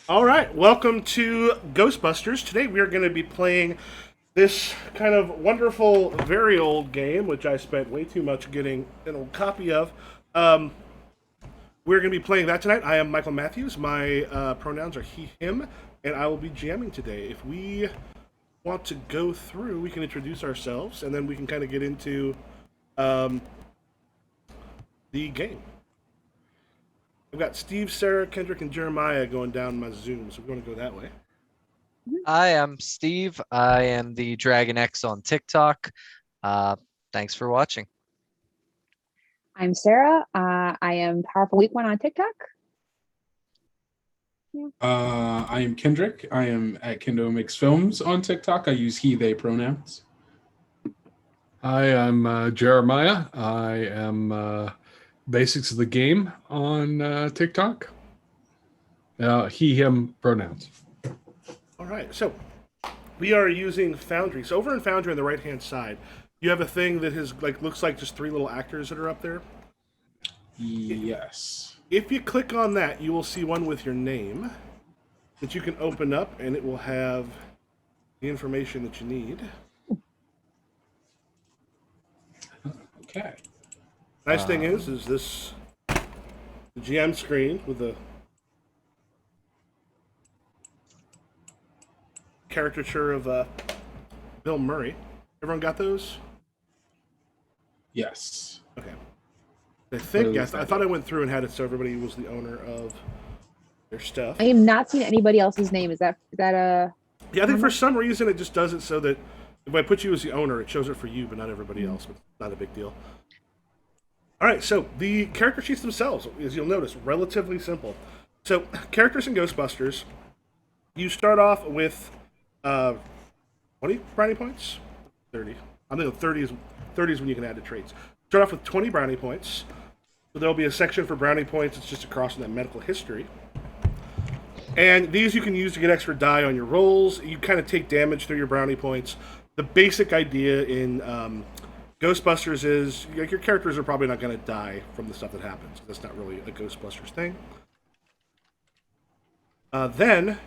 All right, welcome to Ghostbusters. Today we are going to be playing this kind of wonderful, very old game, which I spent way too much getting an old copy of. Um, we're going to be playing that tonight. I am Michael Matthews. My pronouns are he, him, and I will be jamming today. If we want to go through, we can introduce ourselves, and then we can kind of get into um, the game. I've got Steve, Sarah, Kendrick, and Jeremiah going down my Zoom, so we're going to go that way. Hi, I'm Steve. I am the Dragon X on TikTok. Uh, Thanks for watching. I'm Sarah. I am Powerful Week One on TikTok. I am Kendrick. I am at Kendo Mix Films on TikTok. I use he, they pronouns. Hi, I'm Jeremiah. I am Basics of the Game on TikTok. He, him pronouns. All right, so we are using Foundry. So over in Foundry on the right-hand side, you have a thing that has looks like just three little actors that are up there. Yes. If you click on that, you will see one with your name that you can open up, and it will have the information that you need. Okay. Nice thing is this the GM screen with the caricature of Bill Murray. Everyone got those? Yes. Okay. I think yes. I thought I went through and had it so everybody was the owner of their stuff. I am not seeing anybody else's name. Is that a? Yeah, I think for some reason it just does it so that if I put you as the owner, it shows it for you, but not everybody else. But not a big deal. All right, so the character sheets themselves, as you'll notice, relatively simple. So characters in Ghostbusters, you start off with 20 brownie points, 30. I think 30 is when you can add the traits. Start off with 20 brownie points. So there'll be a section for brownie points. It's just across in that medical history. And these you can use to get extra die on your rolls. You kind of take damage through your brownie points. The basic idea in Ghostbusters is your characters are probably not going to die from the stuff that happens. That's not really a Ghostbusters thing. Then,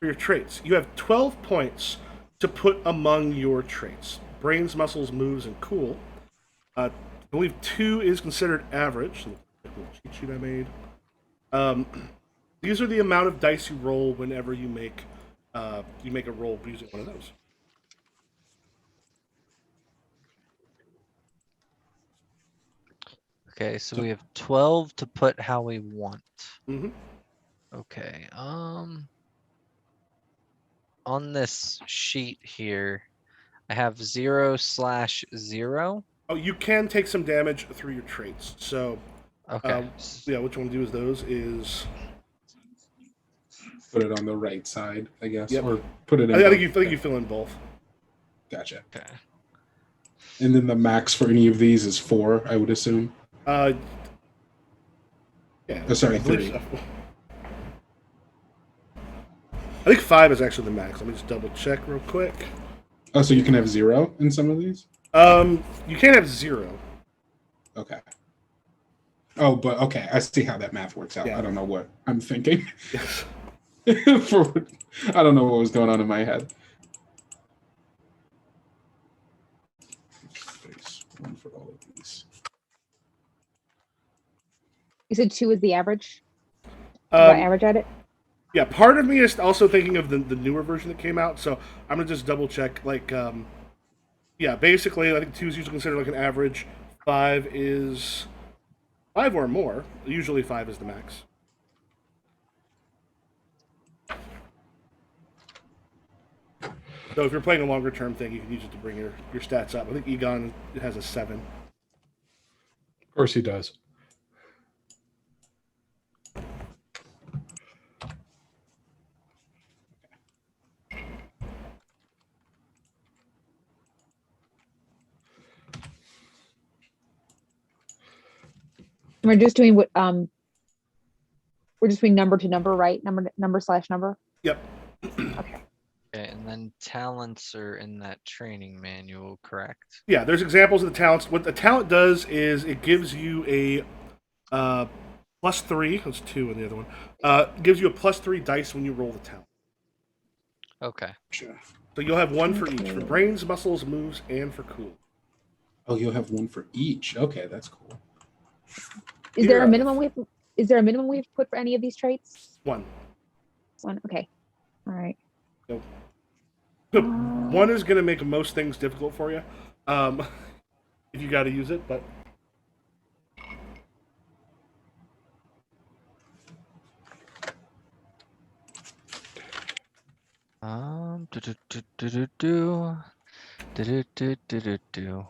for your traits, you have 12 points to put among your traits. Brains, muscles, moves, and cool. I believe 2 is considered average. So the little cheat sheet I made. These are the amount of dice you roll whenever you make a roll using one of those. Okay, so we have 12 to put how we want. Mm-hmm. Okay. On this sheet here, I have 0/0. Oh, you can take some damage through your traits. So, Okay. yeah, what you want to do with those is Put it on the right side, I guess. Yep. Or put it in. I think you fill in both. Gotcha. Okay. And then the max for any of these is 4, I would assume. Yeah. Oh, sorry, I believe 3. so. I think 5 is actually the max. Let me just double check real quick. Oh, so you can have 0 in some of these? You can't have 0. Okay. Oh, but okay. I see how that math works out. Yeah. I don't know what I'm thinking. Yes. I don't know what was going on in my head. There's one for all of these. You said 2 is the average. Do Um, I average at it? Yeah, part of me is also thinking of the newer version that came out, so I'm gonna just double check. Yeah, basically, I think 2 is usually considered like an average. 5 is 5 or more. Usually 5 is the max. So if you're playing a longer term thing, you can use it to bring your stats up. I think Egon has a 7. Of course he does. We're just doing what we're just doing number to number, right? Number/number. Yep. Okay. Okay, and then talents are in that training manual, correct? Yeah, there's examples of the talents. What the talent does is it gives you a +3. That's 2 in the other one. Gives you a +3 dice when you roll the talent. Okay. Gotcha. So you'll have one for each, for Okay. brains, muscles, moves, and for cool. Oh, you'll have one for each. Okay, that's cool. Is there Here, a minimum we've put for any of these traits? 1. One. Okay. All right. So 1 is going to make most things difficult for you, if you got to use it. But Do do do do do do do do do do do.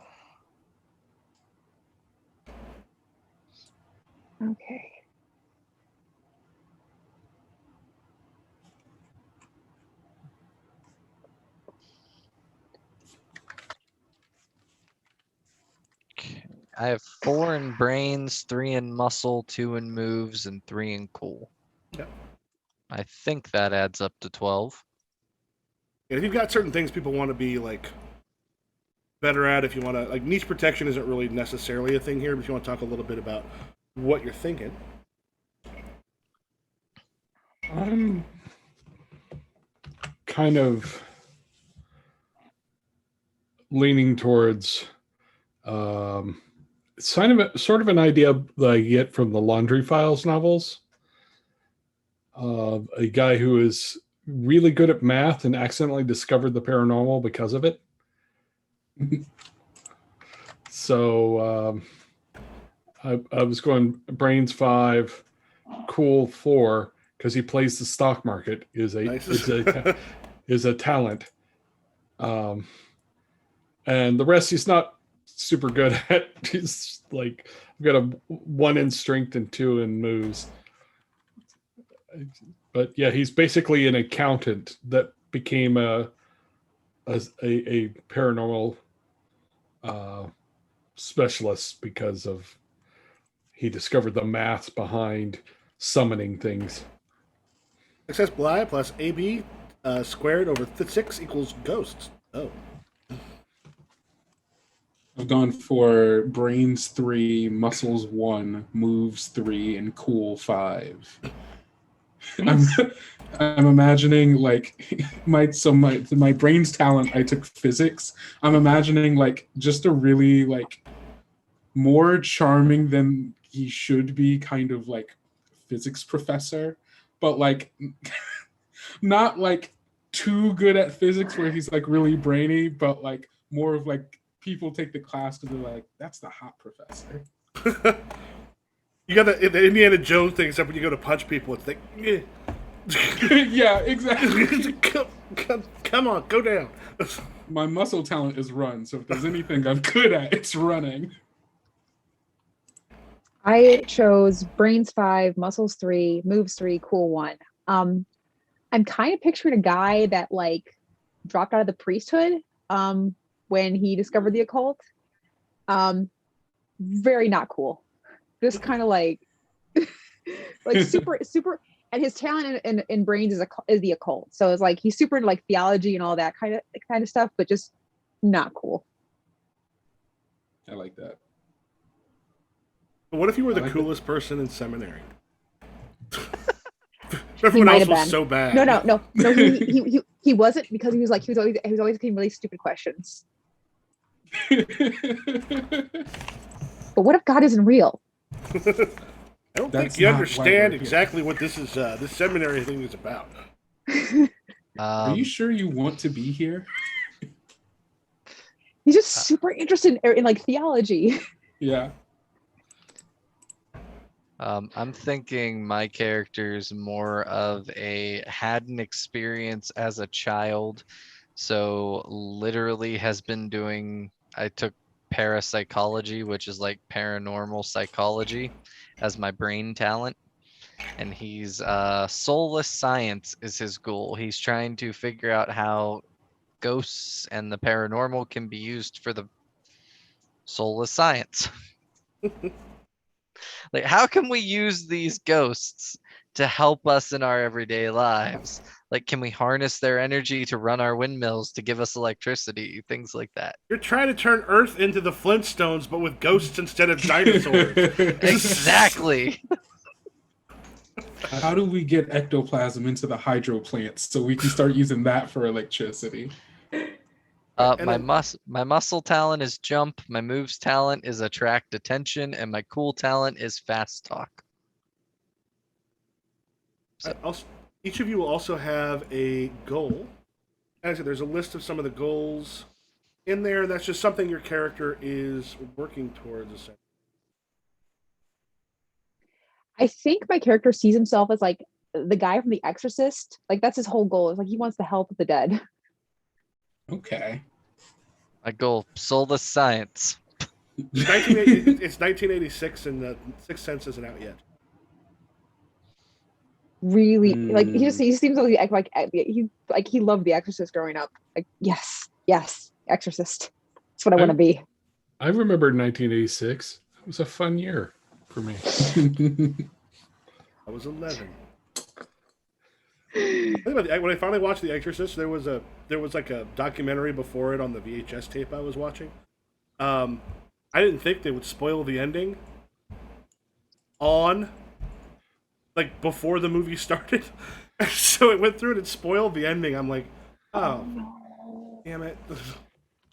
Okay. Okay. I have 4 in brains, 3 in muscle, 2 in moves, and 3 in cool. Yep. I think that adds up to 12. if you've got certain things people want to be like better at, if you want to, like, niche protection isn't really necessarily a thing here, but if you want to talk a little bit about what you're thinking. I'm kind of leaning towards sort of an idea that I get from the Laundry Files novels. A guy who is really good at math and accidentally discovered the paranormal because of it. So I was going brains 5, cool 4, because he plays the stock market, is Nice. a talent. And the rest he's not super good at. He's like, I've got a 1 in strength and 2 in moves. But yeah, he's basically an accountant that became a paranormal specialist because of he discovered the math behind summoning things. Success Bly plus AB squared over 6 equals ghosts. Oh. I've gone for brains 3, muscles 1, moves 3, and cool 5. I'm imagining like my brains talent. I took physics. I'm imagining like just a really like more charming than he should be kind of like physics professor, but like not like too good at physics where he's like really brainy, but like more of like people take the class because they're like, that's the hot professor. You got the Indiana Jones thing, except when you go to punch people, it's like, eh. Yeah, exactly. Come on, go down. My muscle talent is run, so if there's anything I'm good at, it's running. I chose brains 5, muscles 3, moves 3, cool 1. I'm kind of picturing a guy that like dropped out of the priesthood when he discovered the occult. Very not cool. Just kind of like like super, and his talent in brains is the occult. So it's like he's super into like theology and all that kind of stuff, but just not cool. I like that. What if you were the I like coolest person in seminary? Everyone might else have was been. so bad. No. He wasn't, because he was always asking really stupid questions. But what if God isn't real? I don't That's think you not why understand we're here. exactly what this seminary thing is about. Are you sure you want to be here? He's just super interested in like theology. Yeah. I'm thinking my character's more of had an experience as a child, so literally has been doing. I took parapsychology, which is like paranormal psychology, as my brain talent, and he's soulless science is his goal. He's trying to figure out how ghosts and the paranormal can be used for the soulless science. Like, how can we use these ghosts to help us in our everyday lives? Like, can we harness their energy to run our windmills to give us electricity? Things like that. You're trying to turn Earth into the Flintstones, but with ghosts instead of dinosaurs. Exactly. How do we get ectoplasm into the hydro plants so we can start using that for electricity? And My then- my muscle talent is jump. My moves talent is attract attention, and my cool talent is fast talk. Each of you will also have a goal. As I said, there's a list of some of the goals in there. That's just something your character is working towards. Essentially. I think my character sees himself as like the guy from The Exorcist. Like that's his whole goal. Is like he wants to help the dead. Okay. My goal, soulless science. It's 1986, and the Sixth Sense isn't out yet. Really, like he seems like he loved The Exorcist growing up. Like yes, Exorcist. That's what I want to be. I remember 1986. It was a fun year for me. I was 11. When I finally watched The Exorcist, there was like a documentary before it on the VHS tape I was watching. I didn't think they would spoil the ending like before the movie started. So it went through and it spoiled the ending. I'm like, oh, damn it.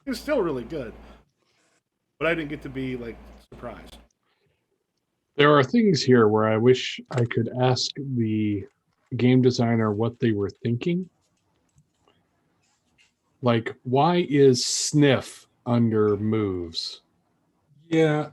It's still really good. But I didn't get to be like surprised. There are things here where I wish I could ask the game designer what they were thinking. Like, why is sniff under moves? Yeah.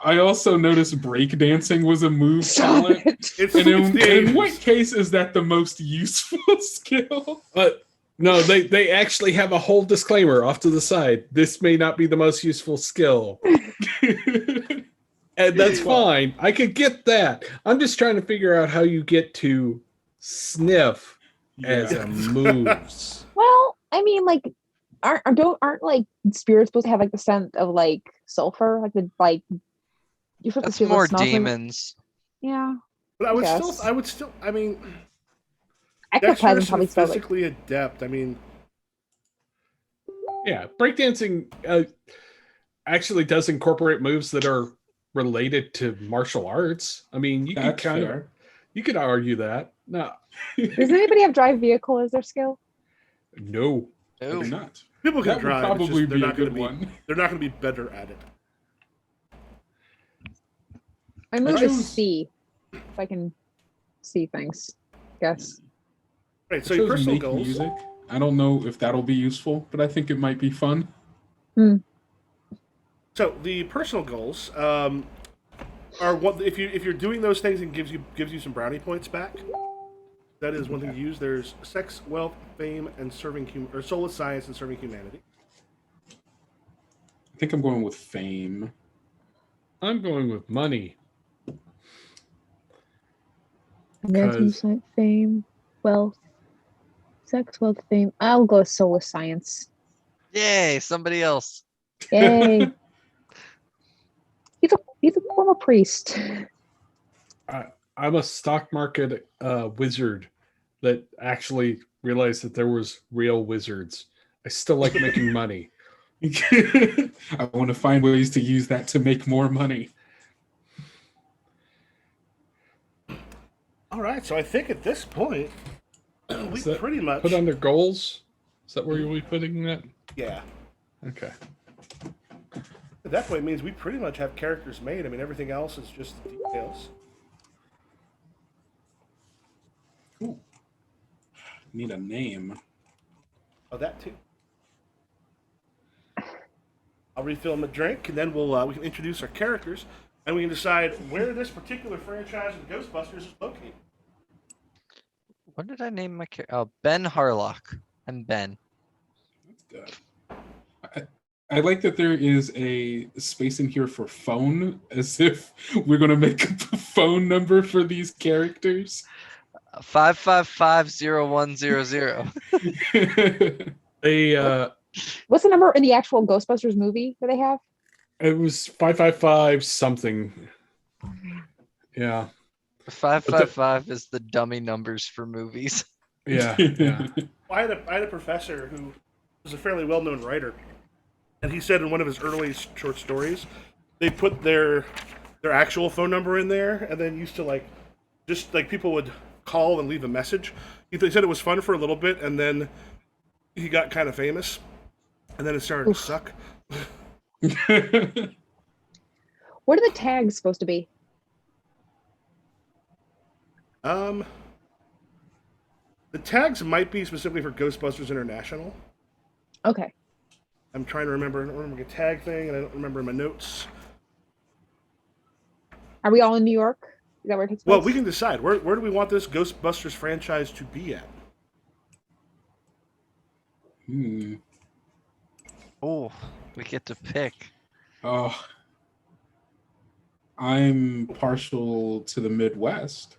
I also noticed breakdancing was a move Stop talent. it. It's, And it's the in 80s. what case is that the most useful skill? But no, they actually have a whole disclaimer off to the side. This may not be the most useful skill. And that's fine. I could get that. I'm just trying to figure out how you get to sniff as a moves. Well, I mean, like, aren't like spirits supposed to have like the scent of like sulfur? You're supposed That's to feel more the smell from it? demons. Yeah, But I would Yes. still, I mean, ectoplasm dexterous probably and smells like. physically adept. I mean, Yeah, breakdancing actually does incorporate moves that are related to martial arts. I mean, you could That's kind of fair. you could argue that. No, Does anybody have drive vehicle as their skill? no. They're Ooh. not. people can That would drive. It's probably just, they're be a not going to good be. one. They're not going to be better at it. My move chose- is C, if I can see things. Guess. Right. So I your chose personal make goals. music. I don't know if that'll be useful, but I think it might be fun. So the personal goals are what if you're doing those things and gives you some brownie points back. That is one thing to use. There's sex, wealth, fame, and or soulless science and serving humanity. I think I'm going with fame. I'm going with money. American 'Cause- science, fame, wealth, sex, wealth, fame. I'll go soulless science. Yay, somebody else. Yay. He's a former priest. I'm a stock market wizard that actually realized that there was real wizards. I still like making money. I want to find ways to use that to make more money. All right. So I think at this point we Is that pretty much Put under goals? Is that where you'll be putting that? yeah. Okay. At that point, it means we pretty much have characters made. I mean, everything else is just details. Ooh. Need a name. Oh, that too. I'll refill him a drink, and then we can introduce our characters, and we can decide where this particular franchise of Ghostbusters is located. What did I name my character? Oh, Ben Harlock. I'm Ben. That's good. I like that there is a space in here for phone, as if we're going to make up a phone number for these characters. 5550100. They What's the number in the actual Ghostbusters movie that they have? it was 555 something. Yeah. 555 is the dummy numbers for movies. Yeah. Yeah. I had a professor who was a fairly well-known writer, and he said in one of his early short stories, they put their their actual phone number in there, and then used to like just like people would call and leave a message. He said it was fun for a little bit, and then he got kind of famous, and then it started to suck. What are the tags supposed to be? The tags might be specifically for Ghostbusters International. Okay. I'm trying to remember. I don't remember a tag thing, and I don't remember my notes. Are we all in New York? Is that where it takes place? Well, we can decide. Where do we want this Ghostbusters franchise to be at? Oh, we get to pick. Oh, I'm partial to the Midwest.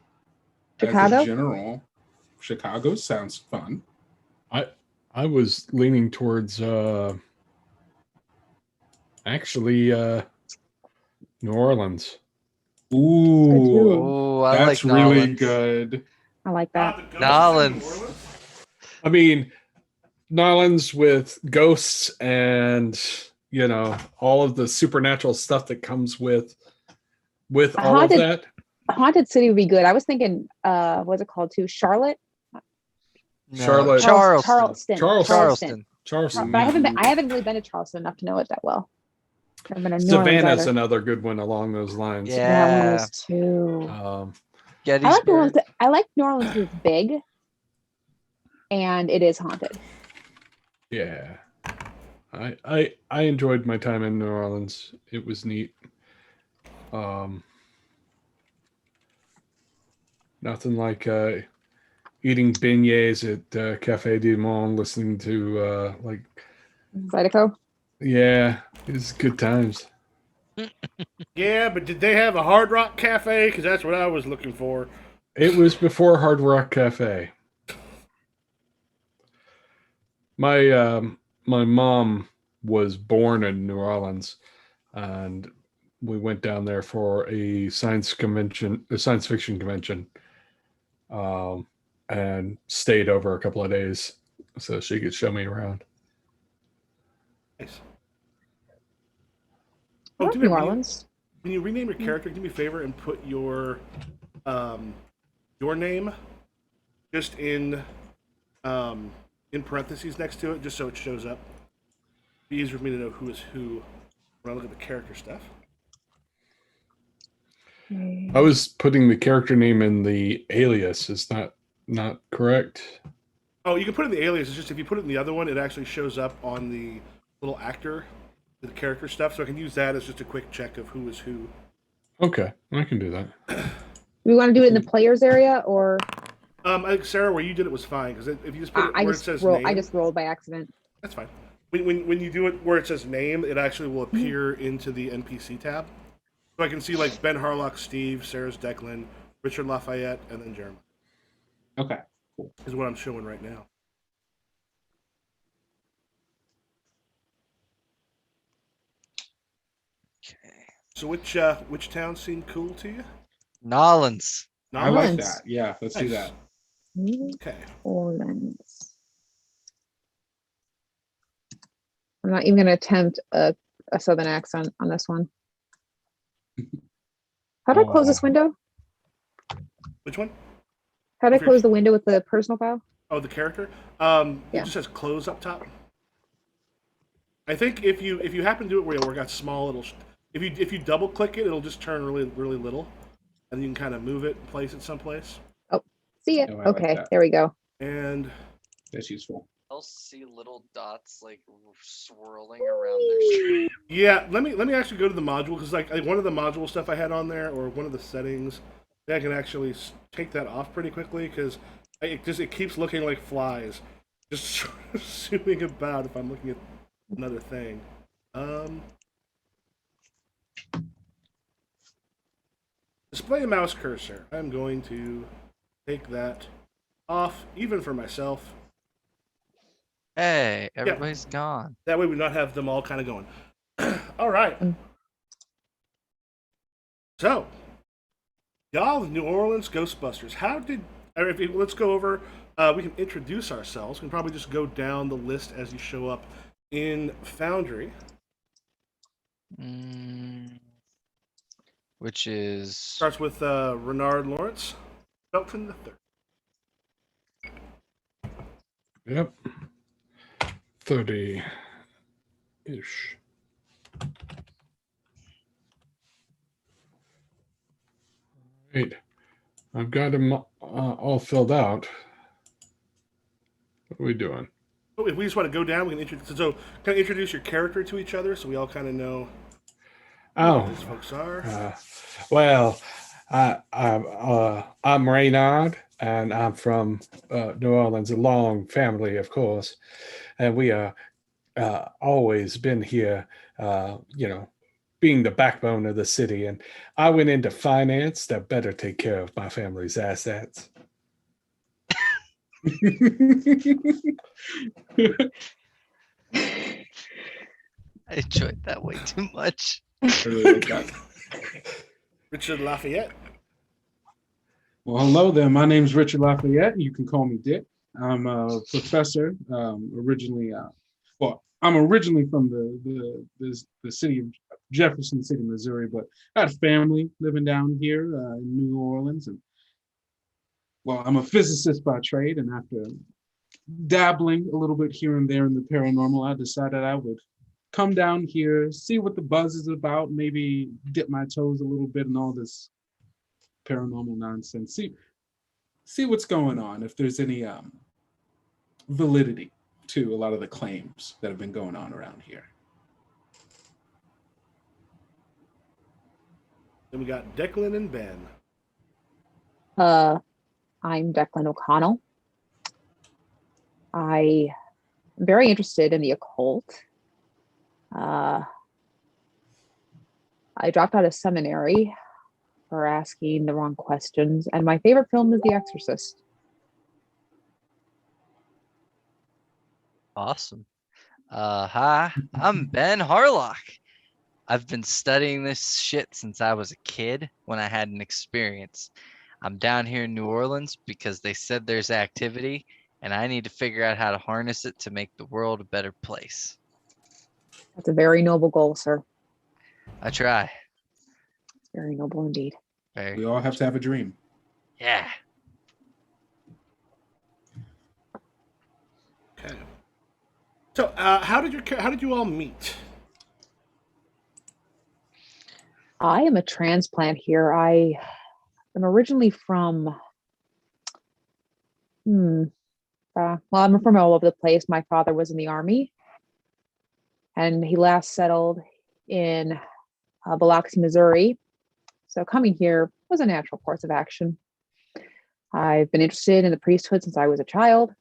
Chicago? As a general, Chicago sounds fun. I was leaning towards actually New Orleans. Ooh, Oh, I that's like really Nolans. good. I like that. The Ghostbusters in Nolans. New Orleans? I mean, Nolans with ghosts and all of the supernatural stuff that comes with all of Haunted- that. Haunted City would be good. I was thinking, what's it called too? Charlotte? No, Charlotte. Charleston. Charleston. Charleston. But I haven't really been to Charleston enough to know it that well. I haven't been to New Orleans Savannah's either. another good one along those lines. Yeah, one Yeah. of those too. I like New Gettysburg. Orleans. I like New Orleans because it's big, and it is haunted. Yeah. I enjoyed my time in New Orleans. It was neat. Nothing like eating beignets at Cafe du Monde, listening to Zydeco? yeah, it's good times. Yeah, but did they have a Hard Rock Cafe? Because that's what I was looking for. It was before Hard Rock Cafe. My mom was born in New Orleans, and we went down there for a science fiction convention, and stayed over a couple of days so she could show me around. Nice. I like do me a New favor, Orleans. when you rename your character, do me a favor and put your name just in parentheses next to it, just so it shows up. It'd be easier for me to know who is who when I look at the character stuff. I was putting the character name in the alias. Is that not correct? Oh, you can put it in the alias. It's just if you put it in the other one, it actually shows up on the little actor, the character stuff. So I can use that as just a quick check of who is who. Okay, I can do that. Do we want to do it in the players area or? I think Sarah, where you did it was fine because if you just put it I where just it says roll. name, I just rolled by accident. that's fine. When you do it where it says name, it actually will appear into the NPC tab. So I can see like Ben Harlock, Steve, Sarah's Declan, Richard Lafayette, and then Jeremy Okay. is what I'm showing right now. Okay. So which towns seem cool to you? Nolans. I like Orleans. that. Yeah, let's do Nice. that. New Okay. Orleans. I'm not even going to attempt a southern accent on this one. How do I close this window? Which one? How do I If you're- close the window with the personal file? Oh, the character. Yeah. It just says close up top. I think if you happen to do it where it got small, if you double click it, it'll just turn really really little, and you can kind of move it and place it someplace. See it? Oh, I like Okay, that. there we go. And That's useful. I'll see little dots like swirling around their screen. yeah, let me actually go to the module because like one of the module stuff I had on there or one of the settings, I can actually take that off pretty quickly because it keeps looking like flies, just sort of zooming about if I'm looking at another thing. Display a mouse cursor. I'm going to take that off, even for myself. Hey, everybody's gone. That way we not have them all kind of going. All right. So, y'all, the New Orleans Ghostbusters. Let's go over. We can introduce ourselves. We can probably just go down the list as you show up in Foundry. which is Starts with Renard Lawrence Felton the third. Yep. 30-ish. Right. I've got them all filled out. What are we doing? Oh, if we just want to go down, we can introduce. So, kind of introduce your character to each other, so we all kind of know Oh, who these folks are. well, I'm Reynard, and I'm from New Orleans, a long family, of course, and we are always been here, being the backbone of the city. And I went into finance to better take care of my family's assets. I enjoyed that way too much. Richard Lafayette. Well, hello there. My name's Richard Lafayette. You can call me Dick. I'm a professor. Originally, I'm originally from the city of Jefferson City, Missouri, but I had family living down here in New Orleans. And well, I'm a physicist by trade, and after dabbling a little bit here and there in the paranormal, I decided I would come down here, see what the buzz is about, maybe dip my toes a little bit in all this paranormal nonsense. See what's going on, if there's any validity to a lot of the claims that have been going on around here. Then we got Declan and Ben. I'm Declan O'Connell. I'm very interested in the occult. I dropped out of seminary for asking the wrong questions, and my favorite film is The Exorcist. Awesome. Hi, I'm Ben Harlock. I've been studying this shit since I was a kid when I had an experience. I'm down here in New Orleans because they said there's activity, and I need to figure out how to harness it to make the world a better place. That's a very noble goal, sir. I try. Very noble indeed. Very. We all have to have a dream. Yeah. Okay. So, how did you all meet? I am a transplant here. I am originally from, I'm from all over the place. My father was in the Army, and he last settled in Biloxi, Missouri. So coming here was a natural course of action. I've been interested in the priesthood since I was a child,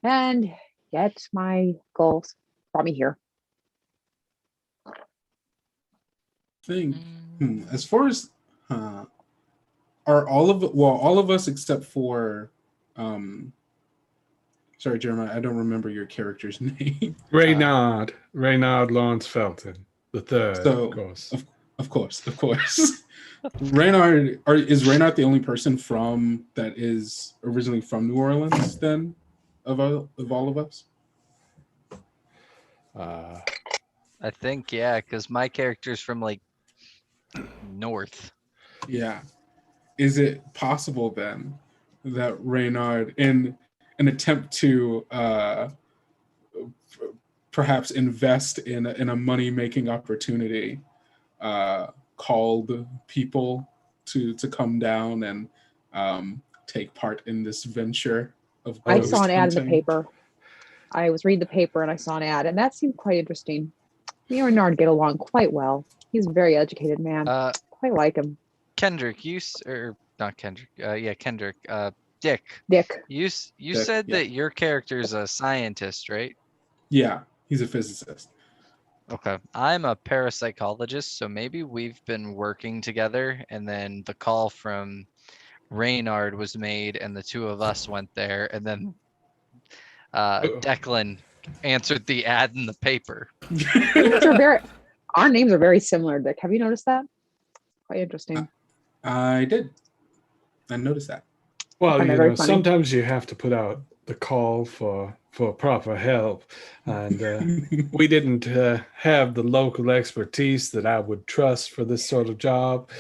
and yet my goals brought me here. As far as are all of us except for sorry, Jeremiah, I don't remember your character's name. Reynard Lawrence Felton the third, So, of course. Of course. Reynard, is Reynard the only person that is originally from New Orleans then, of all of us? I think, yeah, because my character's from like north. Yeah. Is it possible then that Reynard, in an attempt to perhaps invest in a money-making opportunity, called people to come down and take part in this venture of I ghost saw an ad in the hunting? paper. I was reading the paper and I saw an ad, and that seemed quite interesting. Me and Renard get along quite well. He's a very educated man. Quite like him. Kendrick, not Kendrick. Kendrick. Dick. You Dick, said yeah. that your character's a scientist, right? Yeah, he's a physicist. Okay. I'm a parapsychologist, so maybe we've been working together, and then the call from Reynard was made, and the two of us went there, and then Declan answered the ad in the paper. Our names are very similar, Dick. Have you noticed that? Quite interesting. I did. I noticed that. Well, Kinda very funny. sometimes you have to put out the call for proper help, and we didn't have the local expertise that I would trust for this sort of job.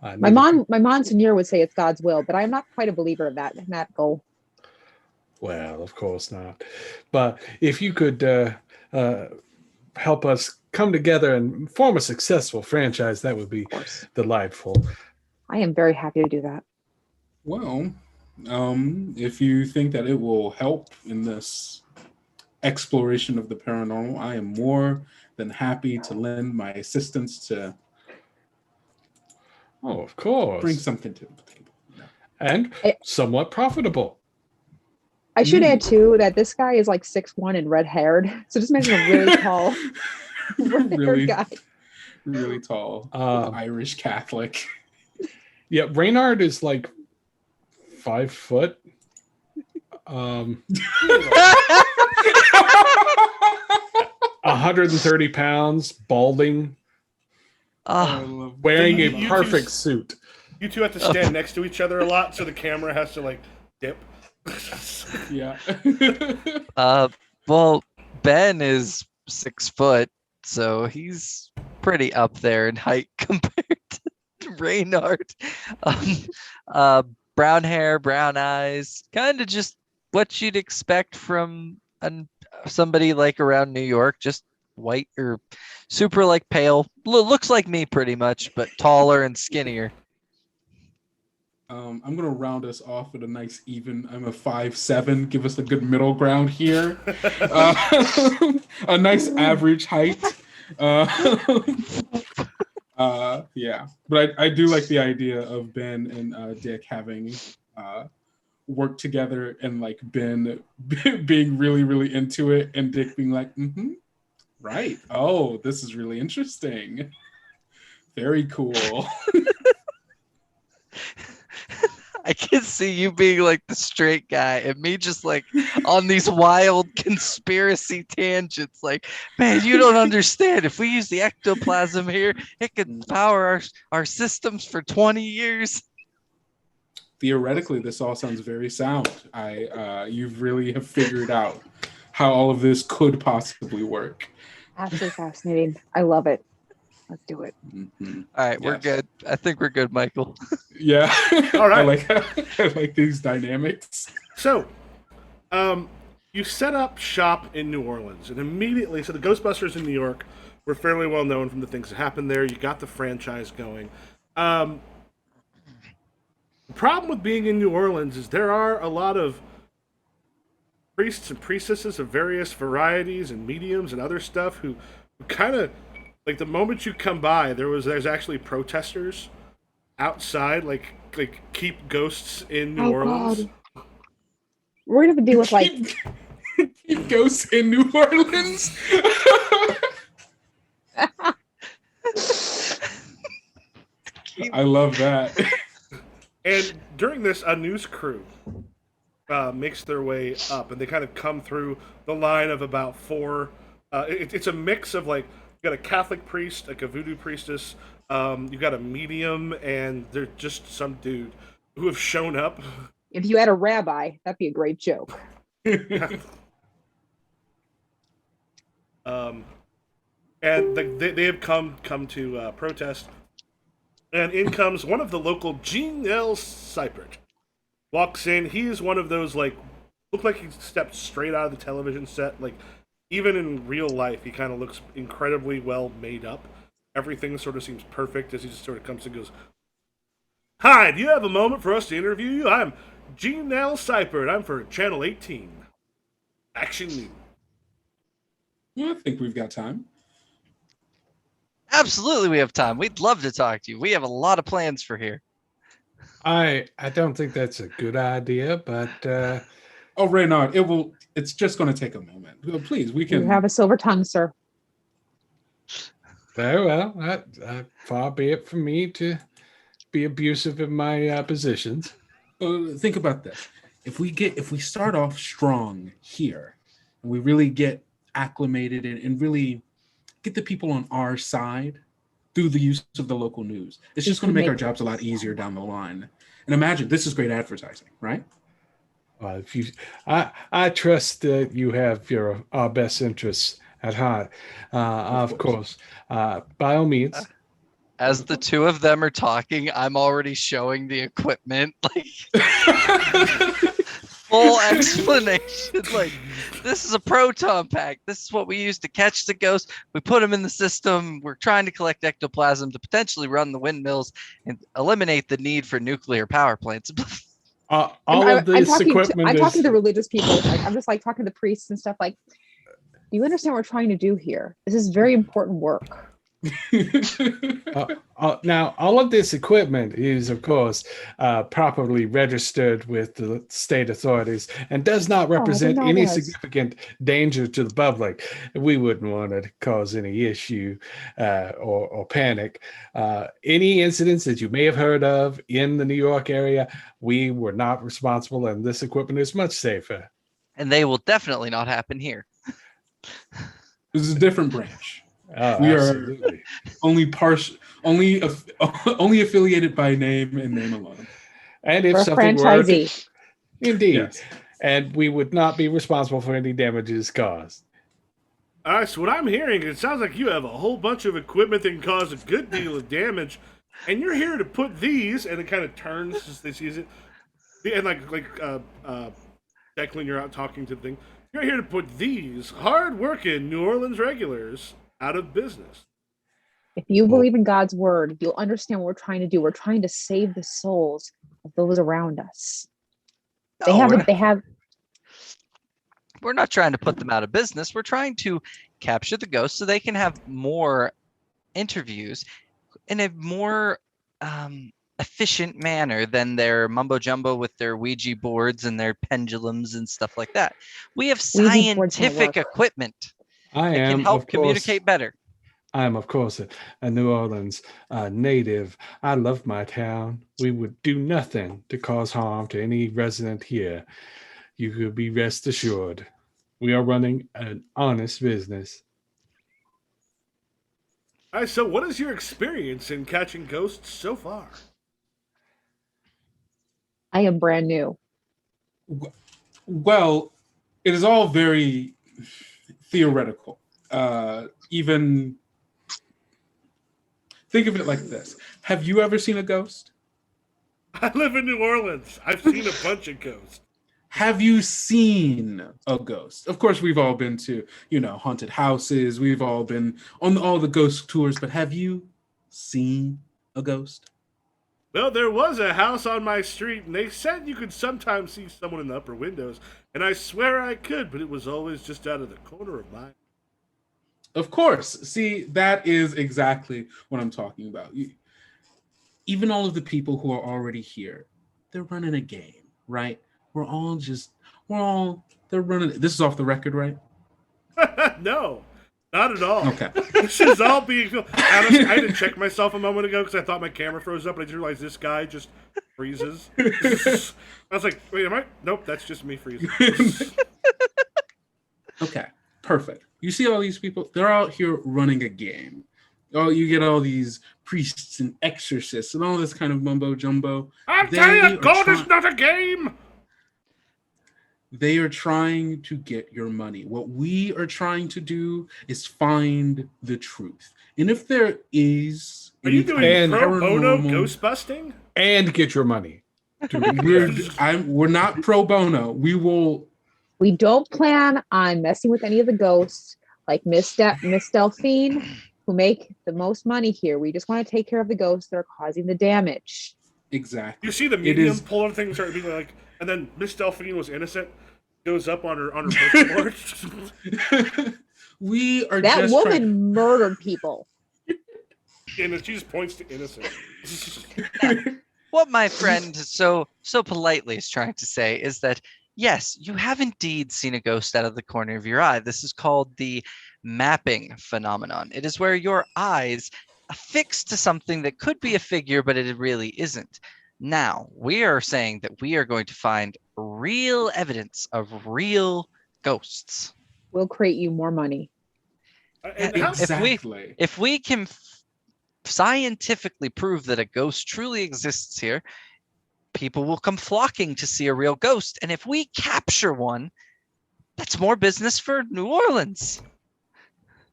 My Monsignor would say it's God's will, but I'm not quite a believer of that goal. Well, of course not. But if you could help us come together and form a successful franchise, that would be delightful. I am very happy to do that. Well, if you think that it will help in this exploration of the paranormal, I am more than happy to lend my assistance to of course, bring something to the table. And somewhat profitable. I should add too that this guy is like 6'1" and red haired. So just imagine a really tall really guy. Really tall. Irish Catholic. Yeah, Reynard is like 5 foot. 130 pounds, balding, wearing a perfect suit. You two have to stand next to each other a lot, so the camera has to like dip. Yeah. Well, Ben is 6 foot, so he's pretty up there in height compared to Reynard. Brown hair, brown eyes, kind of just what you'd expect from somebody like around New York, just white or super like pale. Looks like me pretty much, but taller and skinnier. I'm gonna round us off with a nice even. I'm a 5'7". Give us a good middle ground here. A nice average height. Yeah, but I do like the idea of Ben and Dick having worked together, and like Ben being really, really into it, and Dick being like, right. Oh, this is really interesting. Very cool. I can see you being like the straight guy and me just like on these wild conspiracy tangents. Like, man, you don't understand. If we use the ectoplasm here, it could power our systems for 20 years. Theoretically, this all sounds very sound. You really have figured out how all of this could possibly work. Absolutely fascinating. I love it. Let's do it. All right, we're good. I think we're good, Michael. Yeah. All right. I like these dynamics. So, you set up shop in New Orleans, and immediately, so the Ghostbusters in New York were fairly well known from the things that happened there. You got the franchise going. The problem with being in New Orleans is there are a lot of priests and priestesses of various varieties and mediums and other stuff who kind of, like, the moment you come by, there's actually protesters outside, like keep ghosts in New Orleans. God. We're gonna have to deal with like keep ghosts in New Orleans. I love that. And during this, a news crew makes their way up, and they kind of come through the line of about 4. It's a mix of like, you got a Catholic priest, like a voodoo priestess, you got a medium, and they're just some dude who have shown up. if you had a rabbi, that'd be a great joke. And they have come to protest. And in comes one of the local Gene L. Seipert. Walks in. He is one of those, like, look like he stepped straight out of the television set. Like, even in real life, he kind of looks incredibly well made up. Everything sort of seems perfect as he just sort of comes and goes, "Hi, do you have a moment for us to interview you? I'm Gene L. Seipert. I'm for Channel 18. Action News." Well, I think we've got time. Absolutely, we have time. We'd love to talk to you. We have a lot of plans for here. I don't think that's a good idea, but Oh, Reynard, it's just going to take a moment. Please, we can. You have a silver tongue, sir. very well. Far be it from me to be abusive in my positions. Think about this. If we start off strong here, and we really get acclimated and really get the people on our side through the use of the local news, it's just going to make our jobs a lot easier down the line. And imagine, this is great advertising, right? If you, I trust that you have our best interests at heart. Of course. By all means. As the two of them are talking, I'm already showing the equipment, like full explanation. Like, this is a proton pack. This is what we use to catch the ghost. We put them in the system. We're trying to collect ectoplasm to potentially run the windmills and eliminate the need for nuclear power plants. All of this equipment I'm is. talking to religious people. Like, I'm just like talking to priests and stuff. Like, do you understand what we're trying to do here? This is very important work. Now, all of this equipment is, of course, properly registered with the state authorities and does not represent know any it was. significant danger to the public. We wouldn't want to cause any issue or panic. Any incidents that you may have heard of in the New York area, we were not responsible, and this equipment is much safer. And they will definitely not happen here. This is a different branch. Oh, We are- absolutely. Only affiliated by name and name alone. And if We're a something were franchisee. indeed, Yes. and we would not be responsible for any damages caused. All right, so what I'm hearing, it sounds like you have a whole bunch of equipment that can cause a good deal of damage, and you're here to put these, and it kind of turns as they sees it, and Declan, you're out talking to the thing. You're here to put these hard-working New Orleans regulars out of business. If you believe in God's word, you'll understand what we're trying to do. We're trying to save the souls of those around us. They have. We're not trying to put them out of business. We're trying to capture the ghosts so they can have more interviews in a more efficient manner than their mumbo jumbo with their Ouija boards and their pendulums and stuff like that. We have Ouija boards don't scientific work. equipment I that am can help of course, communicate better. I am, of course, a New Orleans native. I love my town. We would do nothing to cause harm to any resident here. You could be rest assured. We are running an honest business. All right, so what is your experience in catching ghosts so far? I am brand new. Well, it is all very theoretical. Even think of it like this. Have you ever seen a ghost? I live in New Orleans. I've seen a bunch of ghosts. Have you seen a ghost? Of course, we've all been to, haunted houses. We've all been on all the ghost tours, but have you seen a ghost? Well, there was a house on my street, and they said you could sometimes see someone in the upper windows, and I swear I could, but it was always just out of the corner of my... Of course. See, that is exactly what I'm talking about. Even all of the people who are already here, they're running a game, right? They're running. This is off the record, right? No, not at all. Okay. This is all being... Honestly, I didn't check myself a moment ago because I thought my camera froze up, and I just realized this guy just freezes. I was like, wait, am I? Nope, that's just me freezing. Okay, perfect. You see all these people, they're out here running a game. Oh, you get all these priests and exorcists and all this kind of mumbo jumbo. I'll tell you, God is not a game! They are trying to get your money. What we are trying to do is find the truth. And if there is... Are you doing pro bono paranormal- ghost busting? And get your money. We're not pro bono. We don't plan on messing with any of the ghosts, like Miss Delphine, who make the most money here. We just want to take care of the ghosts that are causing the damage. Exactly. You see the medium pulling things start being like, and then Miss Delphine was innocent, goes up on her poster board. We are That just woman murdered people. And she just points to innocent. What my friend so politely is trying to say is that, yes, you have indeed seen a ghost out of the corner of your eye. This is called the mapping phenomenon. It is where your eyes affix to something that could be a figure, but it really isn't. Now, we are saying that we are going to find real evidence of real ghosts. We'll create you more money. And how, Exactly. If we can scientifically prove that a ghost truly exists here, people will come flocking to see a real ghost. And if we capture one, that's more business for New Orleans.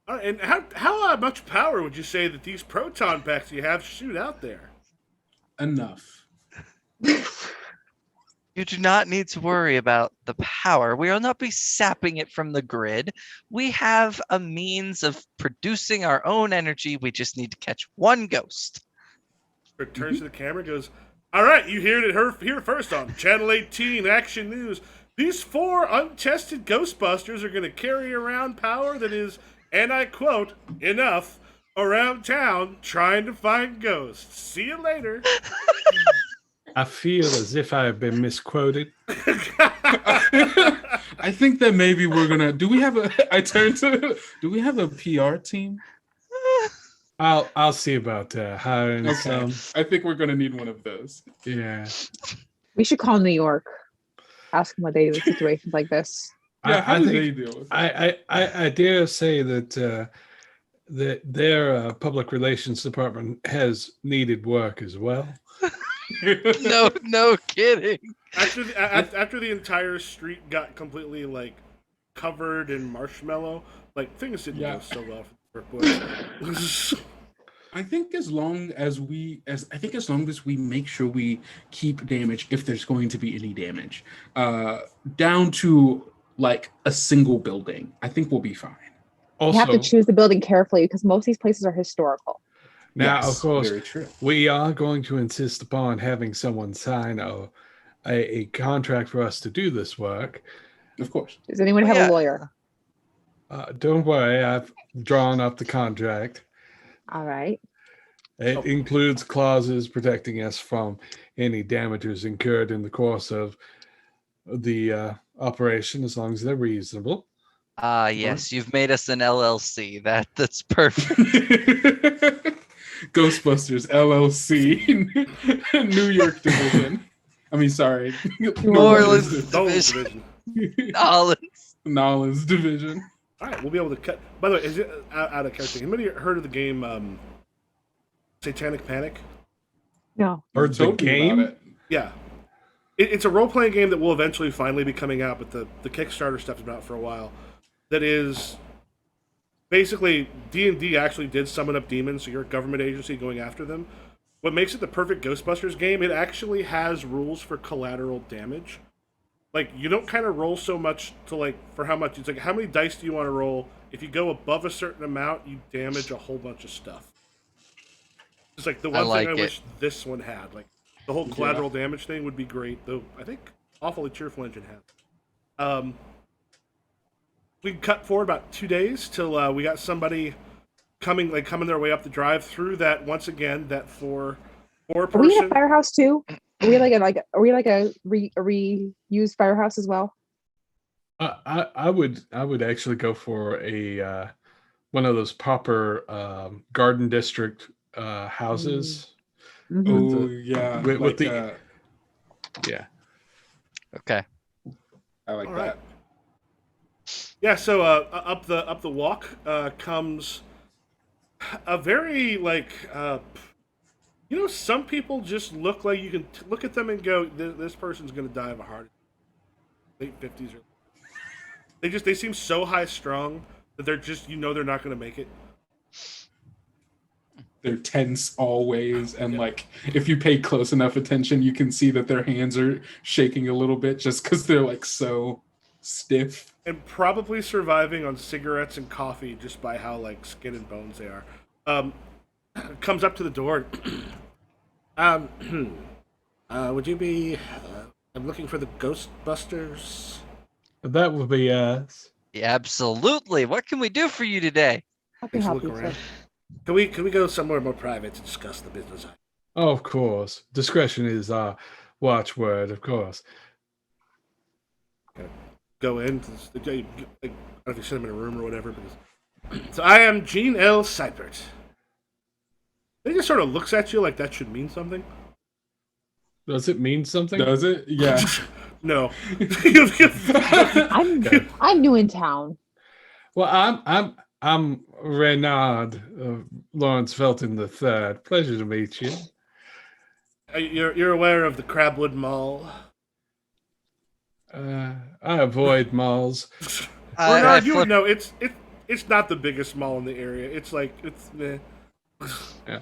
And how much power would you say that these proton packs you have shoot out there? Enough. You do not need to worry about the power. We will not be sapping it from the grid. We have a means of producing our own energy. We just need to catch one ghost. It turns to the camera and goes, all right, you heard it here first on Channel 18 Action News. These 4 untested Ghostbusters are going to carry around power that is, and I quote, enough around town trying to find ghosts. See you later. I feel as if I have been misquoted. I think that maybe we're gonna. Do we have a? Do we have a PR team? I'll see about hiring some. I think we're gonna need one of those. Yeah. We should call New York. Ask them what they do in situations like this. Yeah, how I do think they deal with it? I dare say that that their public relations department has needed work as well. No kidding. After the entire street got completely like covered in marshmallow, like things didn't go so well for the boys. I think as long as we make sure we keep damage, if there's going to be any damage, down to like a single building, I think we'll be fine. Also, You have to choose the building carefully because most of these places are historical. now, Yes, of course, very true. we are going to insist upon having someone sign a contract for us to do this work. Of course. Does anyone have a lawyer? Don't worry, I've drawn up the contract. All right. It includes clauses protecting us from any damages incurred in the course of the operation, as long as they're reasonable. Yes, you've made us an LLC. That's perfect. Ghostbusters LLC, New York division. I mean, sorry, New Orleans Those division. division. Nolans division. All right, we'll be able to cut. By the way, is it out of character? Anybody heard of the game Satanic Panic? No. Heard the Told me game? about it. Yeah. It's a role-playing game that will eventually finally be coming out, but the Kickstarter stuff's been out for a while. That is basically D&D actually did summon up demons, so you're a government agency going after them. What makes it the perfect Ghostbusters game, it actually has rules for collateral damage. Like, you don't kind of roll so much to, like, for how much. It's like, how many dice do you want to roll? If you go above a certain amount, you damage a whole bunch of stuff. It's like the one thing I wish this one had. Like, the whole collateral damage thing would be great, though I think Awfully Cheerful Engine has. We cut forward about 2 days till we got somebody coming their way up the drive through that, once again, that four Are we person. a firehouse too? Are we like a reused firehouse as well? I would actually go for a one of those proper garden district houses. Mm-hmm. Oh yeah, With the yeah. Okay. I like All that. right. Yeah, so up the walk comes a very some people just look like you can look at them and go, this person's going to die of a heart attack. Late 50s. They seem so high strung that they're just, they're not going to make it. They're tense always, and like if you pay close enough attention, you can see that their hands are shaking a little bit just because they're like so stiff. And probably surviving on cigarettes and coffee just by how like skin and bones they are. Comes up to the door. Would you be? I'm looking for the Ghostbusters. That would be us. Yeah, absolutely. What can we do for you today? I can Just help look you, around. sir. Can we go somewhere more private to discuss the business? Oh, of course. Discretion is our watchword, of course. Go in. I don't know if you send them in a room or whatever. So I am Gene L. Seipert. He just sort of looks at you like that should mean something. Does it mean something? Does it? Yeah. No. I'm new in town. Well, I'm Reynard Lawrence Felton III. Pleasure to meet you. You're aware of the Crabwood Mall? I avoid malls. I Bernard, you would flip. know it's not the biggest mall in the area. It's like it's. Yeah.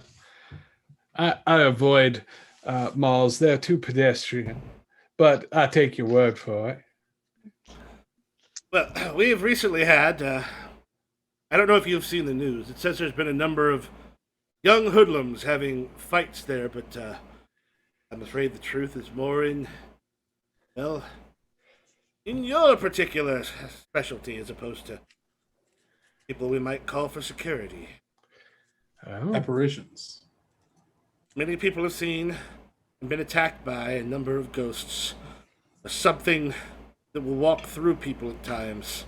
I avoid malls. They're too pedestrian. But I take your word for it. Well, we have recently had. I don't know if you've seen the news. It says there's been a number of young hoodlums having fights there, but I'm afraid the truth is more in, well, in your particular specialty as opposed to people we might call for security. Oh. Apparitions. Many people have seen and been attacked by a number of ghosts. Or something that will walk through people at times.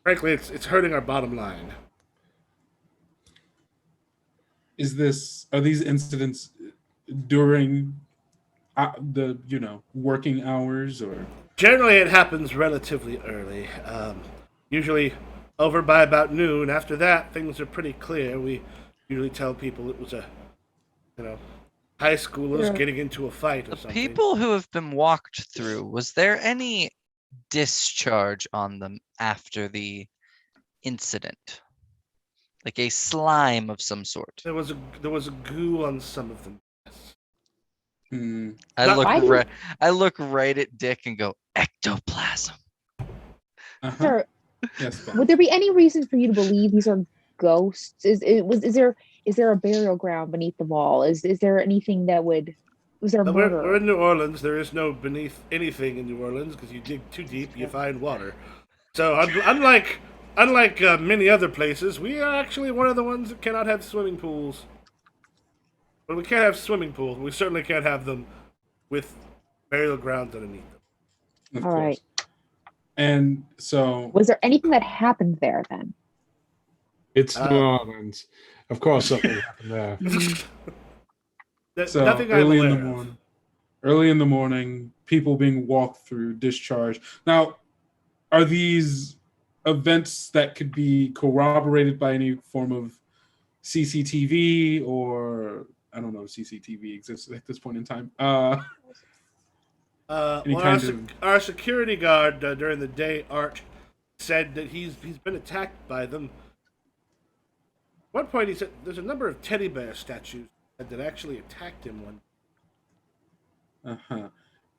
Frankly, it's hurting our bottom line. Are these incidents during the working hours or? Generally, it happens relatively early. Usually over by about noon. After that, things are pretty clear. We usually tell people it was high schoolers getting into a fight or The something. people who have been walked through, was there any discharge on them after the incident? Like a slime of some sort. There was a goo on some of them. Hmm. I look right at Dick and go, ectoplasm. Uh-huh. Sir, Yes. Ben. would there be any reason for you to believe these are ghosts? Is there a burial ground beneath the mall? Is there anything that would? Was there a murder? We're in New Orleans. There is no beneath anything in New Orleans because you dig too deep, you find water. So unlike many other places, we are actually one of the ones that cannot have swimming pools. But we can't have swimming pools. We certainly can't have them with burial grounds underneath them. Of All course. right. And so, Was there anything that happened there then? It's New Orleans. Of course, something happened there. Nothing I'm early in aware the of. morning, early in the morning, people being walked through, discharged. Now, are these events that could be corroborated by any form of CCTV or I don't know if CCTV exists at this point in time? Any Well, kind of our security guard during the day, Art, said that he's been attacked by them. At one point, he said there's a number of teddy bear statues that actually attacked him one.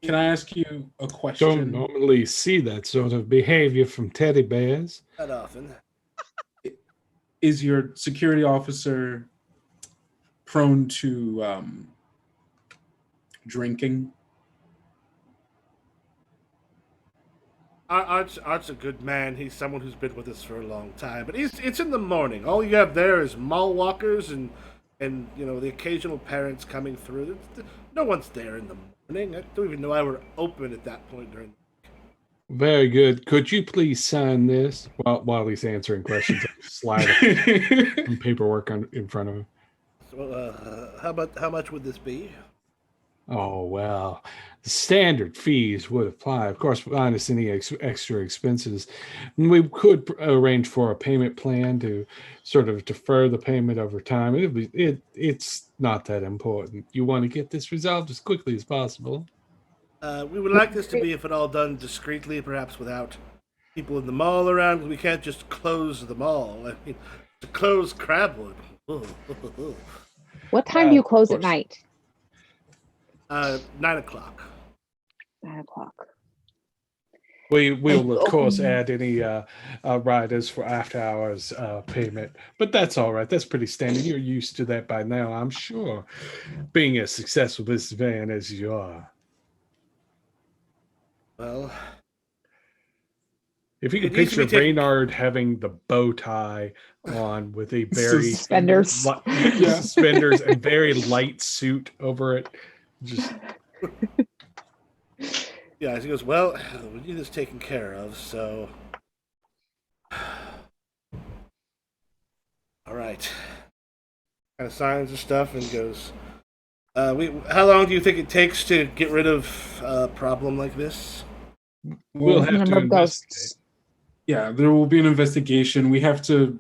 Can I ask you a Don't question? normally see that sort of behavior from teddy bears. Not often. Is your security officer prone to drinking? Art's a good man. He's someone who's been with us for a long time. But it's in the morning. All you have there is mall walkers and the occasional parents coming through. No one's there in the morning. I don't even know why we're open at that point during. Very good. Could you please sign this while he's answering questions? Slide some paperwork in front of him. So, how much would this be? Oh, well, the standard fees would apply. Of course, minus any extra expenses. And we could arrange for a payment plan to sort of defer the payment over time. It's not that important. You want to get this resolved as quickly as possible. We would like this to be, if at all, done discreetly, perhaps without people in the mall around. We can't just close the mall. I mean, to close Crabwood. What time do you Of close at course. night? 9 o'clock. 9 o'clock. We will, of course, add any riders for after hours payment, but that's all right. That's pretty standard. You're used to that by now, I'm sure, being as successful businessman as you are. Well, If you It can needs to picture be taken- Reynard having the bow tie on with a very Suspenders. suspenders and very light suit over it, just yeah, he goes, well, we need this taken care of, so. All right. Kind of signs and stuff and goes, how long do you think it takes to get rid of a problem like this? we'll have Number to of investigate. ghosts. Yeah, there will be an investigation. We have to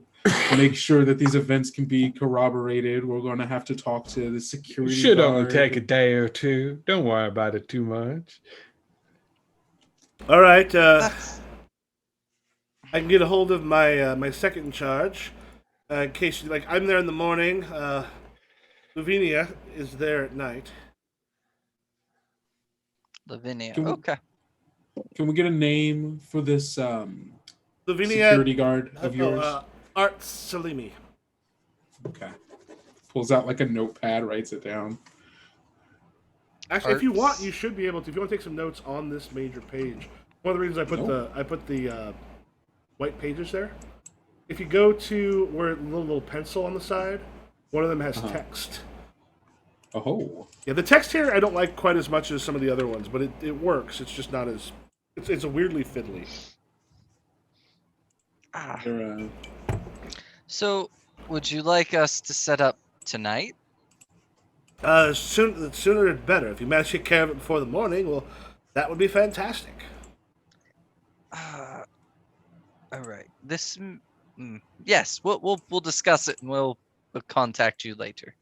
make sure that these events can be corroborated. We're going to have to talk to the security Should only guard. take a day or two. Don't worry about it too much. All right. That's I can get a hold of my my second in charge. In case you like, I'm there in the morning. Lavinia is there at night. Lavinia. Can we- Okay. Can we get a name for this Lavinia. security guard of yours? Art Salimi. Okay. Pulls out like a notepad, writes it down. Actually, if you want, Arts. you should be able to. If you want to take some notes on this major page, one of the reasons I put the white pages there. If you go to where the little pencil on the side, one of them has text. Oh. Yeah, the text here I don't like quite as much as some of the other ones, but it works. It's just not as it's a weirdly fiddly. Ah. They're, So, would you like us to set up tonight? Sooner the better. If you manage to take care of it before the morning, well, that would be fantastic. All right. Yes, we'll discuss it and we'll contact you later.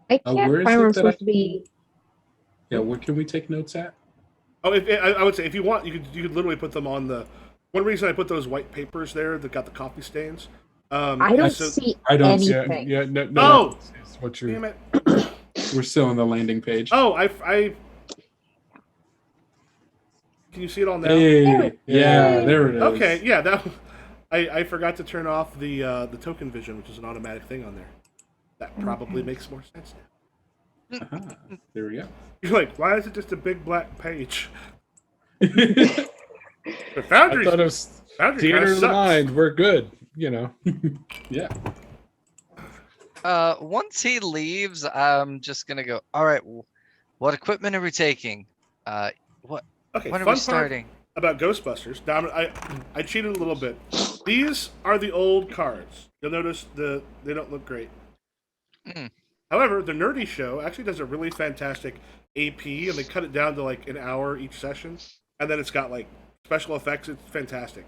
I can't where is find where it I'm that supposed to be. yeah, where can we take notes at? Oh, I would say if you want, you could literally put them on the. One reason I put those white papers there that got the coffee stains. I don't so- see I don't see- anything. No. Oh! It's what you're. Damn it! We're still on the landing page. Oh, I. Can you see it all now? Hey, yeah, Yay. there it is. Okay, yeah, that. I forgot to turn off the token vision, which is an automatic thing on there. That probably makes more sense now. Uh-huh. There we go. You're like, why is it just a big black page? yeah, The I Foundry. thought it was Foundry theater kinda of the sucks. mind. We're good. You know. Once he leaves, I'm just gonna go. All right. What equipment are we taking? What? Okay, When are fun we part starting? about Ghostbusters. Now, I cheated a little bit. These are the old cards. You'll notice they don't look great. Mm. However, the Nerdy Show actually does a really fantastic AP, and they cut it down to like an hour each session, and then it's got like special effects. It's fantastic.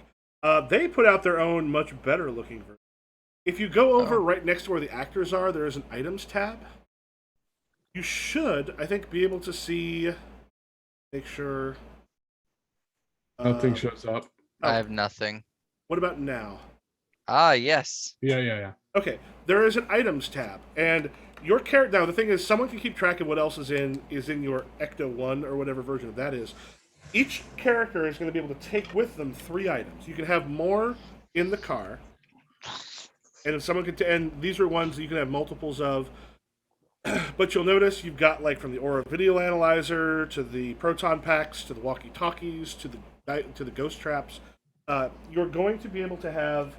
They put out their own much better looking version. If you go over right next to where the actors are, there is an items tab. You should, I think, be able to see. Make sure. Nothing shows up. I have nothing. What about now? Ah, yes. Yeah. Okay, there is an items tab, and your character. Now, the thing is, someone can keep track of what else is in your Ecto 1 or whatever version of that is. Each character is going to be able to take with them 3 items. You can have more in the car, and if someone could, and these are ones that you can have multiples of. But you'll notice you've got like from the Aura Video Analyzer to the Proton Packs to the walkie-talkies to the ghost traps. You're going to be able to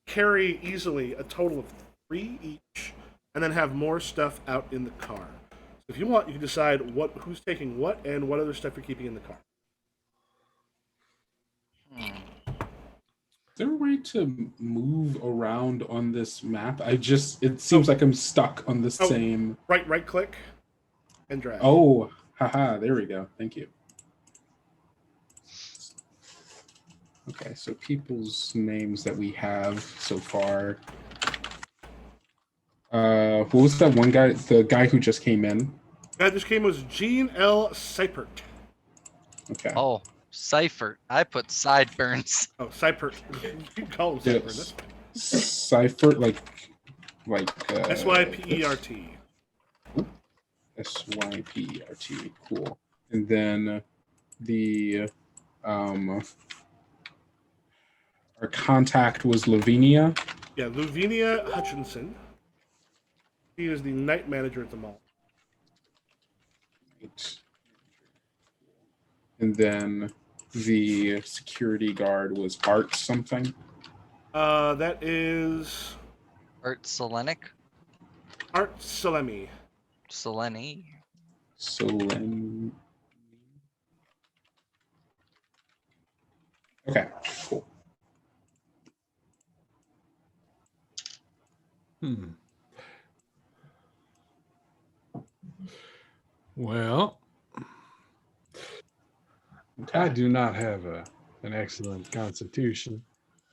carry easily a total of 3 each, and then have more stuff out in the car. So if you want, you can decide who's taking what and what other stuff you're keeping in the car. Is there a way to move around on this map? It seems like I'm stuck on the same. Right click and drag. Oh, haha, there we go. Thank you. Okay, so people's names that we have so far. What was that one guy? The guy who just came in? Guy just came was Gene L. Seipert. Okay. Oh, Cypher. I put sideburns. Oh, Seipert. You can call him Seipert. Yes. That's Cipher, like Sypert. Sypert. Cool. And then the our contact was Lavinia. Yeah, Lavinia Hutchinson. She is the night manager at the mall. And then the security guard was Art something. That is Art Selenic. Art Salemi. Seleni. Solen. Okay, cool. Well, Okay. I do not have an excellent constitution.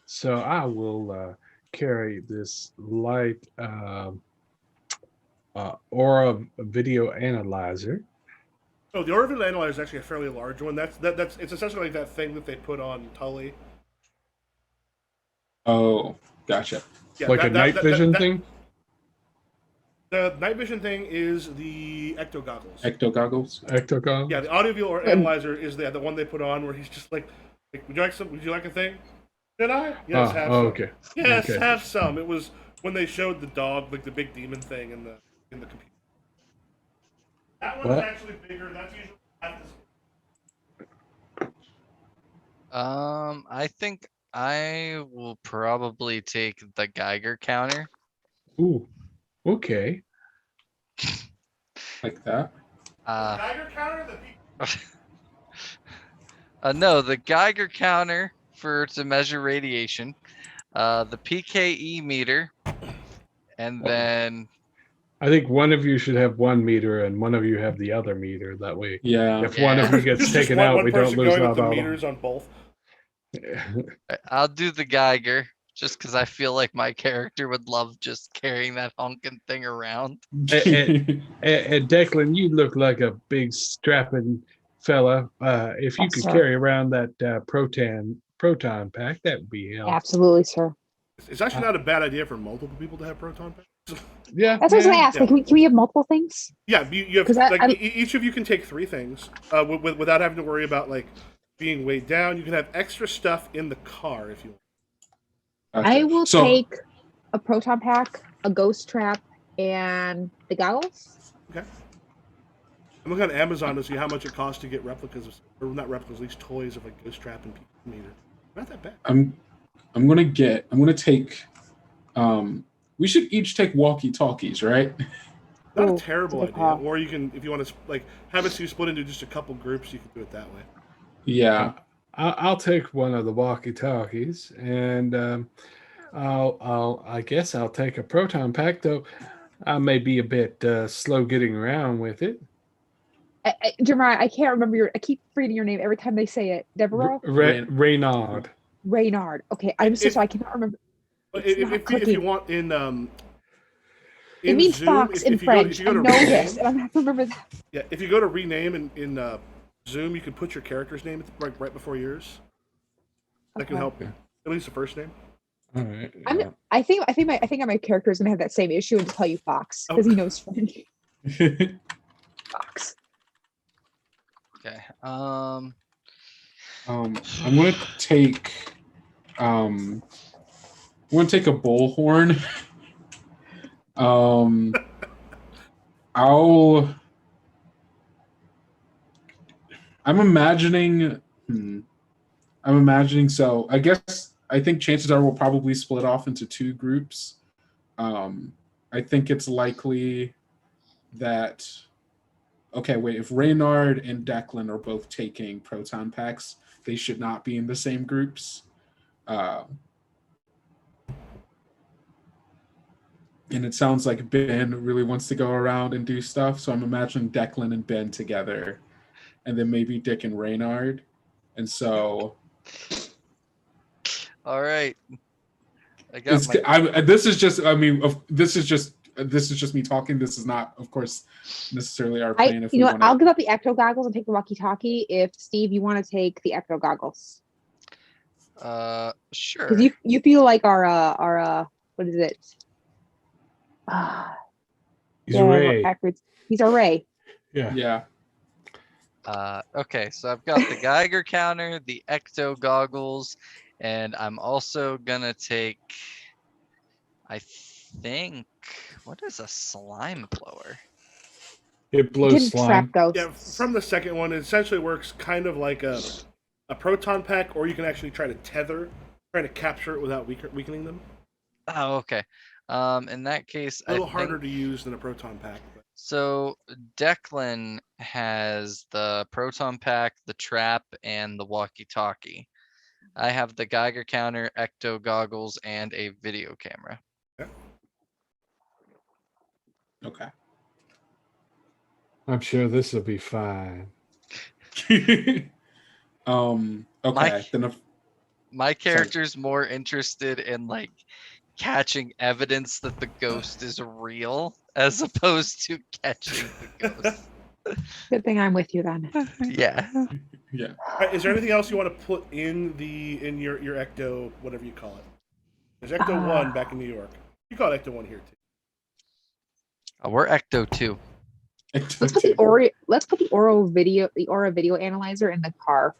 So I will carry this light aura video analyzer. Oh, the Orville Analyzer is actually a fairly large one. That's it's essentially like that thing that they put on Tully. Oh, gotcha. Yeah, Like a night vision thing? The night vision thing is the ecto goggles. Ecto goggles. Ectocom? Yeah, the audio analyzer is the one they put on where he's just like would you like some? Would you like a thing? Did I? Yes, have some. Okay. Yes, Okay. have some. It was when they showed the dog, like the big demon thing in the computer. That one's What? actually bigger. That's usually half the I think I will probably take the Geiger counter. Ooh. Okay. Like that. Geiger counter. No, the Geiger counter to measure radiation, the PKE meter, and then I think one of you should have one meter and one of you have the other meter. That way, Yeah. if one of you gets Just taken one, out, one we don't person lose going with out the on meters on both. I'll do the Geiger just because I feel like my character would love just carrying that honking thing around. And Declan, you look like a big strapping fella. If you Yes, could sir. carry around that proton pack, that would be helpful. Absolutely, sir. It's actually not a bad idea for multiple people to have proton packs. Yeah, That's what I was gonna ask. Yeah. Like, can we have multiple things? Yeah, you have 'Cause each of you can take 3 things without having to worry about like being weighed down. You can have extra stuff in the car if you want. Gotcha. I will So- take a proton pack, a ghost trap, and the goggles. Okay. I'm looking on Amazon to see how much it costs to get replicas, or not replicas, at least toys of like Ghost Trap and PK Meter. Not that bad. I'm gonna take we should each take walkie-talkies, right? Not Ooh, a terrible that's a idea. good call. Or you can, if you want to like have it so you split into just a couple groups, you can do it that way. Yeah. I'll take one of the walkie-talkies, and I guess I'll take a proton pack. Though I may be a bit slow getting around with it. Jeremiah, I can't remember I keep reading your name every time they say it. Deborah? Reynard. Reynard. Okay, I'm so sorry. I cannot remember. But It's if not you clicking. want in It means Zoom, fox in if you French. go I to know rename, this, and I'm not remember that. yeah, if you go to rename in Zoom, you can put your character's name right before yours. That can Okay. help. At least the first name. All right. I think my character is gonna have that same issue and just call you Fox because he knows French. Fox. Okay. I'm gonna take a bullhorn. I'm imagining, so I think chances are we'll probably split off into 2 groups. I think it's likely that, okay, wait, if Reynard and Declan are both taking proton packs, they should not be in the same groups. And it sounds like Ben really wants to go around and do stuff, so I'm imagining Declan and Ben together, and then maybe Dick and Reynard. And so All right. I got this is just me talking. This is not, of course, necessarily our plan. I'll give up the ecto goggles and take the walkie-talkie. If Steve, you want to take the ecto goggles, sure. because you feel like our what is it? He's a Ray. He's our Ray. Yeah. Okay, so I've got the Geiger counter, the ecto goggles, and I'm also gonna take, I think, what is a slime blower? It blows Didn't slime. trap ghosts. Yeah, from the second one, it essentially works kind of like a proton pack, or you can actually try to capture it without weakening them. Oh, okay. In that case, A little harder to use than a proton pack. But So Declan has the proton pack, the trap, and the walkie-talkie. I have the Geiger counter, ecto goggles, and a video camera. Okay. I'm sure this will be fine. Okay. Then if, My character's more interested in like catching evidence that the ghost is real as opposed to catching the ghost. Good thing I'm with you then. Yeah. yeah. All right, is there anything else you want to put in your ecto, whatever you call it? There's Ecto 1 back in New York. You call it Ecto 1 here too. Oh, we're Ecto 2. Let's put the Aura video analyzer in the car.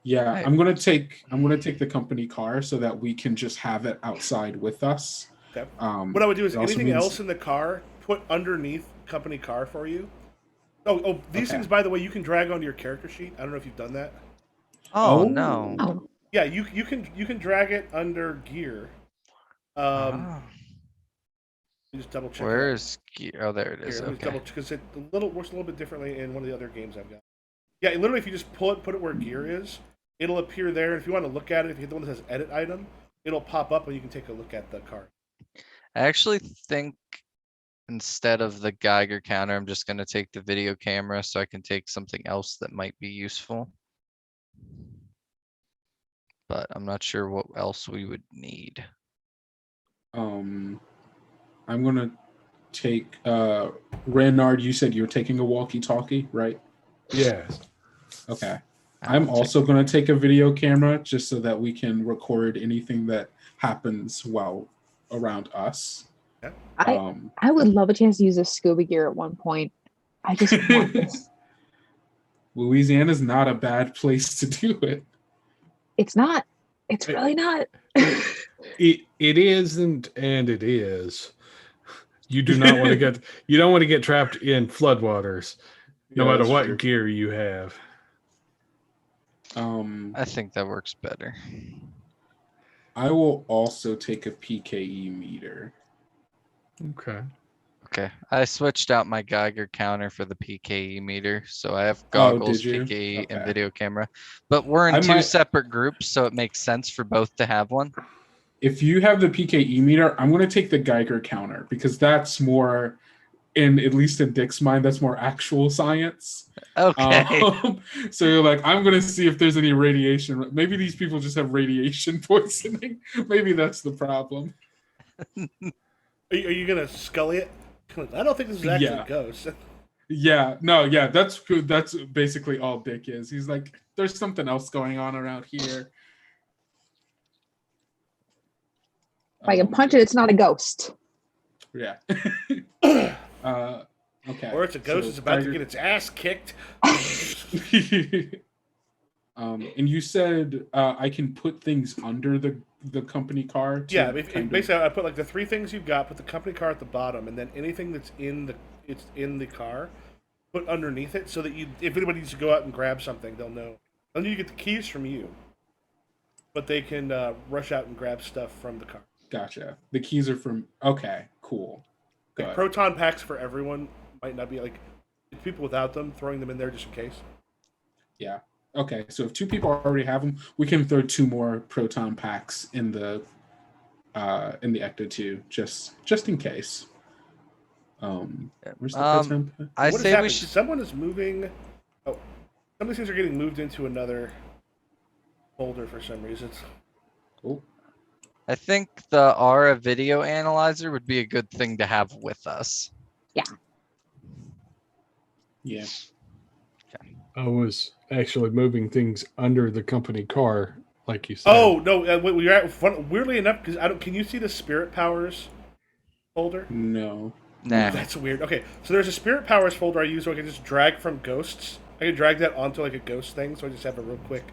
Yeah, Right. I'm gonna take the company car so that we can just have it outside with us. Okay. What I would do is it also anything means- else in the car, put underneath company car for you. Oh, these Okay. things, by the way, you can drag onto your character sheet. I don't know if you've done that. Oh, Oh. no. Oh, Yeah, you can drag it under gear. Oh. You just double check. Where's oh, there it Here, is. let me just Okay. double because it works a little bit differently in one of the other games I've got. Yeah, literally, if you just put it where gear is, it'll appear there. If you want to look at it, if you hit the one that says edit item, it'll pop up and you can take a look at the card. I actually think instead of the Geiger counter, I'm just going to take the video camera so I can take something else that might be useful. But I'm not sure what else we would need. I'm gonna take Renard, you said you're taking a walkie-talkie, right? Yes. Okay. I I'm will also going to take a video camera just so that we can record anything that happens while around us. I would love a chance to use a scuba gear at one point. I just want this. Louisiana's not a bad place to do it. It's not. It's really not. It isn't, and it is. You do not want to get you don't want to get trapped in floodwaters, no Yeah, matter that's what true. gear you have. I think that works better. I will also take a PKE meter. Okay. Okay, I switched out my Geiger counter for the PKE meter, so I have goggles, did you? PKE, and Okay. video camera. But we're in I two might- separate groups, so it makes sense for both to have one. If you have the PKE meter, I'm going to take the Geiger counter because that's more, at least in Dick's mind, that's more actual science. Okay. So you're like, I'm going to see if there's any radiation. Maybe these people just have radiation poisoning. Maybe that's the problem. Are you gonna scully it? I don't think this is actually Yeah. a ghost. Yeah, that's basically all Dick is. He's like, there's something else going on around here. If I can punch it, it's not a ghost. Yeah. Okay. Or it's a ghost so that's about to Geiger- get its ass kicked. And you said I can put things under the company car. To Yeah, kind of- basically, I put like the three things you've got. Put the company car at the bottom, and then anything that's in the car, put underneath it, so that if anybody needs to go out and grab something, they'll know. They'll need to get the keys from you, but they can rush out and grab stuff from the car. Gotcha. The keys are from. Okay, cool. Like, Good. proton packs for everyone might not be like people without them. Throwing them in there just in case. Yeah. Okay. So if two people already have them, we can throw two more proton packs in the Ecto 2 just in case. Where's the proton pack? I What is say we happening? should. Someone is moving. Oh, some of these things are getting moved into another folder for some reason. Oh, I think the Aura video analyzer would be a good thing to have with us. yeah. I was actually moving things under the company car, like you said. Oh no! We're at, weirdly enough, because I don't. Can you see the Spirit Powers folder? No. Nah. That's weird. Okay, so there's a Spirit Powers folder I use where I can just drag from ghosts. I can drag that onto like a ghost thing, so I just have a real quick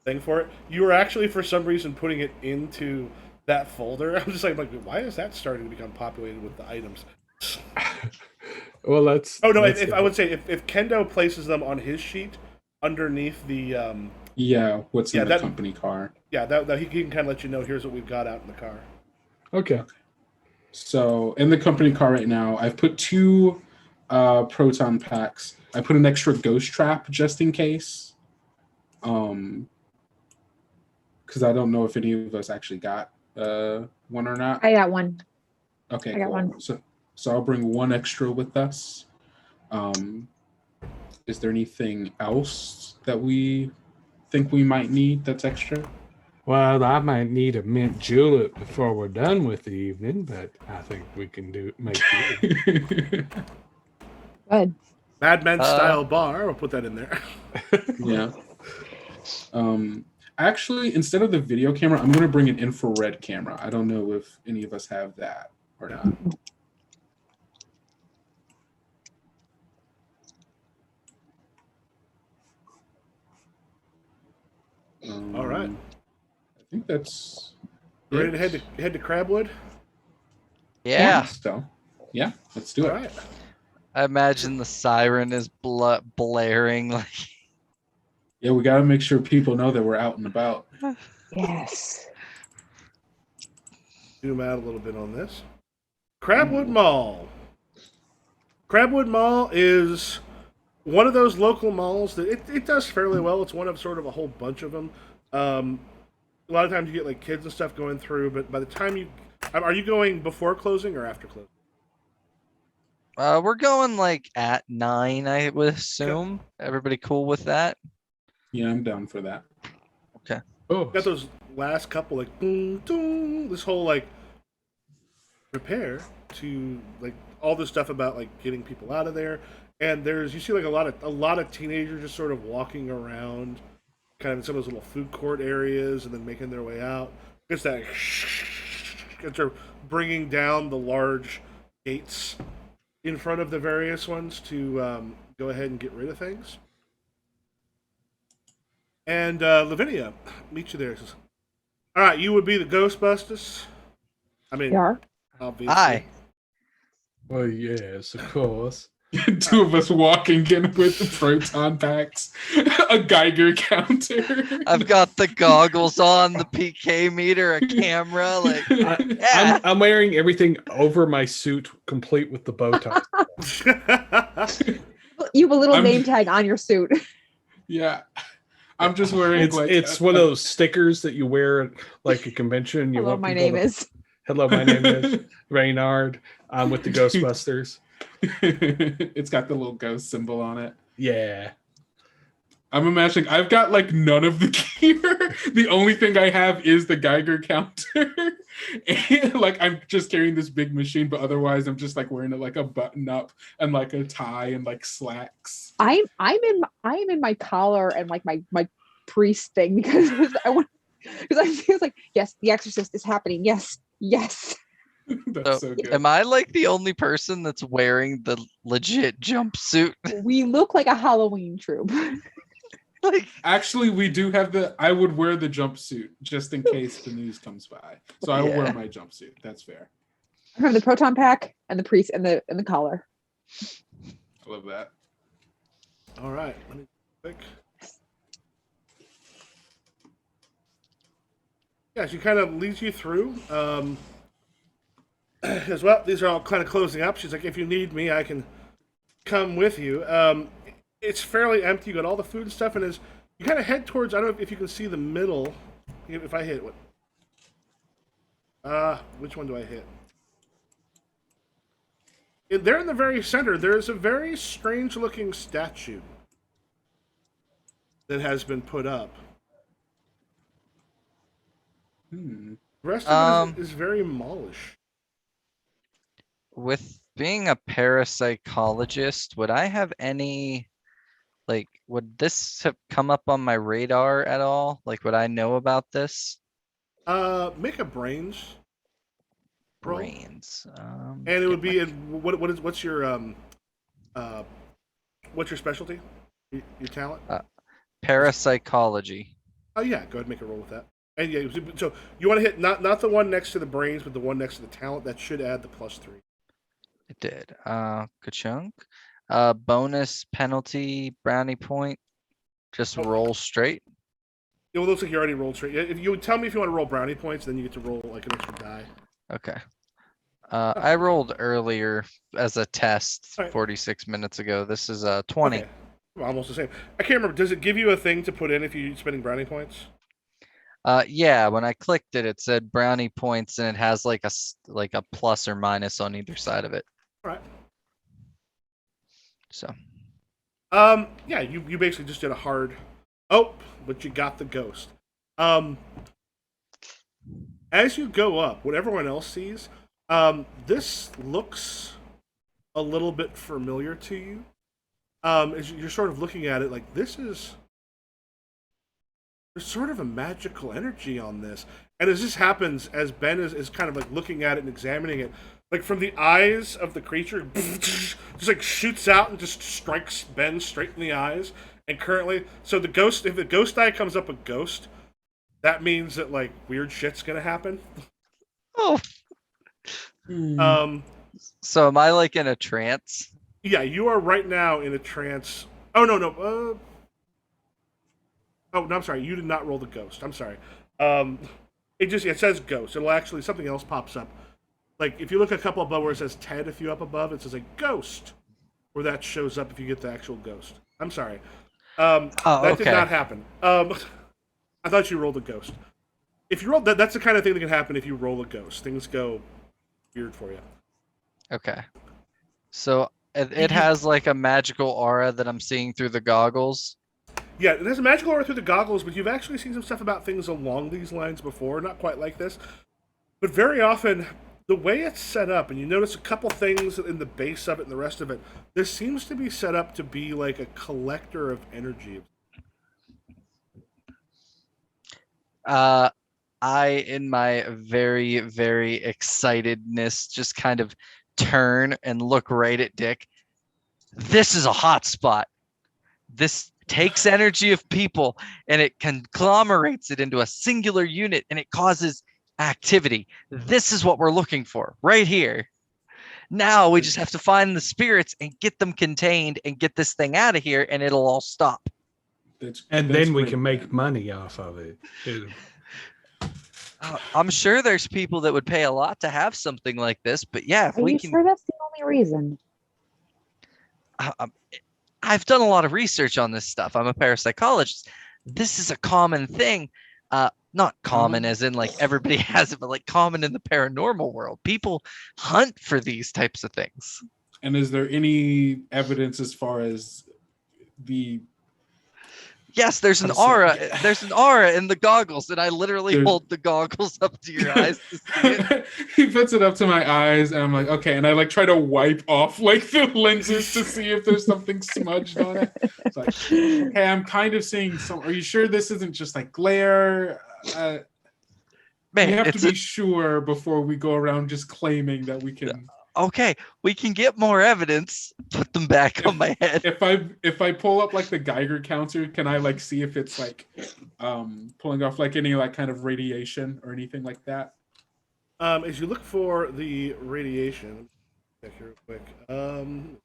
thing for it. You were actually, for some reason, putting it into that folder. I was just like, why is that starting to become populated with the items? Well, that's. Oh no! that's If I would say if Kendo places them on his sheet underneath the Yeah. What's in the that- company car? yeah, that he can kind of let you know. Here's what we've got out in the car. Okay. So in the company car right now, I've put two proton packs. I put an extra ghost trap just in case. Because I don't know if any of us actually got one or not. I got one. Okay, I got cool. one. So I'll bring one extra with us. Is there anything else that we think we might need that's extra? Well, I might need a mint julep before we're done with the evening, but I think we can make do. Good. Mad Men style bar. I'll put that in there. Yeah. Actually, instead of the video camera, I'm going to bring an infrared camera. I don't know if any of us have that or not. All right. I think that's Ready to head to Crabwood? Yeah. So, yeah, let's do All it. right. I imagine the siren is blaring like. Yeah, we got to make sure people know that we're out and about. Yes. Zoom out a little bit on this. Crabwood Mall. Crabwood Mall is one of those local malls that it does fairly well. It's one of sort of a whole bunch of them. A lot of times you get like kids and stuff going through, but by the time are you going before closing or after closing? We're going like at 9, I would assume. Everybody cool with that? Yeah, I'm down for that. Okay. Oh, Got those last couple like boom, boom, this whole like prepare to like all this stuff about like getting people out of there, and you see like a lot of teenagers just sort of walking around, kind of in some of those little food court areas, and then making their way out. It's that as they're bringing down the large gates in front of the various ones to go ahead and get rid of things. And Lavinia, meet you there. Says, all right, you would be the Ghostbusters. I mean, Yeah. obviously. Hi. Well, yes, of course. two of us walking in with the proton packs, a Geiger counter. I've got the goggles on, the PK meter, a camera. Like, yeah. I'm wearing everything over my suit, complete with the bow tie. You have a little I'm- name tag on your suit. Yeah. I'm just wearing It's one of those stickers that you wear at like a convention. You Hello, want my people name to- is. Hello, my name is Reynard. I'm with the Ghostbusters. It's got the little ghost symbol on it. Yeah. I'm imagining I've got like none of the gear. The only thing I have is the Geiger counter. And like I'm just carrying this big machine, but otherwise I'm just like wearing it like a button up and like a tie and like slacks. I'm in my collar and like my priest thing because I feel like yes, the exorcist is happening. Yes. That's so good. Am I like the only person that's wearing the legit jumpsuit? We look like a Halloween troop. Like, Actually, we do have I would wear the jumpsuit just in case the news comes by. So I will wear my jumpsuit. That's fair. I have the proton pack and the priest and the collar. I love that. All right, let me quick. Yeah, she kind of leads you through. As well, these are all kind of closing up. She's like, if you need me, I can come with you. It's fairly empty. You got all the food and stuff, and as you kind of head towards, I don't know if you can see the middle. If I hit what? Which one do I hit? There in the very center, there's a very strange-looking statue that has been put up. The rest of it is very mallish. with being a parapsychologist, would I have any, like, would this have come up on my radar at all? Like, would I know about this? Make a brains roll. Brains. And it would be what's your specialty? Your talent? Parapsychology. Oh yeah, go ahead and make a roll with that. And yeah, so you want to hit not the one next to the brains, but the one next to the talent. That should add the +3. It did. Ka-chunk. Bonus penalty brownie point. Just roll straight. It looks like you already rolled straight. If you would tell me if you want to roll brownie points, then you get to roll like an extra die. Okay. I rolled earlier as a test All right. 46 minutes ago. This is 20. Okay. Almost the same. I can't remember. Does it give you a thing to put in if you're spending brownie points? Yeah, when I clicked it, it said brownie points, and it has like a plus or minus on either side of it. All right. So Yeah, you basically just did a hard Oh, but you got the ghost. As you go up, what everyone else sees, this looks a little bit familiar to you. As you're sort of looking at it, like there's sort of a magical energy on this. And as this happens, as Ben is kind of like looking at it and examining it, like from the eyes of the creature, just like shoots out and just strikes Ben straight in the eyes. And currently, so the ghost, if the ghost eye comes up a ghost, that means that like weird shit's gonna happen. Oh, so am I like in a trance? Yeah, you are right now in a trance. Oh no. Oh no, I'm sorry. You did not roll the ghost. I'm sorry. It says ghost. It'll actually something else pops up. Like if you look a couple above where it says Ted, if you up above, it says a ghost, where that shows up if you get the actual ghost. I'm sorry. That did not happen. I thought you rolled a ghost. If you roll that's the kind of thing that can happen if you roll a ghost. Things go weird for you. Okay. So it has like a magical aura that I'm seeing through the goggles. Yeah, it has a magical aura through the goggles, but you've actually seen some stuff about things along these lines before. Not quite like this. But very often, the way it's set up, and you notice a couple things in the base of it and the rest of it, this seems to be set up to be like a collector of energy. I, in my very, very excitedness, just kind of turn and look right at Dick. This is a hot spot. This takes energy of people and it conglomerates it into a singular unit and it causes activity. This is what we're looking for right here. Now we just have to find the spirits and get them contained and get this thing out of here and it'll all stop. And then we can make money off of it. I'm sure there's people that would pay a lot to have something like this, but yeah, if Are we you can. sure that's the only reason? I've done a lot of research on this stuff. I'm a parapsychologist. This is a common thing. Not common as in like everybody has it, but like common in the paranormal world. People hunt for these types of things. And is there any evidence as far as the... Yes, there's an aura. There's an aura in the goggles, and I literally hold the goggles up to your eyes to see it. He puts it up to my eyes, and I'm like, okay. And I like try to wipe off like the lenses to see if there's something smudged on it. It's like, okay, I'm kind of seeing some. Are you sure this isn't just like glare? Man, we have to be sure before we go around just claiming that we can. Okay, we can get more evidence. Put them back on my head. If I pull up like the Geiger counter, can I like see if it's like pulling off like any like kind of radiation or anything like that? As you look for the radiation, check here real quick.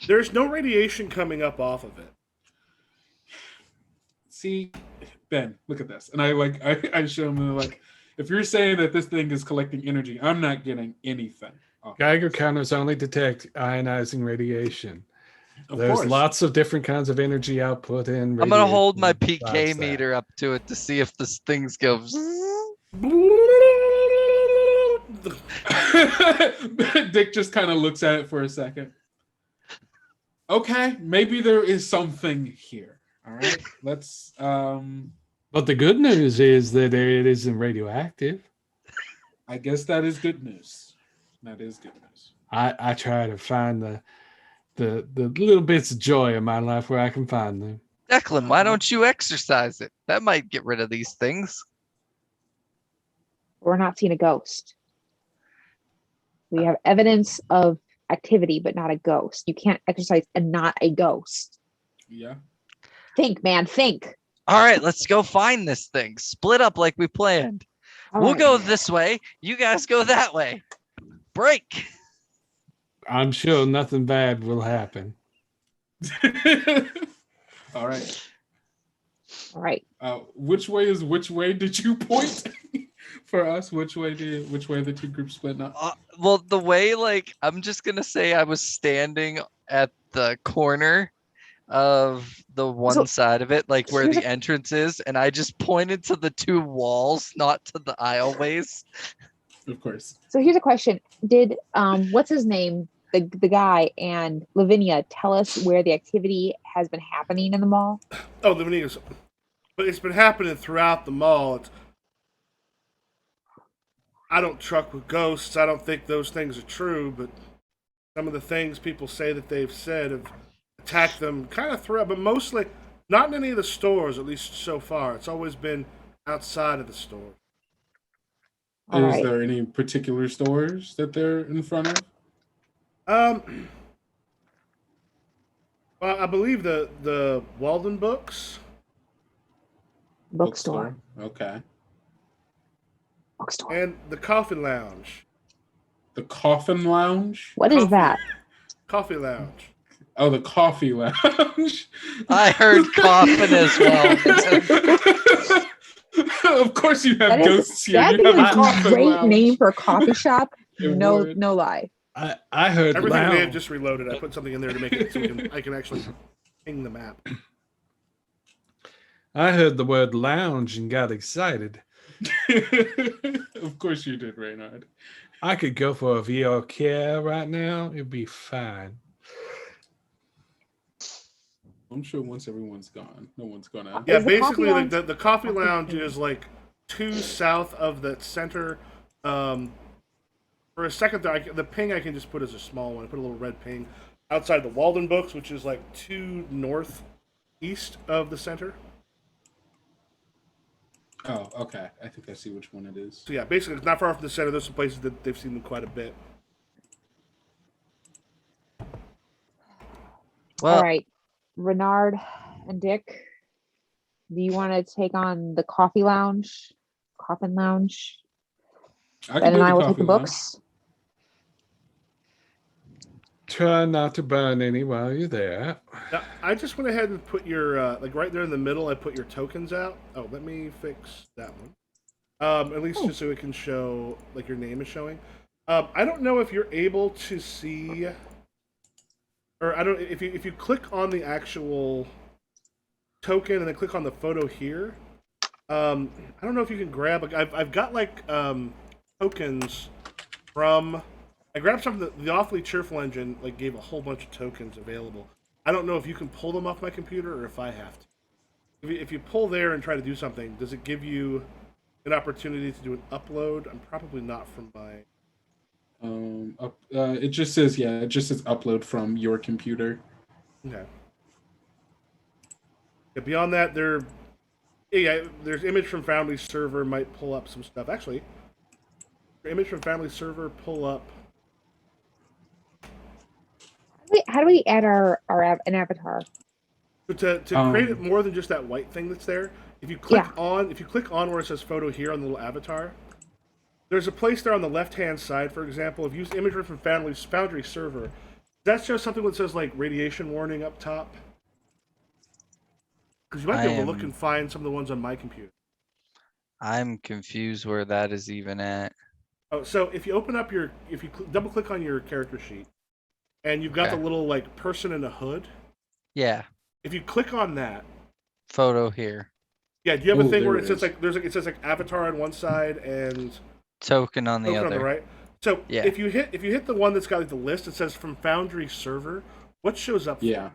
There's no radiation coming up off of it. See, Ben, look at this, and I show him like. If you're saying that this thing is collecting energy, I'm not getting anything. Geiger counters only detect ionizing radiation. Of There's course. lots of different kinds of energy output in. I'm gonna hold my PK meter up to it to see if this thing's goes. Dick just kind of looks at it for a second. Okay, maybe there is something here. All right, let's. But the good news is that it isn't radioactive. I guess that is good news. That is good news. I try to find the little bits of joy in my life where I can find them. Declan, why don't you exercise it? That might get rid of these things. We're not seeing a ghost. We have evidence of activity, but not a ghost. You can't exercise and not a ghost. Yeah. Think, man, think. All right, let's go find this thing. Split up like we planned. We'll go this way. You guys go that way. Break. I'm sure nothing bad will happen. All right. All right. Which way did you point for us? Which way are the two groups split up? Well, the way, like, I'm just gonna say I was standing at the corner of the one side of it, like where the entrance is, and I just pointed to the two walls, not to the aisleways. Of course. So here's a question: did what's his name the guy and Lavinia tell us where the activity has been happening in the mall? Oh, the Venetians. But it's been happening throughout the mall. I don't truck with ghosts. I don't think those things are true, but some of the things people say that they've said have attacked them kind of throughout, but mostly not in any of the stores, at least so far. It's always been outside of the store. All Is right. there any particular stores that they're in front of? Well, I believe the Walden Books. Bookstore. Okay. Bookstore. And the Coffin Lounge. The Coffin Lounge? What is that? Coffee Lounge. Oh, the Coffee Lounge. I heard coffin as well. Of course you have That is, ghosts here. that'd You be have a Coffin great Lounge. name for a coffee shop. It No, would. no lie. I heard Everything may have lounge. just reloaded. I put something in there to make it so I can actually ping the map. I heard the word lounge and got excited. Of course you did, Reynard. I could go for a VR care right now. It'd be fine. I'm sure once everyone's gone, no one's gonna. Yeah, Is the basically coffee the coffee lounge is like 2 south of the center. For a second there, the ping I can just put as a small one. I put a little red ping outside the Walden Books, which is like 2 northeast of the center. Oh, okay. I think I see which one it is. So yeah, basically it's not far from the center. There's some places that they've seen them quite a bit. Well, All right, Renard and Dick, do you want to take on the coffin lounge? I Ben can do and I the will take Coffee the Lounge. books. Try not to burn any while you're there. Now, I just went ahead and put your like right there in the middle. I put your tokens out. Oh, let me fix that one. At least just so it can show like your name is showing. I don't know if you're able to see, or I don't if you click on the actual token and then click on the photo here. I don't know if you can grab. Like I've got like tokens from. I grabbed something that the Awfully Cheerful engine like gave a whole bunch of tokens available. I don't know if you can pull them off my computer or if I have to. If you pull there and try to do something, does it give you an opportunity to do an upload? I'm probably not from my. It just says it just says upload from your computer. Okay. Yeah, beyond that, there's image from Foundry server might pull up some stuff. Actually, image from Foundry server pull up. How do we add an avatar? But to create it more than just that white thing that's there, if you click on where it says photo here on the little avatar, there's a place there on the left-hand side, for example, if you use imagery from Foundry server, that shows something that says like radiation warning up top. Because you might be able to look and find some of the ones on my computer. I'm confused where that is even at. Oh, so if you open up double click on your character sheet, and you've got the little like person in a hood. Yeah. If you click on that, Photo here. yeah, do you have a thing where there it says is. it says like avatar on one side and Token on the token other. on the right? So Yeah. if you hit the one that's got like the list, it says from Foundry server. What shows up? Yeah.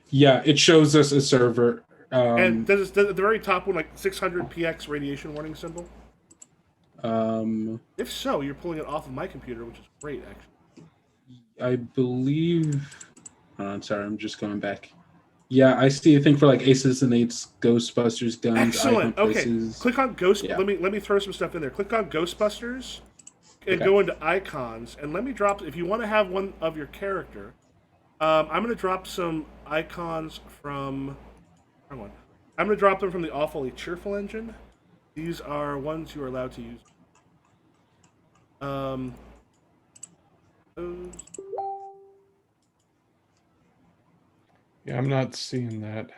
Yeah, it shows us a server. And does at the very top one like 600 px radiation warning symbol? If so, you're pulling it off of my computer, which is great actually. I believe. I'm sorry, I'm just going back. Yeah, I see a thing for like Aces and Eights, Ghostbusters, guns, Excellent. icon Okay, places. click on Ghost. Yeah. Let me throw some stuff in there. Click on Ghostbusters, and Okay. go into icons. And let me drop. If you want to have one of your character, I'm going to drop some icons from. I'm going to drop them from the Awfully Cheerful engine. These are ones you are allowed to use. Those. Yeah, I'm not seeing that.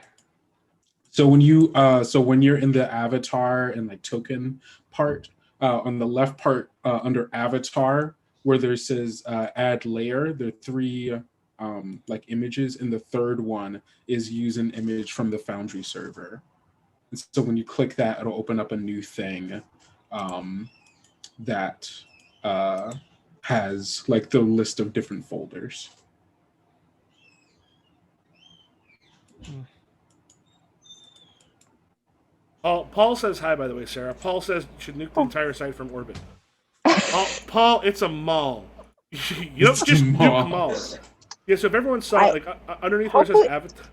So when you're in the avatar and like token part, on the left part under avatar where there says add layer, there are 3 like images, and the third one is use an image from the Foundry server. And so when you click that, it'll open up a new thing that has like the list of different folders. Paul says hi, by the way, Sarah. Paul says you should nuke the entire site from orbit. Paul, it's a mall. You don't It's a just mall. nuke malls. Yeah, so if everyone saw I- like underneath where it says hopefully- Avatar.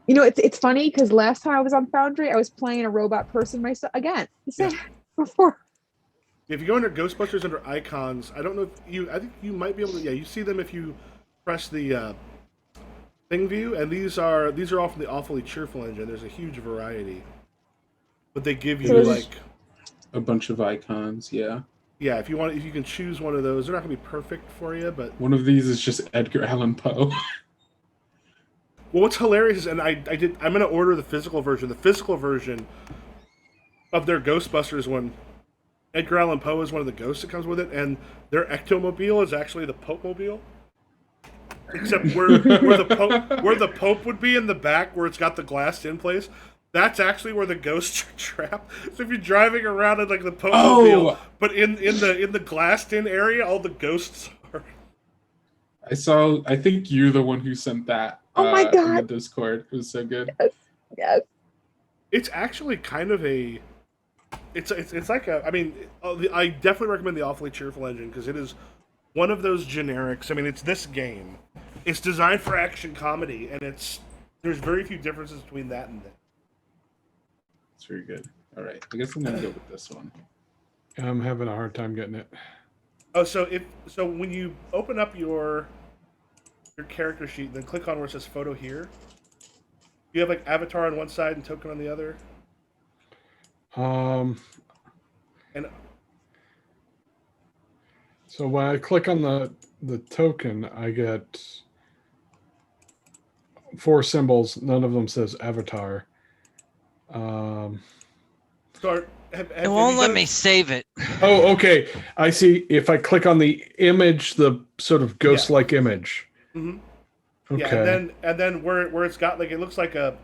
You know, it's funny because last time I was on Foundry, I was playing a robot person myself again. The same before. If you go under Ghostbusters under icons, I don't know if you. I think you might be able to. Yeah, you see them if you press the thing view, and these are all from the Awfully Cheerful engine. There's a huge variety, but they give you So is- like A bunch of icons, yeah. yeah. If you can choose one of those, they're not gonna be perfect for you, but One of these is just Edgar Allan Poe. well, what's hilarious is, and I'm gonna order the physical version. The physical version of their Ghostbusters one. Edgar Allan Poe is one of the ghosts that comes with it, and their ectomobile is actually the Pope-mobile. Except where the Pope would be in the back, where it's got the glassed-in place, that's actually where the ghosts are trapped. So if you're driving around in like the Pope-mobile, Oh! but in the glassed-in area, all the ghosts are. I think you're the one who sent that Oh my in the God. Discord. It was so good. Yes. It's actually kind of a. It's like a. I mean, I definitely recommend the Awfully Cheerful engine because it is one of those generics. I mean, it's this game. It's designed for action comedy, and there's very few differences between that and this. It's very good. All right, I guess I'm gonna go with this one. I'm having a hard time getting it. Oh, so when you open up your character sheet, then click on where it says photo here. You have like avatar on one side and token on the other, Um, and so when I click on the token, I get 4 symbols. None of them says avatar. start. It won't let me save it. Oh, okay. I see. If I click on the image, the sort of ghost-like image. Mm-hmm. Okay. Yeah, and then where it's got like it looks like a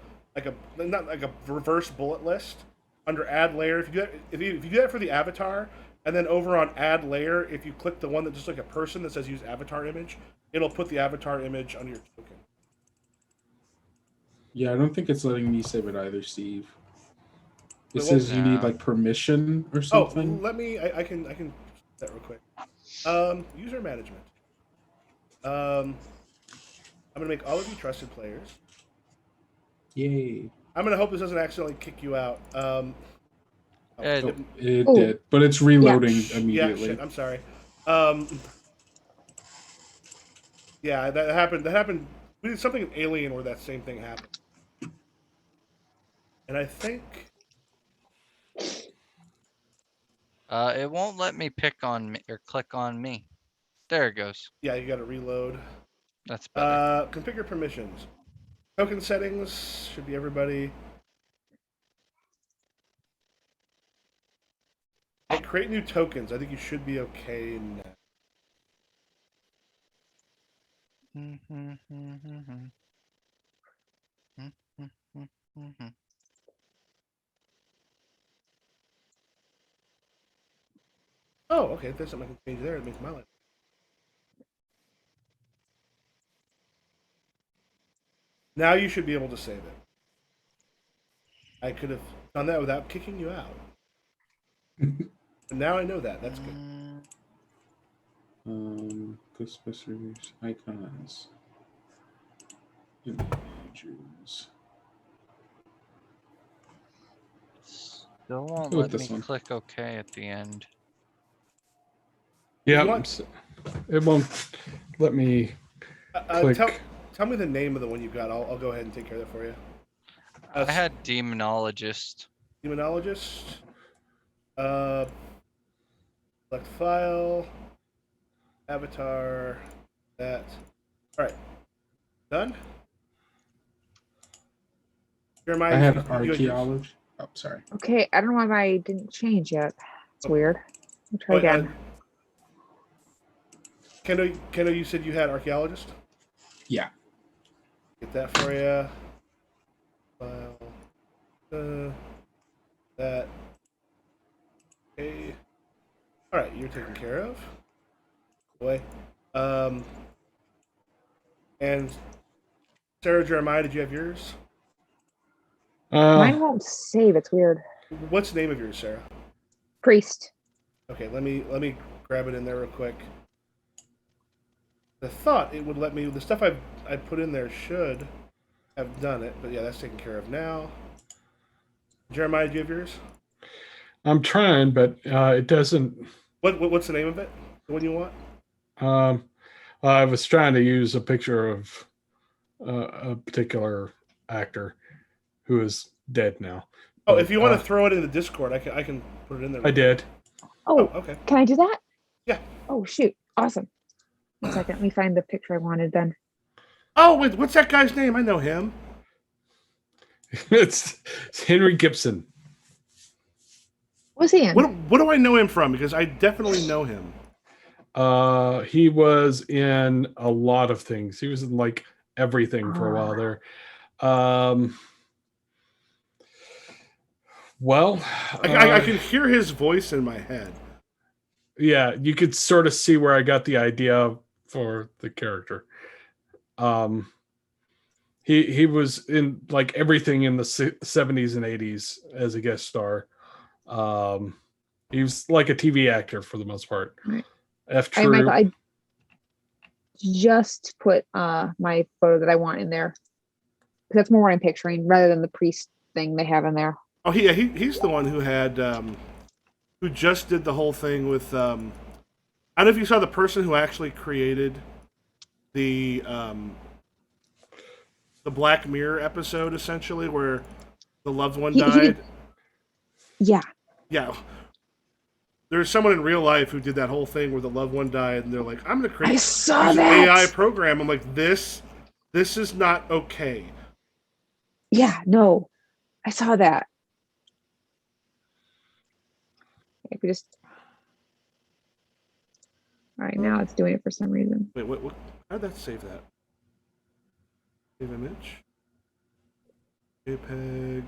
not like a reverse bullet list under add layer. If you do that for the avatar, and then over on add layer, if you click the one that just like a person that says use avatar image, it'll put the avatar image under your token. Yeah, I don't think it's letting me save it either, Steve. It So says you need No. like permission or Oh, something. let me. I can do that real quick. User management. I'm gonna make all of you trusted players. Yay! I'm gonna hope this doesn't accidentally kick you out. It- Oh, it Oh. did, but it's reloading Yeah, immediately. shit. I'm sorry. Yeah, that happened. That happened. We did something in Alien where that same thing happened. And I think. It won't let me pick on me or click on me. There it goes. Yeah, you got to reload. That's better. Configure permissions. Token settings should be everybody. Hey, create new tokens. I think you should be okay now. Oh, okay. If there's something I can change there, it makes my life. Now you should be able to save it. I could have done that without kicking you out. But now I know that. That's good. Ghostbusters icons. Images. Still won't Go with let this me one. click OK at the end. Yeah. You want- It won't let me click. Tell me the name of the one you got. I'll go ahead and take care of that for you. I had Demonologist. Demonologist. Select file. Avatar. That. All right. Done. I had archaeology. Oh, sorry. Okay, I don't know why my didn't change yet. It's weird. I'll try again. Kendo, you said you had archaeologist. Yeah. Get that for you. File. That. Okay. All right, you're taken care of. way. And Sarah Jeremiah, did you have yours? Mine won't save. It's weird. What's the name of yours, Sarah? Priest. Okay, let me grab it in there real quick. I thought it would let me. The stuff I put in there should have done it, but yeah, that's taken care of now. Jeremiah, do you have yours? I'm trying, but it doesn't. What's the name of it? The one you want? I was trying to use a picture of a particular actor who is dead now. Oh, But, if you want to throw it in the Discord, I can put it in there. I did. Oh, okay. can I do that? Yeah. Oh, shoot. Awesome. 1 second. Let me find the picture I wanted then. Oh, wait, what's that guy's name? I know him. It's Henry Gibson. What's he in? What do I know him from? Because I definitely know him. He was in a lot of things. He was in like everything for a while there. Well, I can hear his voice in my head. yeah, you could sort of see where I got the idea for the character. He was in like everything in the 70s and 80s as a guest star. He was like a TV actor for the most part. Right. F. Hey, True. Michael, I just put my photo that I want in there. That's more what I'm picturing rather than the priest thing they have in there. Oh, he's the one who had who just did the whole thing with. I don't know if you saw the person who actually created the Black Mirror episode, essentially, where the loved one died. Yeah. Yeah. There's someone in real life who did that whole thing where the loved one died, and they're like, "I'm going to create saw an that. AI program." I'm like, this is not okay. Yeah, no. I saw that. If we just all right, now it's doing it for some reason. Wait, what? How'd that save that? Save image. JPEG.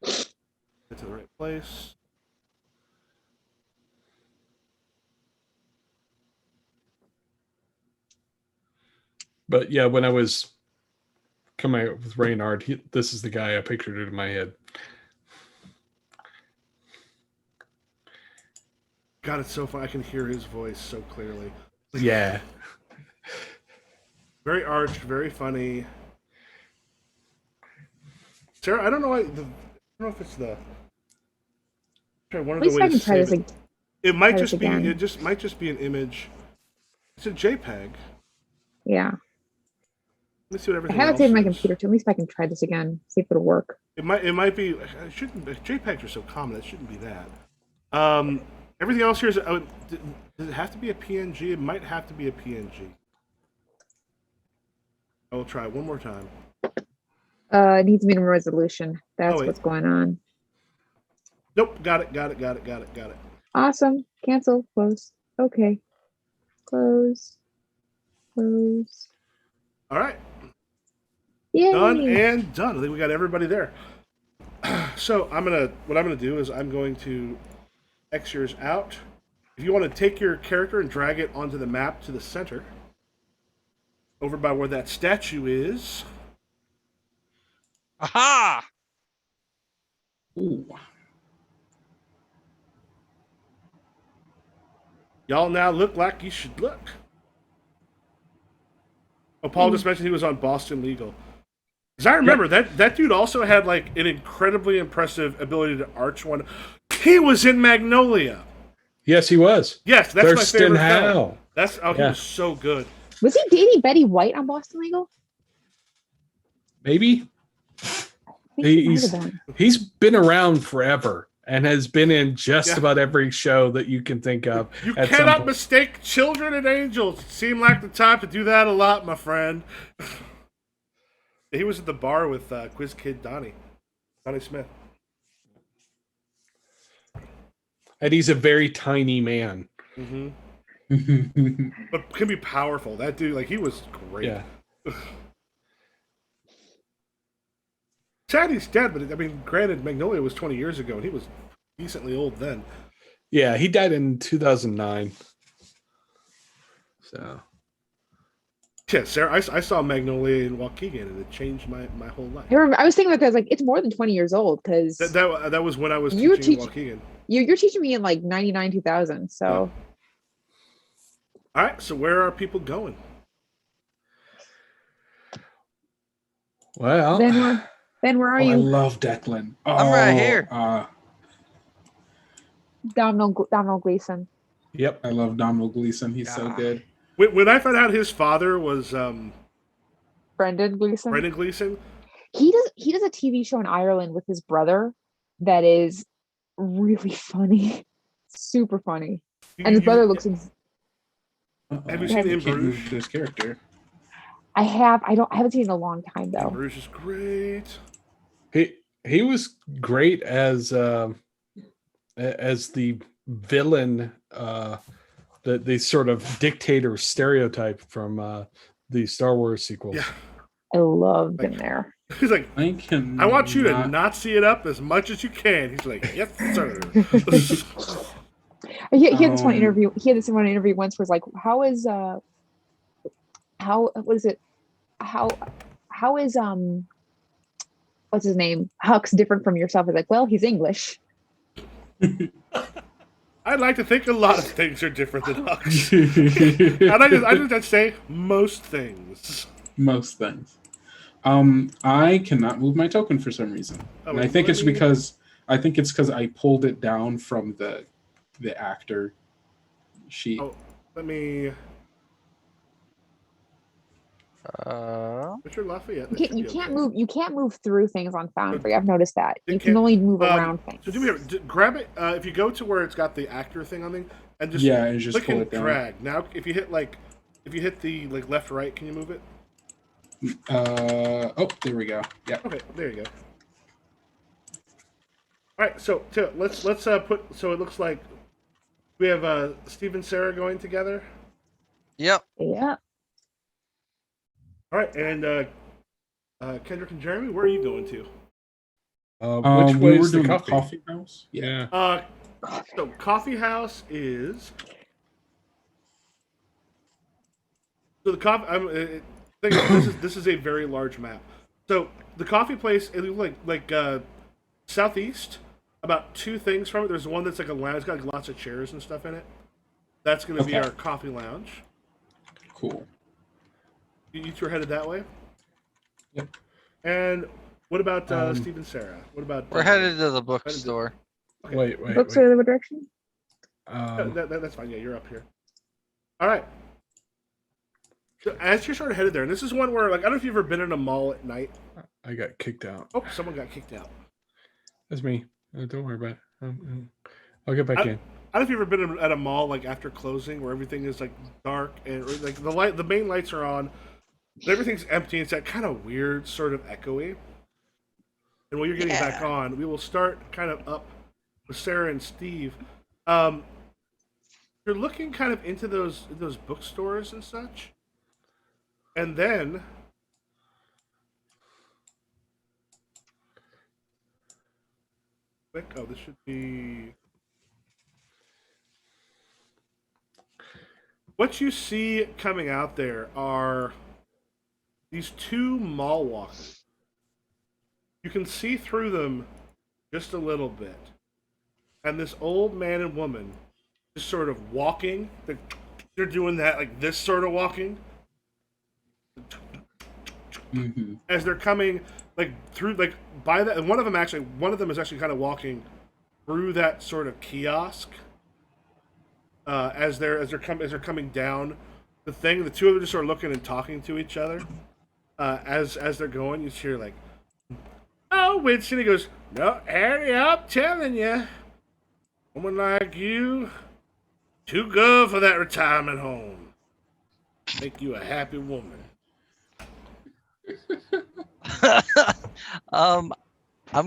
Get to the right place. But yeah, when I was coming up with Reynard, this is the guy I pictured it in my head. God, it's so fun. I can hear his voice so clearly. Yeah. Very arched, very funny. Sarah, I don't know. I don't know if it's the. One of At the least I ways can to try save this. it. It might try just this be. again. It might just be an image. It's a JPEG. Yeah. Let me see what I everything have it else saved on my is. computer too. At least I can try this again. See if it'll work. It might be. It shouldn't. JPEGs are so common. It shouldn't be that. Everything else here is. Does it have to be a PNG? It might have to be a PNG. I will try one more time. It needs minimum resolution. That's Oh, wait. what's going on. Nope. Got it. Awesome. Cancel. Close. Okay. Close. Close. All right. Yay. Done and done. I think we got everybody there. So what I'm gonna do is I'm going to X yours out. If you want to take your character and drag it onto the map to the center, over by where that statue is. Aha! Ooh. Y'all now look like you should look. Oh, Paul just mentioned he was on Boston Legal. Because I remember that dude also had like an incredibly impressive ability to arch one. He was in Magnolia. Yes, he was. Yes, that's Thurston my favorite film. Howell. He Yeah. was so good. Was he dating Betty White on Boston Legal? Maybe. I think he might He's have been. he's been around forever and has been in just Yeah. about every show that you can think of. You at some cannot point. mistake children and angels. Seem like the type to do that a lot, my friend. He was at the bar with Quiz Kid Donnie Smith. And he's a very tiny man. Mm-hmm. But can be powerful. That dude, like, he was great. Yeah. Sad he's dead, but I mean, granted, Magnolia was 20 years ago, and he was decently old then. Yeah, he died in 2009. So Yeah, Sarah, I saw Magnolia in Waukegan, and it changed my whole life. I was thinking about that. I was like, it's more than 20 years old because That was when I was You were teaching in teaching- Waukegan. you're teaching me in like 99, 2000. So All right, so where are people going? well, then where are I you? love Declan. I'm right here. Donald Gleason. yep. I love Donald Gleason. He's so Ah. good. When I found out his father was Brendan Gleeson. Brendan Gleeson, He does a TV show in Ireland with his brother that is really funny. Super funny. And his brother looks Have you seen In Can't move Bruges? this character. I haven't seen it in a long time In though. Bruges is great. He was great as the villain, the sort of dictator stereotype from the Star Wars sequels. Yeah. I loved him there. He's like, I want you to not see it up as much as you can. He's like, yes, sir. He had this one Um, interview. He had this one interview once where it's like, how is what's his name? Huck's different from yourself? It's like, well, he's English. I'd like to think a lot of things are different than Hux. And I just say most things. Most things. I cannot move my token for some reason. Oh, And I wait, think let it's me- because I pulled it down from the actor sheet. Oh, let me. Uh, Richard Lafayette. that You should be okay. can't move through things on Foundry. I've noticed that. You You can can't- only move around things. So do me a favor, grab it. If you go to where it's got the actor thing on thing, and just Yeah, and just click pull and it down. drag. Now, if you hit the like left right, can you move it? Oh, there we go. Yeah. Okay, there you go. All right, so let's put. So it looks like we have Steve and Sarah going together. yep. Yeah. All right, and Kendrick and Jeremy, where are you going to? Which way we were is the doing coffee? house. Yeah. So coffee house is. So the coffee. This is a very large map. So the coffee place, it looks like southeast. About two things from it. There's one that's like a lounge. It's got like lots of chairs and stuff in it. That's going to be Okay. our coffee lounge. Cool. You two are headed that way. Yep. And what about Steve and Sarah? What about? We're headed to the bookstore. Okay. Wait. Books are the direction. That's fine. Yeah, you're up here. All right. So as you're sort of headed there, and this is one where, like, I don't know if you've ever been in a mall at night. I got kicked out. Oh, someone got kicked out. That's me. Don't worry about it. I'll get back in. I don't know if you've ever been at a mall like after closing, where everything is like dark and like the main lights are on, but everything's empty. It's that kind of weird, sort of echoey. And while you're getting back on, we will start kind of up with Sarah and Steve. You're looking kind of into those bookstores and such, and then. Oh, this should be. What you see coming out there are these two mall walkers. You can see through them just a little bit. And this old man and woman just sort of walking. They're doing that, like this sort of walking. Mm-hmm. As they're coming, like through, like by that, and one of them is actually kind of walking through that sort of kiosk. As they're coming down the thing, the two of them just sort of looking and talking to each other. As they're going, you hear like, "Oh, Winston," he goes, "No, Harry, I'm telling you, woman like you, too good for that retirement home. Make you a happy woman." I'm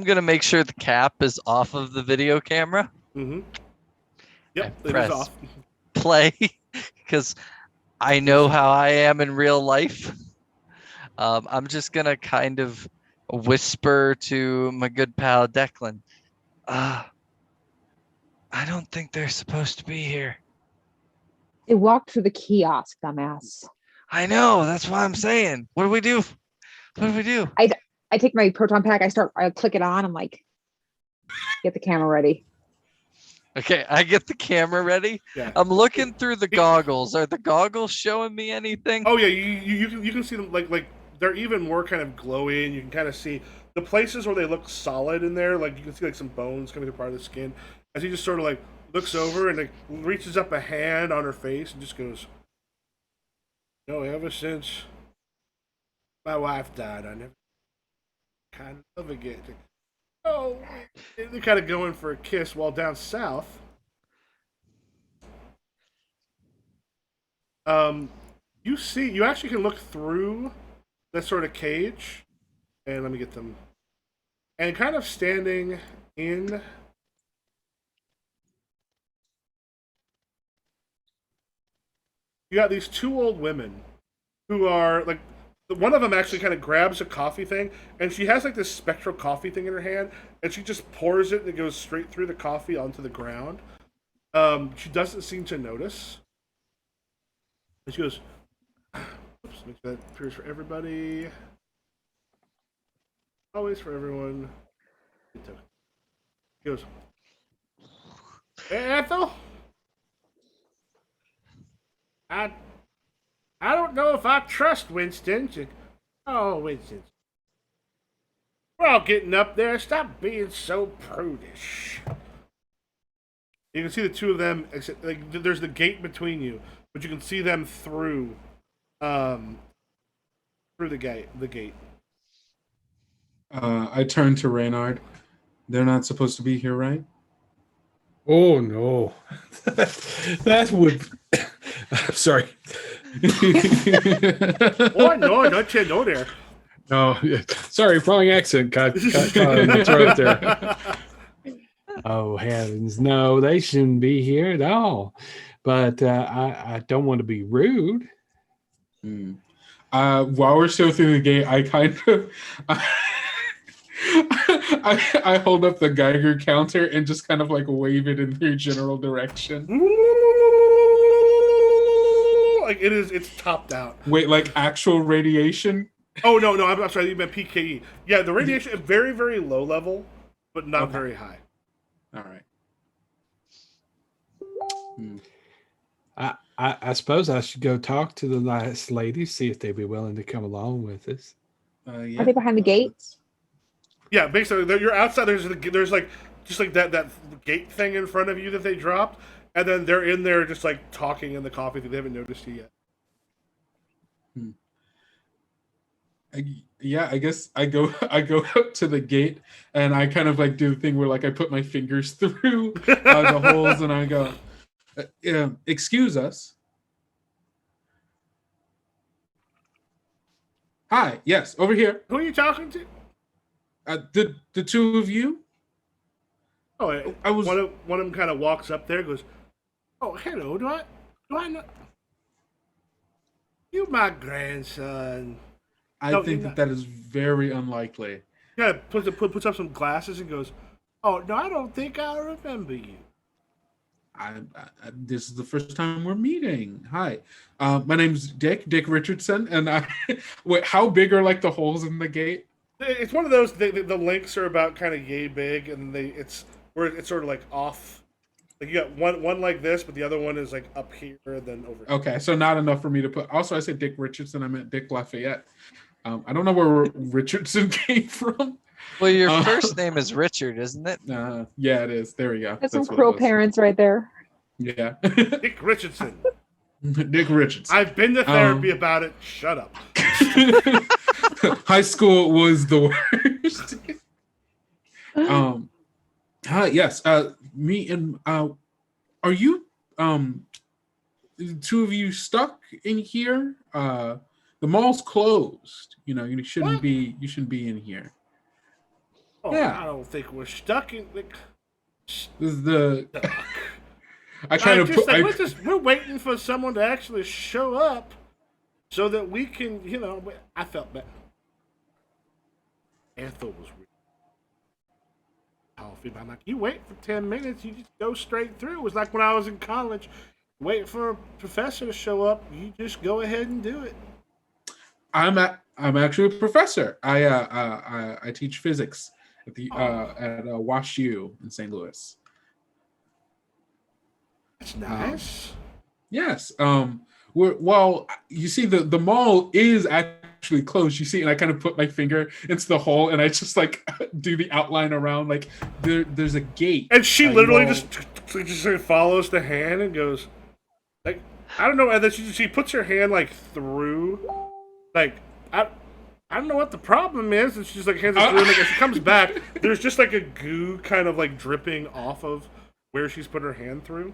gonna make sure the cap is off of the video camera. Mm-hmm. Yep, it press. is off. Play, because I know how I am in real life. I'm just gonna kind of whisper to my good pal Declan. I don't think they're supposed to be here. They walked through the kiosk, dumbass. I know. That's what I'm saying. What do we do? What do we do? I take my proton pack. I click it on. I'm like, get the camera ready. Okay, I get the camera ready. Yeah. I'm looking through the goggles. Are the goggles showing me anything? Oh yeah, you can see them like they're even more kind of glowy, and you can kind of see the places where they look solid in there. Like you can see like some bones coming through part of the skin. As he just sort of like looks over and like reaches up a hand on her face and just goes, "No, ever since my wife died, I never kind of love again." Oh, they're kind of going for a kiss while down south. You actually can look through that sort of cage, and let me get them. And kind of standing in. You got these two old women who are like, one of them actually kind of grabs a coffee thing, and she has like this spectral coffee thing in her hand, and she just pours it and it goes straight through the coffee onto the ground. She doesn't seem to notice. And she goes, oops, make sure that appears for everybody. Always for everyone. She goes, "Hey, Ethel? I don't know if I trust Winston. Oh, Winston. We're all getting up there. Stop being so prudish." You can see the two of them. Like, there's the gate between you, but you can see them through the gate. I turn to Reynard. They're not supposed to be here, right? Oh no, that would. I'm sorry. Oh no, don't you know there? No, sorry, wrong accent. Caught in the throat there. Oh heavens, no, they shouldn't be here at all. But I don't want to be rude. While we're still through the gate, I kind of I hold up the Geiger counter and just kind of like wave it in their general direction. Like it's topped out. Wait, like actual radiation? Oh no, I'm sorry. You meant PKE. Yeah, the radiation is very, very low level, but not very high. All right. I suppose I should go talk to the last lady, see if they'd be willing to come along with us. Yeah. Are they behind the gate? Yeah, basically, you're outside. There's like just like that gate thing in front of you that they dropped, and then they're in there just like talking in the coffee thing. They haven't noticed you yet. I guess I go up to the gate and I kind of like do the thing where like I put my fingers through the holes and I go, excuse us. Hi, yes, over here. Who are you talking to? The two of you. Oh, I was one of them kind of walks up there, and goes, "Oh, hello. Do I know you? My grandson." I think that is very unlikely. Yeah, puts up some glasses and goes, "Oh no, I don't think I remember you." This is the first time we're meeting. Hi, my name's Dick Richardson, and wait, how big are like the holes in the gate? It's one of those. The links are about kind of yay big, and it's sort of like off. Like you got one like this, but the other one is like up here and then over here. Okay, so not enough for me to put. Also, I said Dick Richardson. I meant Dick Lafayette. I don't know where Richardson came from. Well, your first name is Richard, isn't it? Yeah, it is. There we go. That's some cruel parents right there. Yeah. Dick Richardson. Dick Richardson. I've been to therapy about it. Shut up. High school was the worst. Yes. Me and are you the two of you stuck in here? The mall's closed. You know, you shouldn't be in here. Oh, Yeah. I don't think we're stuck in. This is the. I kind of put. We're waiting for someone to actually show up, so that we can, I felt bad. Ethel was really coffee. I'm like, you wait for 10 minutes, you just go straight through. It was like when I was in college. wait for a professor to show up. You just go ahead and do it. I'm actually a professor. I teach physics at the at Wash U in St. Louis. That's nice. Yes. Well, you see, the mall is actually closed. You see, and I kind of put my finger into the hole, and I just like do the outline around. Like there's a gate, and she literally just sort of follows the hand and goes, like, I don't know. And then she puts her hand like through, like I don't know what the problem is. And she just like hands it through, and like, as she comes back, there's just like a goo kind of like dripping off of where she's put her hand through.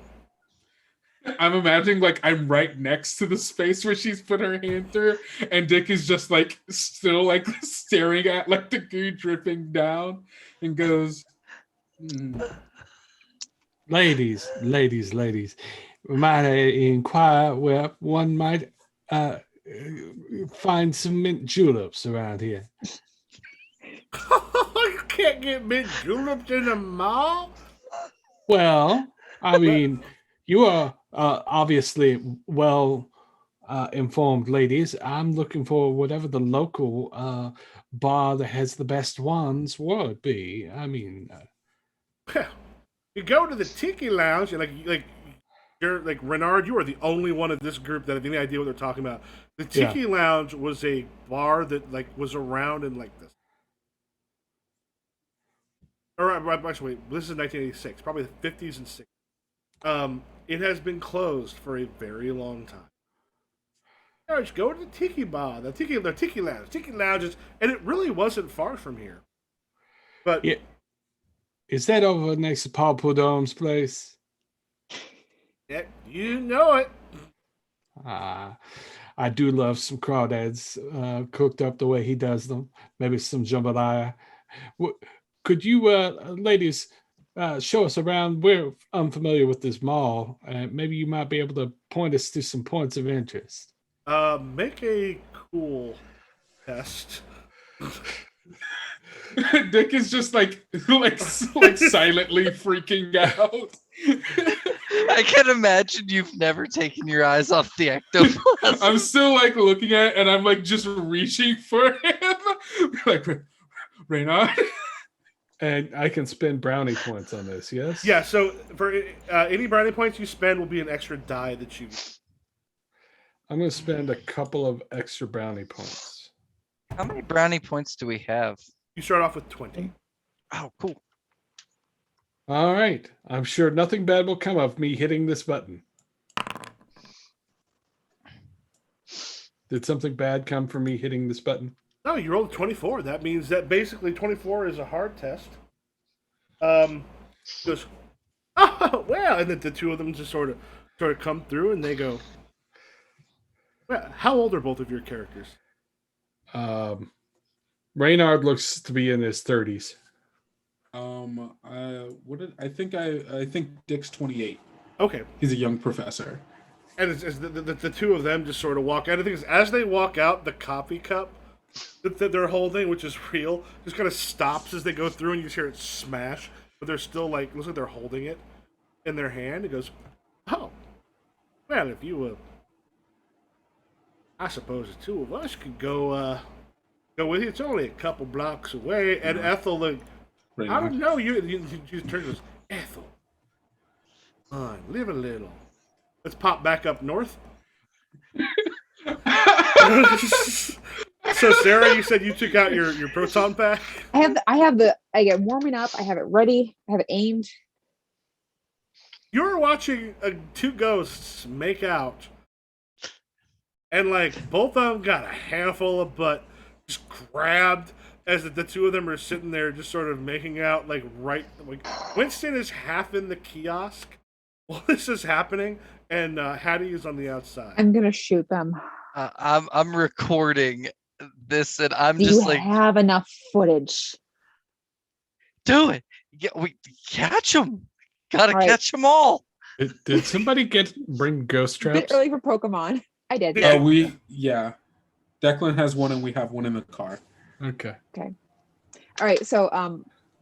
I'm imagining like I'm right next to the space where she's put her hand through, and Dick is just like still like staring at like the goo dripping down, and goes, Ladies, might I inquire where one might find some mint juleps around here? You can't get mint juleps in the mall. Well, I mean, you are obviously well informed ladies. I'm looking for whatever the local bar that has the best ones would be. I mean, you go to the Tiki Lounge, and you're like Renard. You are the only one of this group that have any idea what they're talking about. The Tiki Lounge was a bar that like was around in like this. Or actually, this is 1986, probably the 50s and 60s. It has been closed for a very long time. Just go to the Tiki Bar, the Tiki Lounge, Tiki Lounges, and it really wasn't far from here. But yeah. Is that over next to Paul Prudhomme's place? Yeah, you know it. I do love some crawdads cooked up the way he does them. Maybe some jambalaya. Could you, ladies, show us around? We're unfamiliar with this mall. Maybe you might be able to point us to some points of interest. Make a cool test. Dick is just like silently freaking out. I can imagine you've never taken your eyes off the ectoplasm. I'm still like looking at it, and I'm like just reaching for him. Like, Reynard. And I can spend brownie points on this, yes? Yeah, so for any brownie points you spend will be an extra die that you... I'm going to spend a couple of extra brownie points. How many brownie points do we have? You start off with 20. Oh, cool. All right. I'm sure nothing bad will come of me hitting this button. Did something bad come from me hitting this button? No, you rolled 24. That means that basically 24 is a hard test. Goes, oh, well, and then the two of them just sort of come through, and they go, well, how old are both of your characters? Reynard looks to be in his 30s. I think Dick's 28. Okay. He's a young professor. And it's the two of them just sort of walk out. I think as they walk out, the coffee cup that they're holding, which is real, just kind of stops as they go through, and you just hear it smash. But they're still like, looks like they're holding it in their hand. It goes, oh, well, if you I suppose the two of us could go with you. It's only a couple blocks away. And Ethel, like, I don't know, you just turn and goes, Ethel, come on, live a little. Let's pop back up north. So Sarah, you said you took out your proton pack. I get warming up. I have it ready. I have it aimed. You're watching two ghosts make out, and like both of them got a handful of butt just grabbed as the two of them are sitting there just sort of making out like Winston is half in the kiosk while this is happening, and Hattie is on the outside. I'm gonna shoot them. I'm recording this, and I'm Do just you like, have enough footage? do it. We catch them. Gotta All right. catch them all. Did somebody bring ghost A bit traps? early for Pokemon. I did. Yeah. Declan has one, and we have one in the car. Okay. All right. So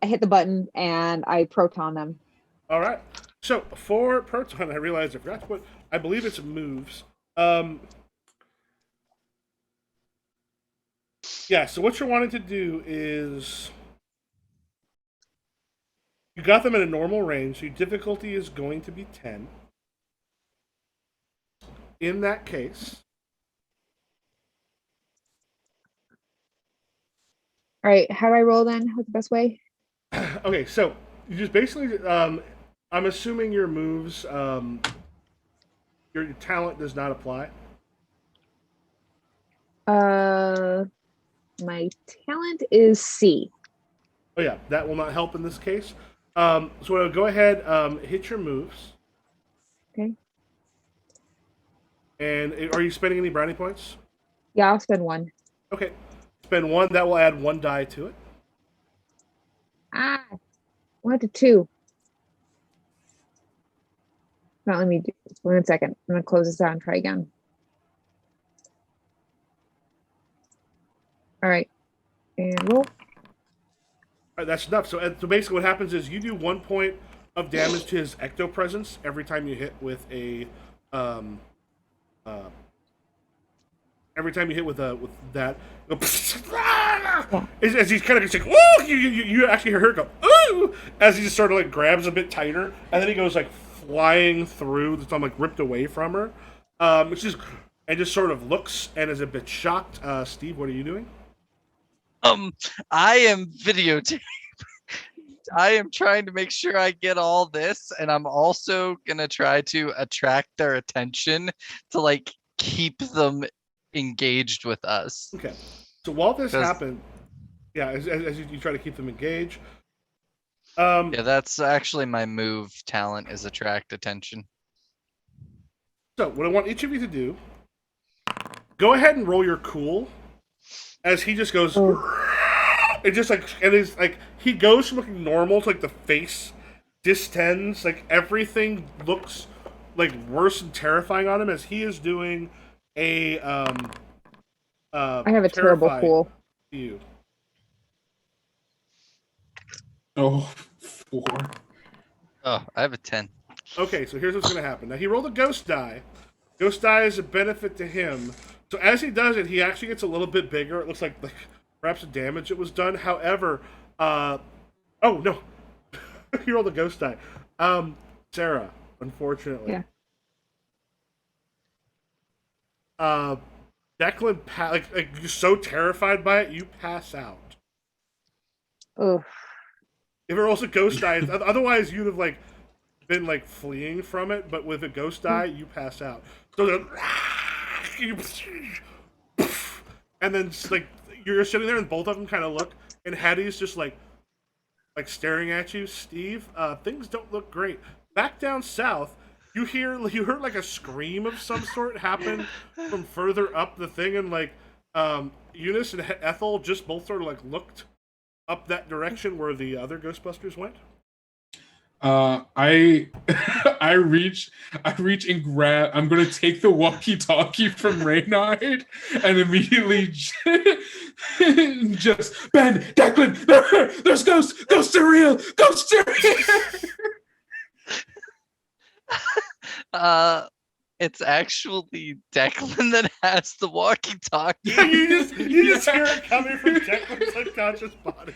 I hit the button and I proton them. All right. So for proton, I realized I forgot to put. I believe it's moves. Yeah, so what you're wanting to do is you got them in a normal range, so your difficulty is going to be 10. In that case, All right, how do I roll then? What's the best way? okay, so you just basically, I'm assuming your moves, your talent does not apply. My talent is C. Oh yeah, that will not help in this case. So go ahead, hit your moves. Okay. And are you spending any brownie points? Yeah, I'll spend 1. Okay, spend 1. That will add 1 die to it. Ah, 1 to 2. Not let me do 1 second. I'm gonna close this out and try again. All right, and roll. All right, that's enough. So basically, what happens is you do 1 point of damage to his ectopresence every time you hit with a, every time you hit with that. As he's kind of just like, woo! You actually hear her go, ooh! As he just sort of like grabs a bit tighter, and then he goes like flying through. So I'm like ripped away from her. It's just and just sort of looks and is a bit shocked. Steve, what are you doing? I am videotaping. I am trying to make sure I get all this, and I'm also gonna try to attract their attention to like keep them engaged with us. Okay. So while this happened, yeah, as you try to keep them engaged. Yeah, that's actually my move talent is attract attention. So what I want each of you to do, go ahead and roll your cool, as he just goes. It just like and it's like he goes from looking normal to like the face distends, like everything looks like worse and terrifying on him as he is doing a I have a terrible cool. You. Oh, 4. Oh, I have a 10. Okay, so here's what's gonna happen. Now he rolled a ghost die. Ghost die is a benefit to him. So as he does it, he actually gets a little bit bigger. It looks like perhaps the damage that was done. However, oh no, he rolled a ghost die. Sarah, unfortunately. Yeah. Declan, like you're so terrified by it, you pass out. Oh. If it rolls a ghost die, otherwise you'd have like been like fleeing from it. But with a ghost die, you pass out. So then, and then like you're sitting there, and both of them kind of look, and Hattie's just like staring at you. Steve, things don't look great. Back down south, you heard like a scream of some sort happen from further up the thing, and like Eunice and Ethel just both sort of like looked up that direction where the other Ghostbusters went. I I reach and grab. I'm gonna take the walkie-talkie from Reynard and immediately just Ben, Declan, there's ghosts. Ghosts are real. Ghosts are real. It's actually Declan that has the walkie-talkie. you just hear it coming from Declan's unconscious body.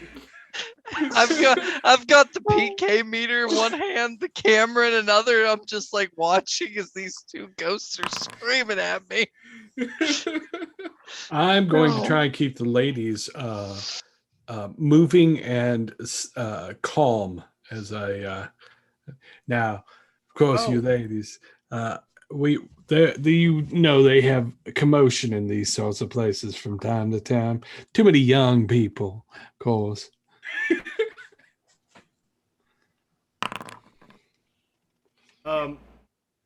I've got the PK meter in one hand, the camera in another. I'm just like watching as these two ghosts are screaming at me. I'm going to try and keep the ladies moving and calm as I now, of course, you ladies, they have commotion in these sorts of places from time to time. Too many young people, of course.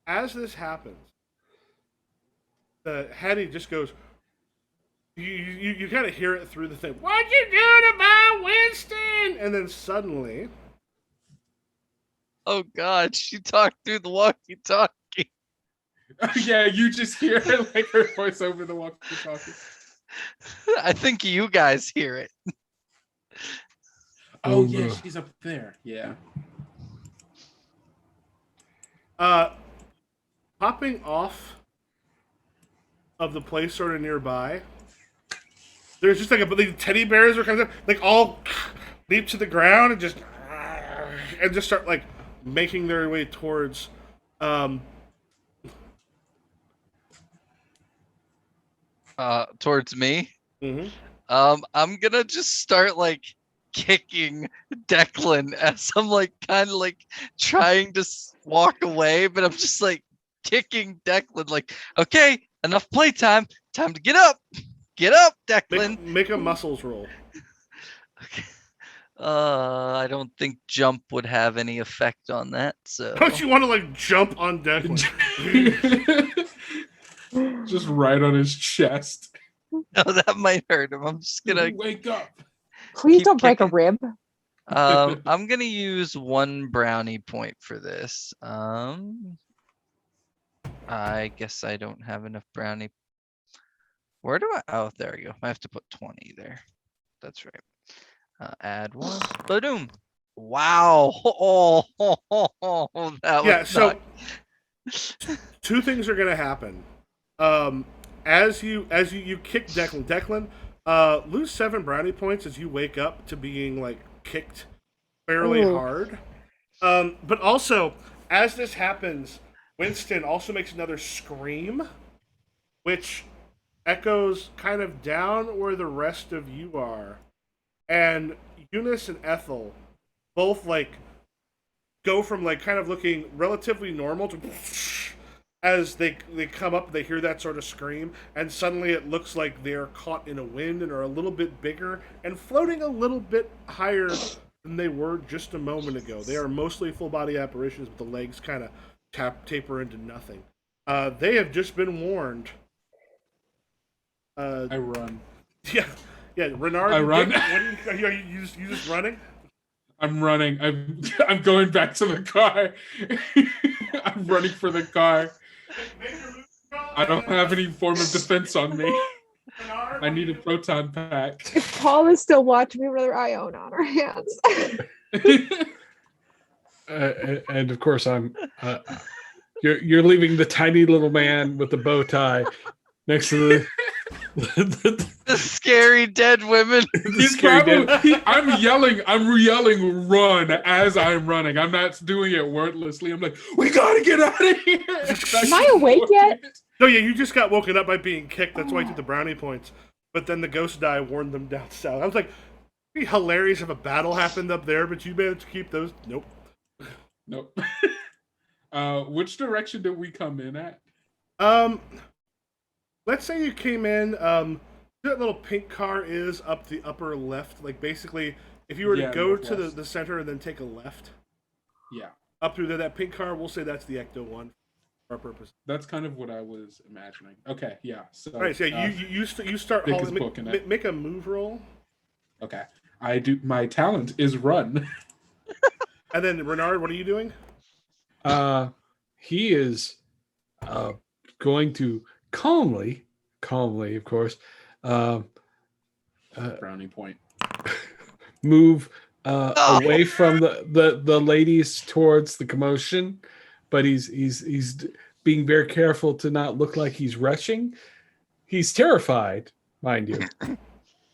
As this happens, Hattie just goes. You kind of hear it through the thing. What'd you do to my Winston? And then suddenly, oh God, she talked through the walkie-talkie. Yeah, you just hear like her voice over the walkie-talkie. I think you guys hear it. Oh yeah, she's up there. Yeah. popping off of the place sort of nearby, there's just like the teddy bears are kind of like all leap to the ground and just start like making their way towards towards me. mhm. I'm gonna just start like kicking Declan as I'm like kind of like trying to walk away, but I'm just like kicking Declan like, okay, enough playtime, time to get up, Declan. Make a muscles roll. Okay. I don't think jump would have any effect on that. So Don't you want to like jump on Declan? Just right on his chest. no, that might hurt him. I'm just gonna Wake up. Please Keep don't break a kicking. rib. I'm gonna use 1 brownie point for this. I guess I don't have enough brownie. Where do I? Oh, there we go. I have to put 20 there. That's right. Add 1. Boom. Wow. That Yeah, was so not- two things are gonna happen. As you kick Declan, lose 7 brownie points as you wake up to being like kicked fairly Ooh. hard. But also, as this happens, Winston also makes another scream, which echoes kind of down where the rest of you are. And Eunice and Ethel both like go from like kind of looking relatively normal to as they come up, they hear that sort of scream, and suddenly it looks like they're caught in a wind and are a little bit bigger and floating a little bit higher than they were just a moment ago. They are mostly full body apparitions, but the legs kind of taper into nothing. They have just been warned. I run. Yeah, Renard. I run. Are you just running? I'm running. I'm going back to the car. I'm running for the car. I don't have any form of defense on me. I need a proton pack. If Paul is still watching, we have another Ione on our hands. And of course, you're leaving the tiny little man with the bow tie next to the scary dead women. He's probably, I'm yelling run as I'm running. I'm not doing it wordlessly. I'm like, we gotta get out of here. Am I awake yet? No, yeah, you just got woken up by being kicked. That's why you took the brownie points. But then the ghost die warned them down south. I was like, it'd be hilarious if a battle happened up there, but you managed to keep those. Nope. Which direction did we come in at? Let's say you came in. That little pink car is up the upper left. Like basically, if you were to go to the center and then take a left, yeah, up through there, that pink car, we'll say that's the Ecto one for our purpose. That's kind of what I was imagining. Okay, yeah. So, all right, so you start Vic is hauling. booking it. Make a move roll. Okay, I do. My talent is run. And then Renard, what are you doing? He is going to calmly, of course, Brownie point. move away from the ladies towards the commotion, but he's being very careful to not look like he's rushing. He's terrified, mind you,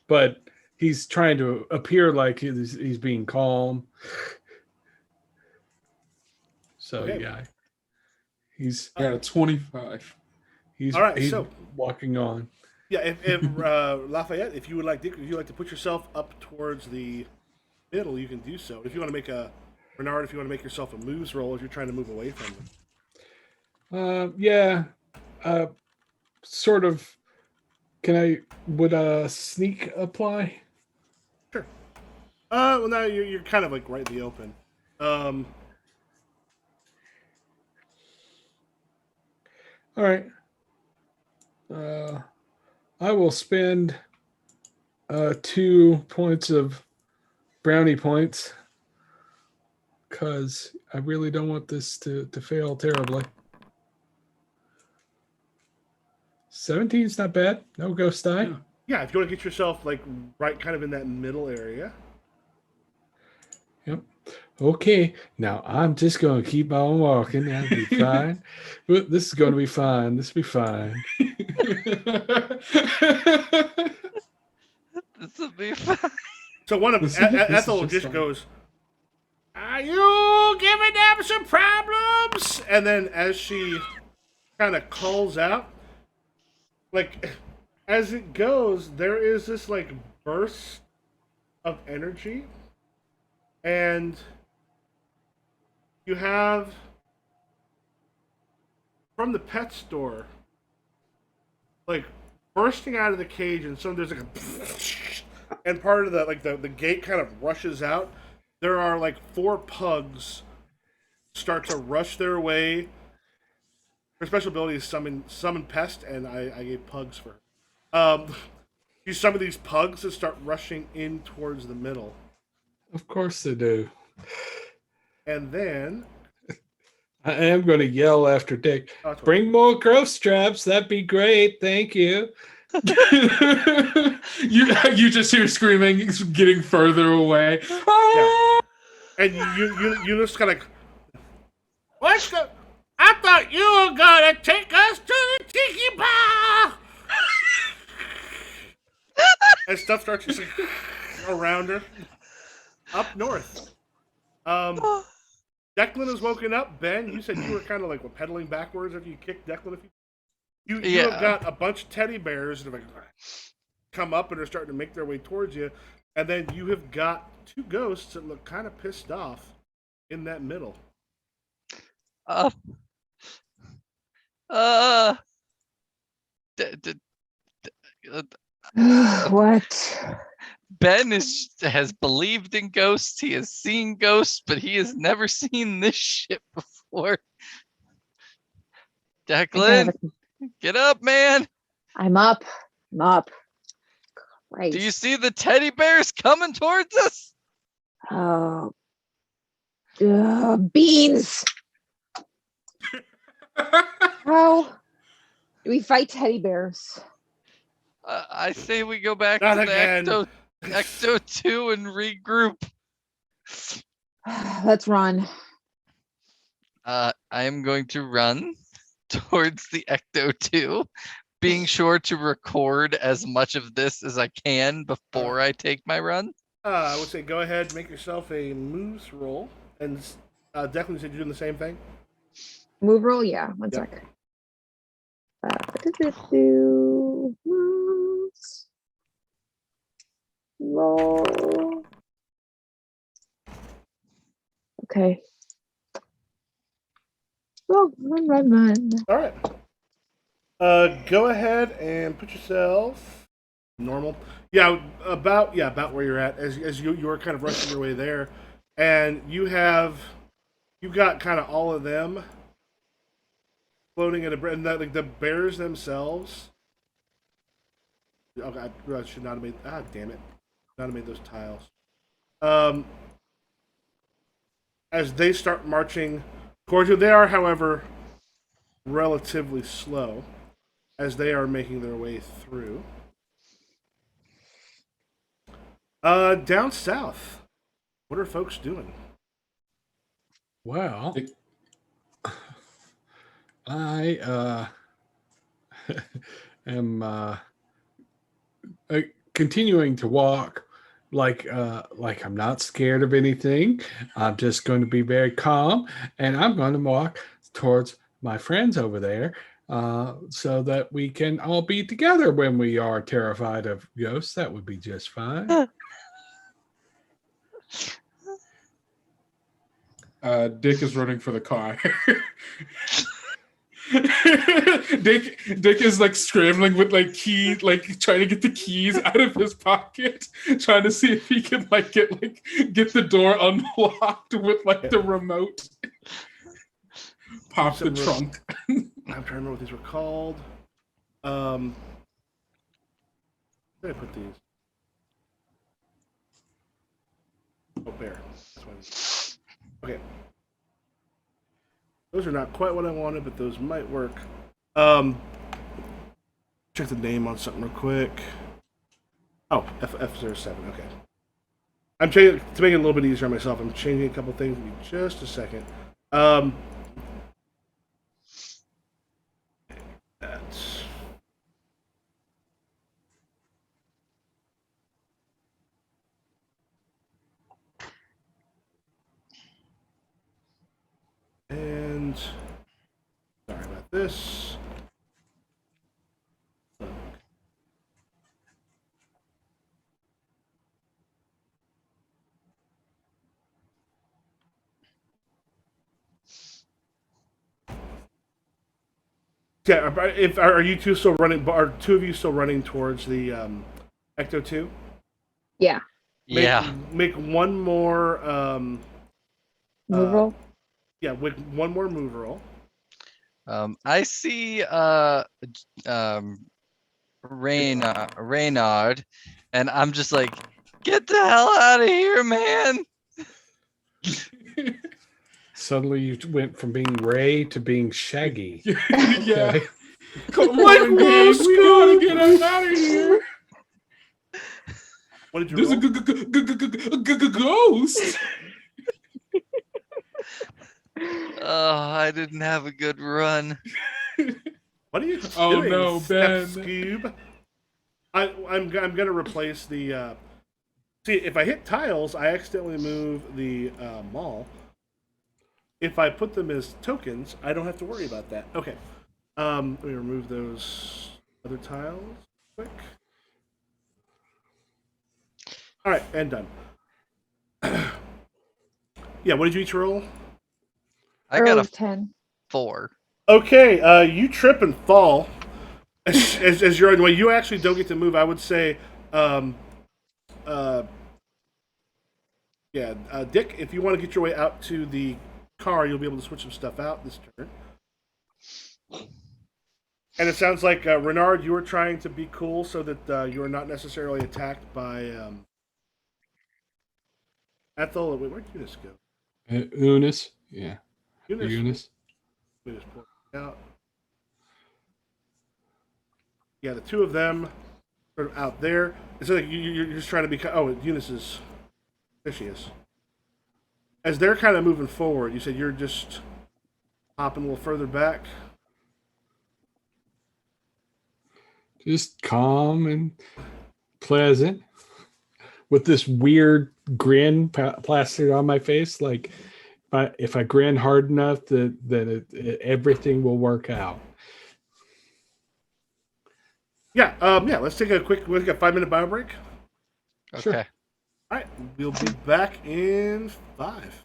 but he's trying to appear like he's being calm. So Okay. yeah, he's I got a 25. he's All right, he's so- walking on. Yeah, if Lafayette, if you would like to put yourself up towards the middle, you can do so. If you want to make a Renard, if you want to make yourself a moves roll, if you're trying to move away from them. Yeah, sort of. Would sneak apply? Sure. Well, now you're kind of like right in the open. All right. I will spend 2 points of brownie points because I really don't want this to fail terribly. 17's not bad. No ghost die. Yeah, if you want to get yourself like right kind of in that middle area. Yep. Okay, now I'm just going to keep on walking. That'll be fine. This is going to be fine. This will be fine. This will be fun. So one of This is Ethel just just fine. goes, "Are you giving them some problems?" And then as she kind of calls out, like as it goes, there is this like burst of energy, and you have from the pet store, like bursting out of the cage, and there's like a, and part of the like the gate kind of rushes out. There are like 4 pugs start to rush their way. Her special ability is summon pest, and I gave pugs for her. You summon these pugs that start rushing in towards the middle, Of course they do. and then I am going to yell after Dick. oh, that's Bring more ghost traps. That'd be great. Thank you. you just hear screaming, getting further away. yeah. And you just kind of what's the? I thought you were gonna take us to the tiki bar. And stuff starts just like, around her. Up north. Declan has woken up. Ben, you said you were kind of like pedaling backwards after you kicked Declan. You Yeah. have got a bunch of teddy bears that have come up and are starting to make their way towards you. And then you have got 2 ghosts that look kind of pissed off in that middle. Uh, uh, d- d- What? Ben has believed in ghosts. He has seen ghosts, but he has never seen this shit before. Declan, get up, man. I'm up. I'm up. Right. Do you see the teddy bears coming towards us? Oh. Beans. How do we fight teddy bears? I say we go back Not to again. the Ecto 2 and regroup. Let's run. I am going to run towards the Ecto 2, being sure to record as much of this as I can before I take my run. I would say go ahead, make yourself a moves roll. And Declan said you're doing the same thing? Move roll? Yeah, one Yep. sec. Moves. Roll. Okay. Run. All right. Go ahead and put yourself normal. Yeah, about where you're at as you're kind of rushing your way there, and you've got kind of all of them floating in and like the bears themselves. Oh God, I should not have made. Ah, damn it, not have made those tiles. As they start marching towards you, they are, however, relatively slow as they are making their way through. Down south, what are folks doing? Well, I am continuing to walk like I'm not scared of anything. I'm just going to be very calm, and I'm going to walk towards my friends over there so that we can all be together when we are terrified of ghosts. That would be just fine. Dick is running for the car. Dick is like scrambling with like keys, like trying to get the keys out of his pocket, trying to see if he can get the door unlocked with like the remote. Pop the trunk. I'm trying to remember what these were called. Where did I put these? Oh, bear. That's what it is. Okay. Those are not quite what I wanted, but those might work. Check the name on something real quick. Oh, F07, okay. I'm changing to make it a little bit easier on myself. I'm changing a couple things. Give me just a second. Um, that's and sorry about this. Yeah, if are you two still running? Are two of you still running towards the Ecto 2? Yeah. Yeah. Make one more. Move roll. Yeah, with one more move roll. I see Reynard, and I'm just like, get the hell out of here, man. Suddenly you went from being Ray to being Shaggy. Yeah. Okay. Come Like, on, whoa, gang. We gotta Scoob! get us out of here. What did you There's roll? a ghost. Oh, I didn't have a good run. What are you Oh, doing, no, Step Ben. Scoob? I'm gonna replace the. See, if I hit tiles, I accidentally move the mall. If I put them as tokens, I don't have to worry about that. Okay. Let me remove those other tiles quick. All right, and done. Yeah, what did you each roll? I Earl got is a 10. 4. Okay, you trip and fall as you're on the way. You actually don't get to move. I would say, um, uh, yeah, Dick, if you want to get your way out to the car, you'll be able to switch some stuff out this turn. And it sounds like Renard, you were trying to be cool so that you are not necessarily attacked by Ethel. Wait, where'd Eunice go? Eunice. Yeah. Eunice. Eunice. Let me just pull it out. Yeah, the two of them sort of out there. It's like you're just trying to be. Oh, Eunice is. There she is. As they're kind of moving forward, you said you're just hopping a little further back. Just calm and pleasant with this weird grin plastered on my face. Like if I grin hard enough, then everything will work out. Yeah, yeah. Let's take a 5-minute bio break. Okay. Sure. All right, we'll be back in 5.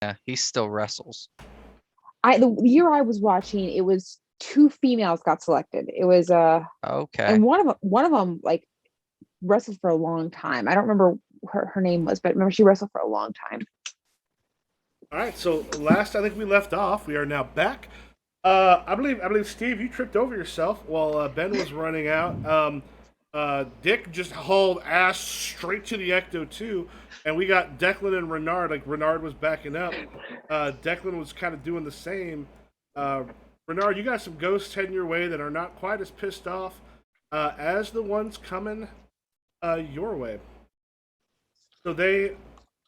Yeah, he still wrestles. The year I was watching, it was 2 females got selected. It was Okay. and one of them like wrestled for a long time. I don't remember her name was, but remember she wrestled for a long time. All right, so last I think we left off, we are now back. I believe Steve, you tripped over yourself while Ben was running out. Dick just hauled ass straight to the Ecto 2, and we got Declan and Renard. Like Renard was backing up. Declan was kind of doing the same. Renard, you got some ghosts heading your way that are not quite as pissed off as the ones coming your way. So they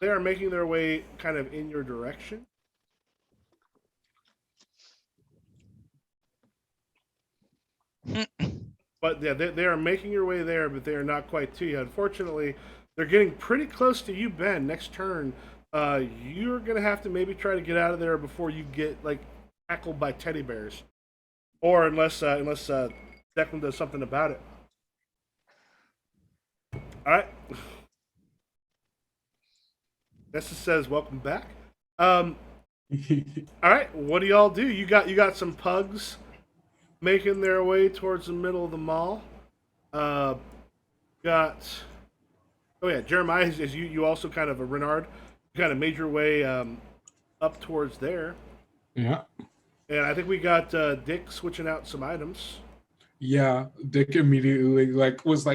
are making their way kind of in your direction. But yeah, they are making your way there, but they are not quite to you. Unfortunately, they're getting pretty close to you, Ben. Next turn, you're gonna have to maybe try to get out of there before you get like tackled by teddy bears, or unless Declan does something about it. All right. Nessa says, "Welcome back." All right, what do y'all do? You got some pugs making their way towards the middle of the mall. Oh yeah, Jeremiah, is you also kind of a Renard, you kind of made your way up towards there. Yeah. And I think we got Dick switching out some items. Yeah, Dick immediately was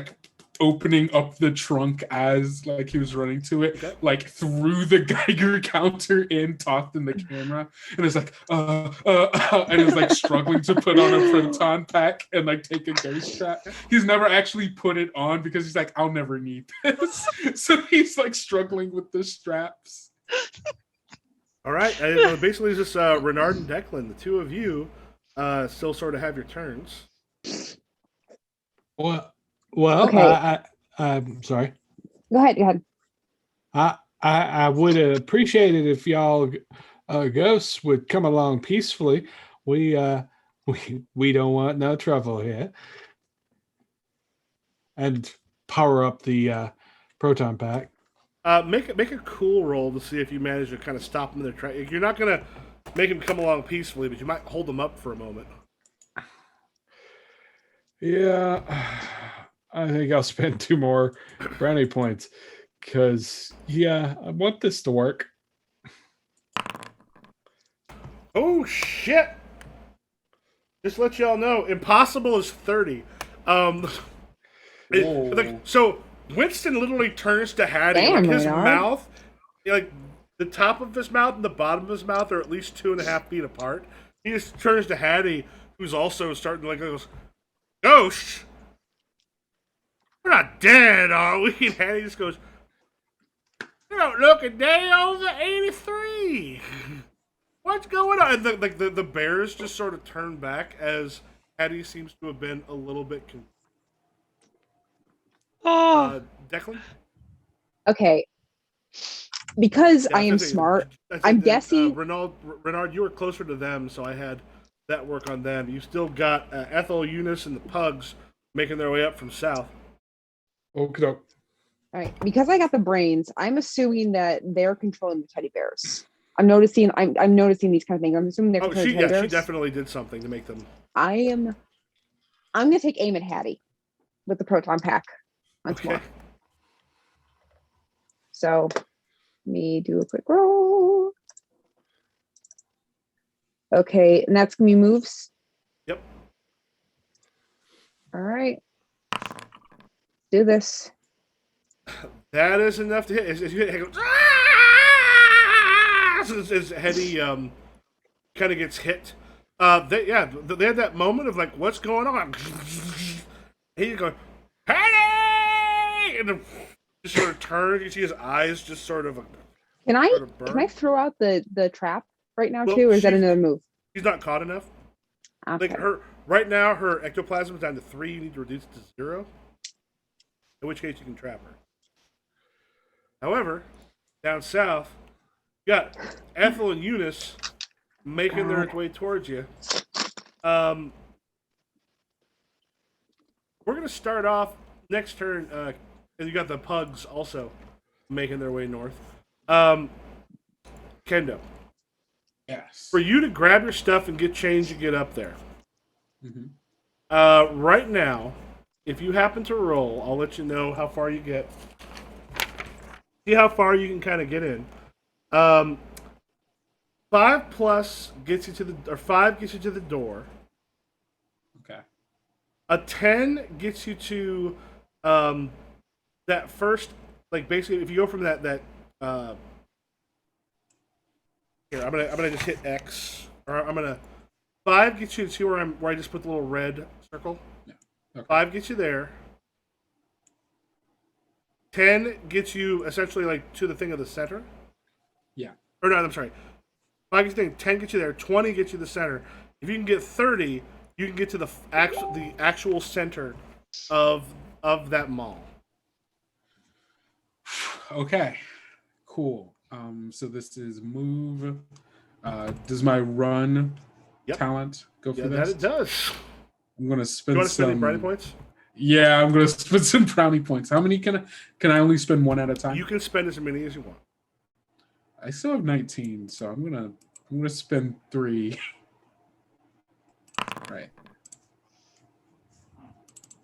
opening up the trunk as he was running to it, Okay. Threw the Geiger counter in, tossed in the camera, and it's and is struggling to put on a proton pack and take a ghost strap. He's never actually put it on because he's I'll never need this. So he's struggling with the straps. All right, basically it's just Renard and Declan, the two of you, still sort of have your turns. Well, Okay. I'm sorry. Go ahead. I would appreciate it if y'all ghosts would come along peacefully. We don't want no trouble here. And power up the proton pack. Make a cool roll to see if you manage to kind of stop them in their track. You're not gonna make them come along peacefully, but you might hold them up for a moment. Yeah, I think I'll spend 2 more brownie points because I want this to work. Oh shit! Just to let y'all know, impossible is 30. So Winston literally turns to Hattie. Damn, his Renard. mouth, the top of his mouth and the bottom of his mouth are at least 2.5 feet apart. He just turns to Hattie, who's also starting to goes, "Ghost, we're not dead, are we?" And Hattie just goes, "You don't look a day over 83. What's going on?" And the bears just sort of turn back as Hattie seems to have been a little bit confused. Declan? Okay. Because Yeah, I am smart, I'm guessing. Renard, you were closer to them, so I had that work on them. You still got Ethel, Eunice, and the pugs making their way up from south. Okay. All right, because I got the brains, I'm assuming that they're controlling the teddy bears. I'm noticing these kind of things. I'm assuming they're controlling the teddy bears. She definitely did something to make them. I'm gonna take aim at Hattie with the proton pack once more. So let me do a quick roll. Okay, and that's gonna be moves. Yep. All right. Do this. That is enough to hit. As you hit, it goes, as Hetty kind of gets hit. They had that moment of what's going on? And he's going, Hetty! And then just sort of turns. You see his eyes just sort of. Can I burn. throw out the trap right now too, or is that another move? She's not caught enough. Okay. Right now, her ectoplasm is down to 3. You need to reduce it to 0. In which case, you can trap her. However, down south, you got Ethel and Eunice making their way towards you. We're gonna start off next turn. And you got the pugs also making their way north. Kendo, Yes. for you to grab your stuff and get changed and get up there. Mhm. Right now, if you happen to roll, I'll let you know how far you get. See how far you can kind of get in. 5 plus gets you to the, or 5 gets you to the door. Okay. A 10 gets you to that first, like basically, if you go from that here, I'm gonna just hit X, or I'm gonna 5 gets you to where I just put the little red circle. Yeah. Okay. 5 gets you there. 10 gets you essentially like to the thing of the center. Yeah. Or no, I'm sorry. 5 gets you there. 10 gets you there. 20 gets you the center. If you can get 30, you can get to the actual center of that mall. Okay. Cool. So this is move. Does my run Yep. talent go for Yeah, this? that it does. I'm gonna You spend want to spend any some brownie points? Yeah, I'm gonna spend some brownie points. How many can I only spend one at a time? You can spend as many as you want. I still have 19, so I'm gonna spend 3. Right.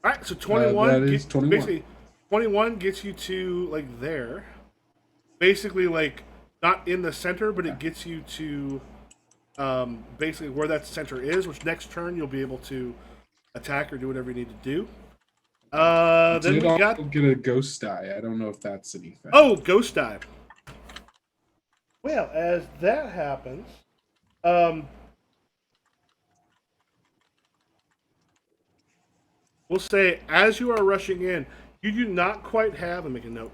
All right, so 21. That is 21. Basically, 21 gets you to like there. Basically, like not in the center, but it gets you to basically where that center is. Which next turn you'll be able to attack or do whatever you need to do. Then Did we I got get a ghost die? I don't know if that's anything. oh, ghost dive. Well, as that happens, we'll say as you are rushing in, you do not quite have. Let me make a note.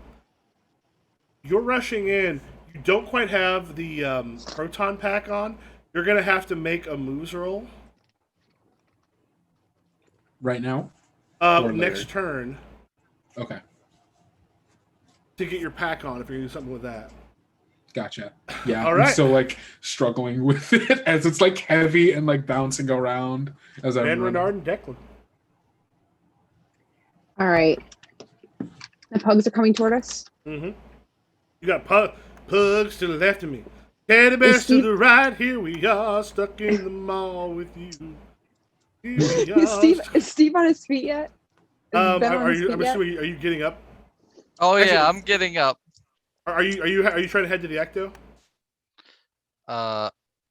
You're rushing in. You don't quite have the proton pack on. You're gonna have to make a moves roll. Right now? Or Next later? turn Okay. to get your pack on if you're gonna do something with that. Gotcha. Yeah, All I'm right. still like struggling with it as it's like heavy and like bouncing around as I And run. Renard and Declan. All right. The pugs are coming toward us. Mm-hmm. You got pugs to the left of me. Teddy bears to Steve- the right. Here we are, stuck in the mall with you. Here we are. Is Steve on his feet yet? Is Ben on Are his you? feet I'm yet? assuming. Are you getting up? Oh Actually, yeah, I'm getting up. Are you trying to head to the Ecto?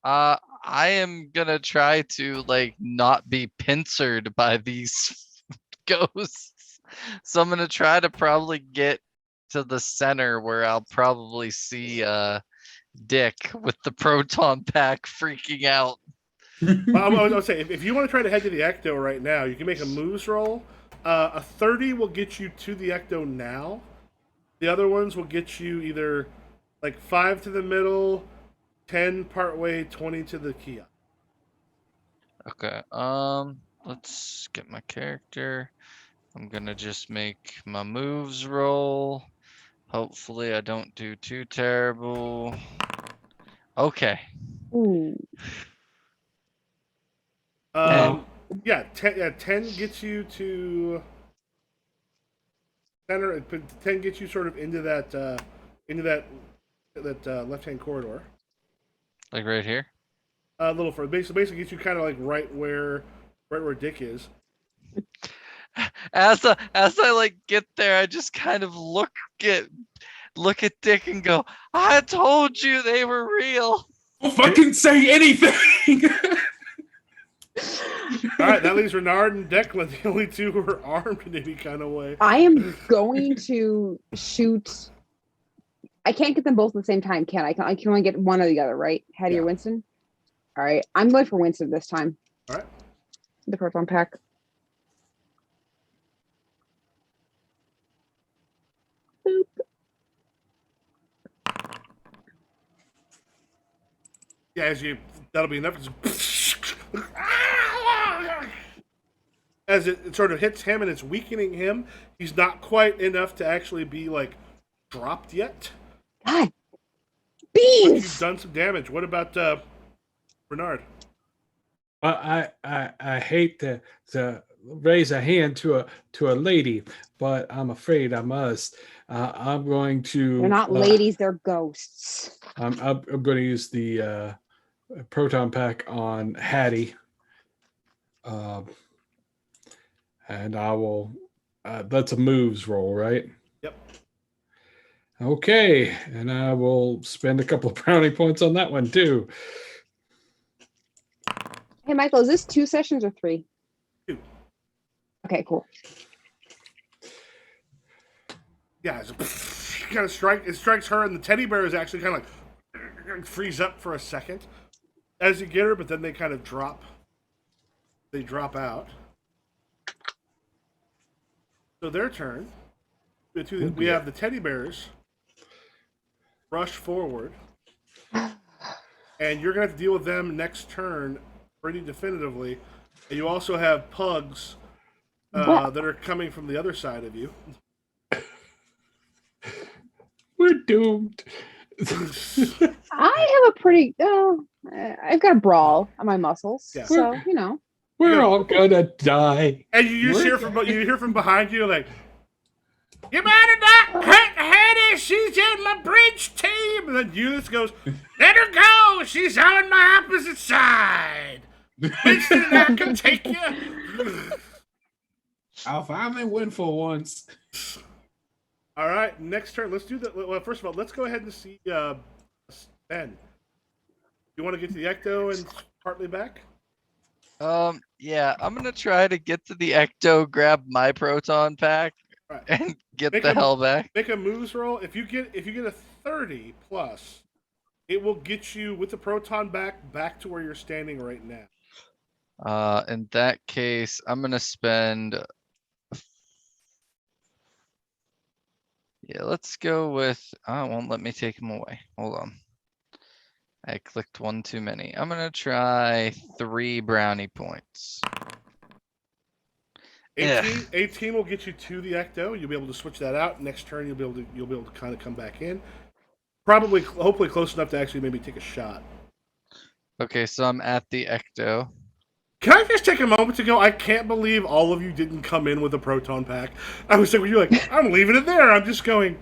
I am gonna try to like not be pincered by these ghosts. So I'm gonna try to probably get to the center where I'll probably see Dick with the proton pack freaking out. I would say if you want to try to head to the Ecto right now, you can make a moves roll. A 30 will get you to the Ecto now. The other ones will get you either like 5 to the middle, 10 part way, 20 to the kiosk. Okay, let's get my character. I'm gonna just make my moves roll. Hopefully I don't do too terrible. Okay. Ooh. Yeah, 10 gets you to center. 10 gets you sort of into that left hand corridor. Like right here? A little further. Basically gets you kind of like right where Dick is. As I like get there, I just kind of look at Dick and go, I told you they were real. Don't fucking say anything. All right, that leaves Renard and Declan, the only two who are armed in any kind of way. I am going to shoot. I can't get them both at the same time, can I? I can only get one or the other, right? Hattie or Winston? All right. I'm going for Winston this time. All right. The proton pack. Boop. Yeah, that'll be enough. As it sort of hits him and it's weakening him, he's not quite enough to actually be like dropped yet. God. But Beans! you've done some damage. What about Renard? I hate to raise a hand to a lady, but I'm afraid I must. I'm going to. They're not ladies, they're ghosts. I'm going to use the proton pack on Hattie, and I will. That's a moves roll, right? Yep. Okay, and I will spend a couple of brownie points on that one too. Hey, Michael, is this 2 sessions or 3? 2. Okay, cool. Yeah, it's kind of it strikes her, and the teddy bear is actually kind of like freeze up for a second as you get her, but then they kind of drop. They drop out. So their turn. We have the teddy bears rush forward, and you're gonna have to deal with them next turn pretty definitively. And you also have pugs that are coming from the other side of you. We're doomed. I have a pretty. I've got a brawl on my muscles, Yeah. so you know. We're all gonna die. And you just hear from behind you like, "You better not hurt Hattie. She's in my bridge team." And then Eunice goes, "Let her go. She's on my opposite side. Winston and I can take you." I'll finally win for once. All right, next turn. Let's do that. Well, first of all, let's go ahead and see Ben. You want to get to the Ecto and partly back? Yeah, I'm gonna try to get to the Ecto, grab my proton pack, Right. and get Make the a- hell back. Make a moves roll. If you get a 30 plus, it will get you with the proton back to where you're standing right now. In that case, I'm gonna spend. Yeah, let's go with. Oh, it won't let me take him away. Hold on. I clicked one too many. I'm gonna try 3 brownie points. 18 will get you to the Ecto. You'll be able to switch that out. Next turn, you'll be able to kind of come back in. Probably, hopefully, close enough to actually maybe take a shot. Okay, so I'm at the Ecto. Can I just take a moment to go? I can't believe all of you didn't come in with a proton pack. I was like, you're like, I'm leaving it there. I'm just going.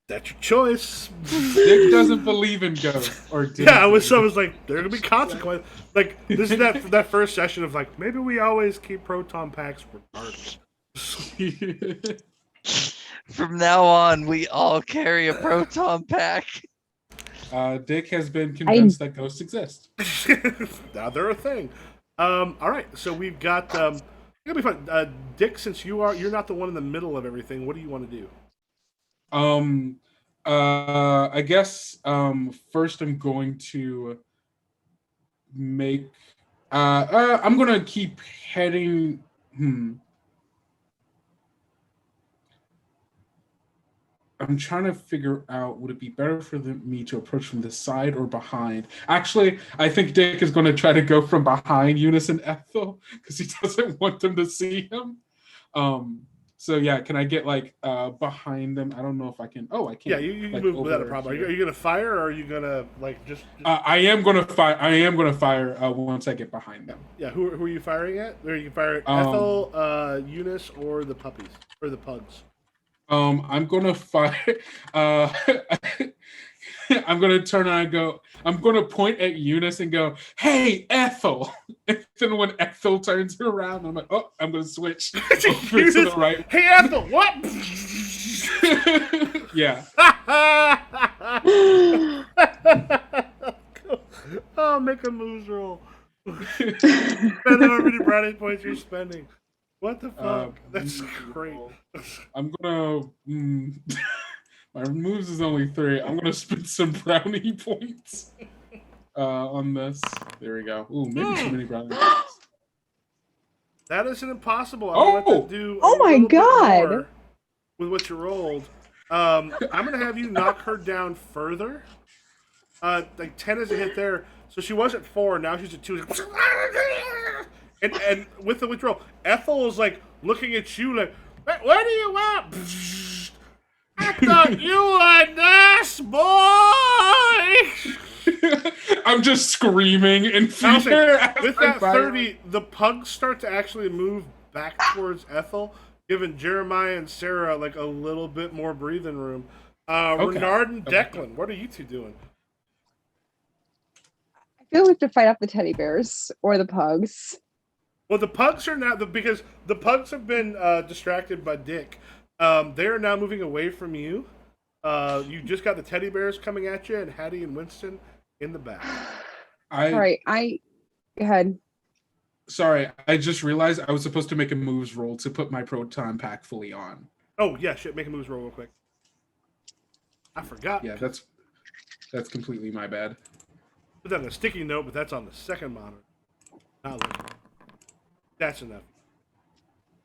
That's your choice. Dick doesn't believe in ghosts. Yeah, I was like, there are gonna be consequences. Like this is that first session of like, maybe we always keep proton packs regardless. From now on, we all carry a proton pack. Dick has been convinced that ghosts exist. Now they're a thing. All right, so we've got. It's gonna be fun. Dick, since you're not the one in the middle of everything, what do you want to do? I guess first I'm going to make. I'm gonna keep heading. I'm trying to figure out, would it be better for me to approach from the side or behind? Actually, I think Dick is going to try to go from behind Eunice and Ethel because he doesn't want them to see him. So yeah, can I get like behind them? I don't know if I can. Oh, I can. Yeah, you can move without a problem. Are you going to fire, or are you going to like just? I am going to fire. I am going to fire once I get behind them. Yeah, who are you firing at? Or you can fire at Ethel, Eunice, or the puppies or the pugs. I'm gonna fire. I'm gonna turn around and go. I'm gonna point at Eunice and go, "Hey, Ethel!" And then when Ethel turns around, I'm like, "Oh, I'm gonna switch over to the right." Hey, Ethel! What? Yeah. Oh, make a moves roll. Spend however many brownie points you're spending. What the fuck? That's great. I'm gonna. My moves is only 3. I'm gonna spend some brownie points on this. There we go. Ooh, maybe too many brownie points. That isn't impossible. Oh! I'm gonna have to do Oh my little bit God. more with what you rolled. I'm gonna have you knock her down further. Like 10 is a hit there. So she was at 4. Now she's at 2. And with the withdrawal, Ethel is like looking at you like, what do you want? I thought you were a nice boy. I'm just screaming in I'll fear. say, as with I that fire. 30, the pugs start to actually move back towards Ethel, giving Jeremiah and Sarah like a little bit more breathing room. Okay. Renard and Declan, what are you two doing? I feel we have to fight off the teddy bears or the pugs. Well, the pugs are now because the pugs have been distracted by Dick. They are now moving away from you. You just got the teddy bears coming at you, and Hattie and Winston in the back. All right, go ahead. Sorry, I just realized I was supposed to make a moves roll to put my proton pack fully on. Oh yeah, shit! Make a moves roll real quick. I forgot. Yeah, that's completely my bad. Put that on a sticky note, but that's on the second monitor. Not looking. That's enough.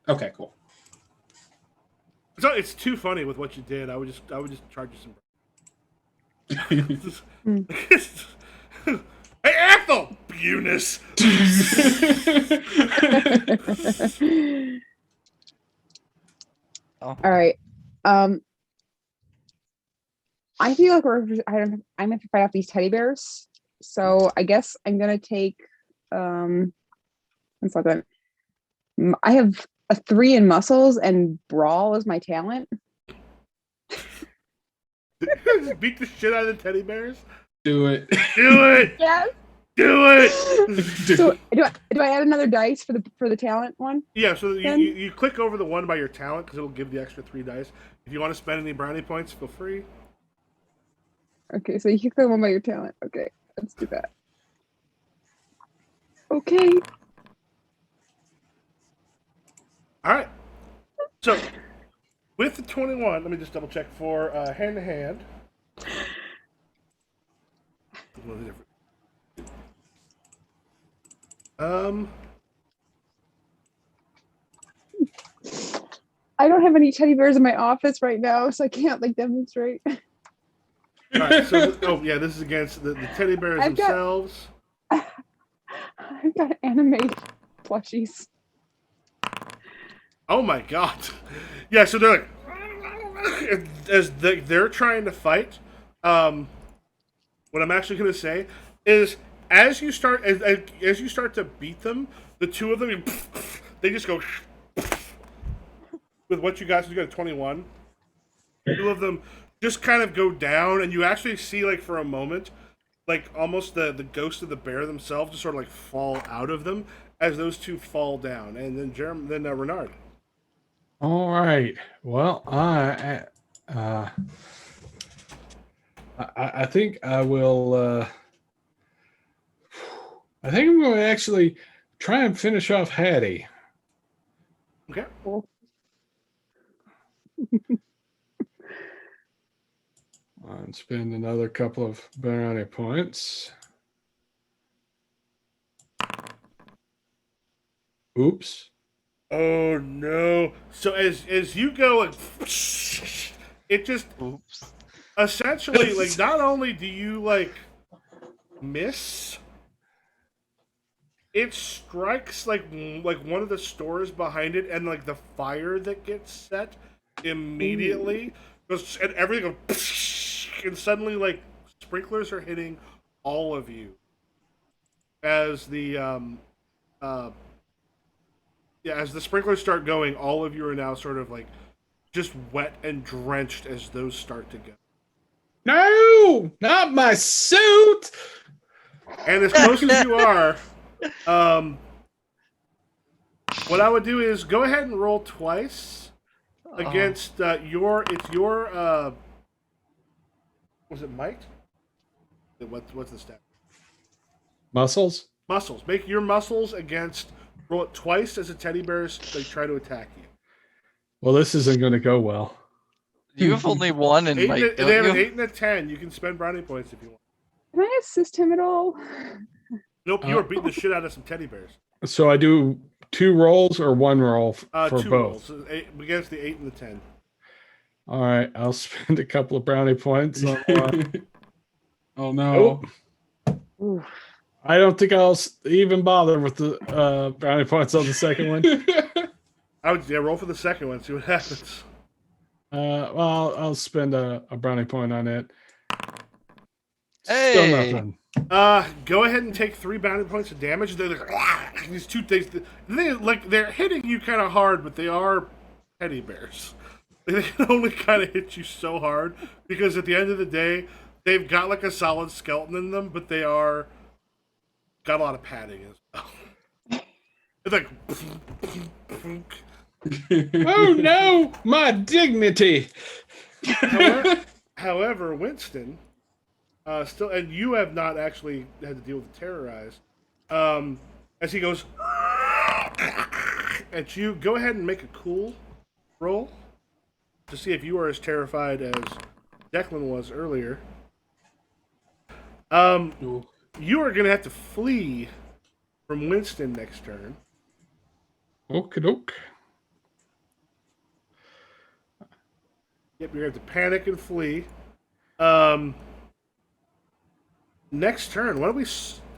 Okay, cool. It's too funny with what you did. I would just charge you some. Hey, Ethel! Eunice! Oh. All right. I feel like I'm gonna have to fight off these teddy bears. So I guess I'm gonna take what's that? I have a 3 in muscles and brawl as my talent. Beat the shit out of the teddy bears? Do it. Do it! Yes. Do it! So do I add another dice for the talent one? Yeah, so Then- you click over the one by your talent because it'll give the extra 3 dice. If you want to spend any brownie points, feel free. Okay, so you can click one by your talent. Okay, let's do that. Okay. All right. So, with the 21, let me just double check for hand to hand. I don't have any teddy bears in my office right now, so I can't like demonstrate. All right. So, this is against the teddy bears I've got- themselves. I've got anime plushies. Oh my god. Yeah, so they're like, as they're trying to fight. What I'm actually going to say is, as you start to beat them, the two of them, they just go with what you guys. You got a 21. Two of them just kind of go down, and you actually see, like, for a moment, like almost the ghost of the bear themselves just sort of like fall out of them as those two fall down, and then Renard. All right. Well, I think I will. I think I'm going to actually try and finish off Hattie. Okay. Cool. And spend another couple of brownie points. Oops. Oh no! So as you go, like, it just Oops. essentially, like, not only do you like miss, it strikes like one of the stores behind it, and like the fire that gets set immediately goes, and everything goes, and suddenly like sprinklers are hitting all of you as the as the sprinklers start going. All of you are now sort of like just wet and drenched as those start to go. No, not my suit. And as close as you are, what I would do is go ahead and roll twice against your was it might? What's the stat? Muscles. Muscles. Make your muscles against, roll it twice as the teddy bears they try to attack you. Well, this isn't going to go well. You have only one in might, They have don't an you? 8 and a 10. You can spend brownie points if you want. Can I assist him at all? Nope, you are beating the shit out of some teddy bears. So I do 2 rolls or 1 roll for 2 both. rolls against the 8 and the 10. All right, I'll spend a couple of brownie points on one. Oh no. Oof. I don't think I'll even bother with the brownie points on the second one. I would roll for the second one, see what happens. Well, I'll spend a brownie point on it. Hey! Still nothing. Go ahead and take 3 bounty points of damage. They're like, these two things. They're hitting you kind of hard, but they are teddy bears. They can only kind of hit you so hard because at the end of the day, they've got like a solid skeleton in them, but they are got a lot of padding as well. It's like. Oh no, my dignity! However, Winston, still, and you have not actually had to deal with the terrorize. As he goes at you, go ahead and make a cool roll to see if you are as terrified as Declan was earlier. You are going to have to flee from Winston next turn. Okie doke. Yep, you're going to have to panic and flee. Next turn, what do we...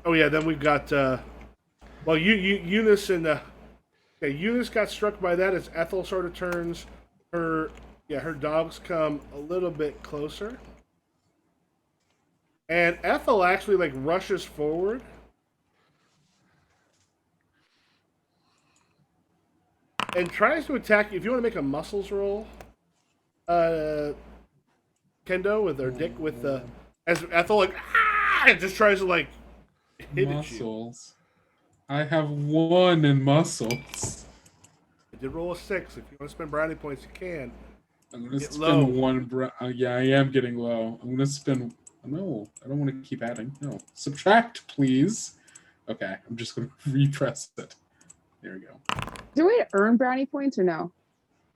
Oh, yeah, then we've got... well, Eunice and... okay, Eunice got struck by that as Ethel sort of turns. Her dogs come a little bit closer. And Ethel actually, like, rushes forward. And tries to attack you. If you want to make a muscles roll, Kendo with her dick with the... As Ethel, like, it just tries to, like, hit at you. Muscles. I have 1 in muscles. I did roll a 6. If you want to spend brownie points, you can. I'm gonna Get spend low. 1. Yeah, I am getting low. I'm gonna spend. No, I don't want to keep adding. No, subtract, please. Okay, I'm just gonna repress it. There we go. Is there a way to earn brownie points or no?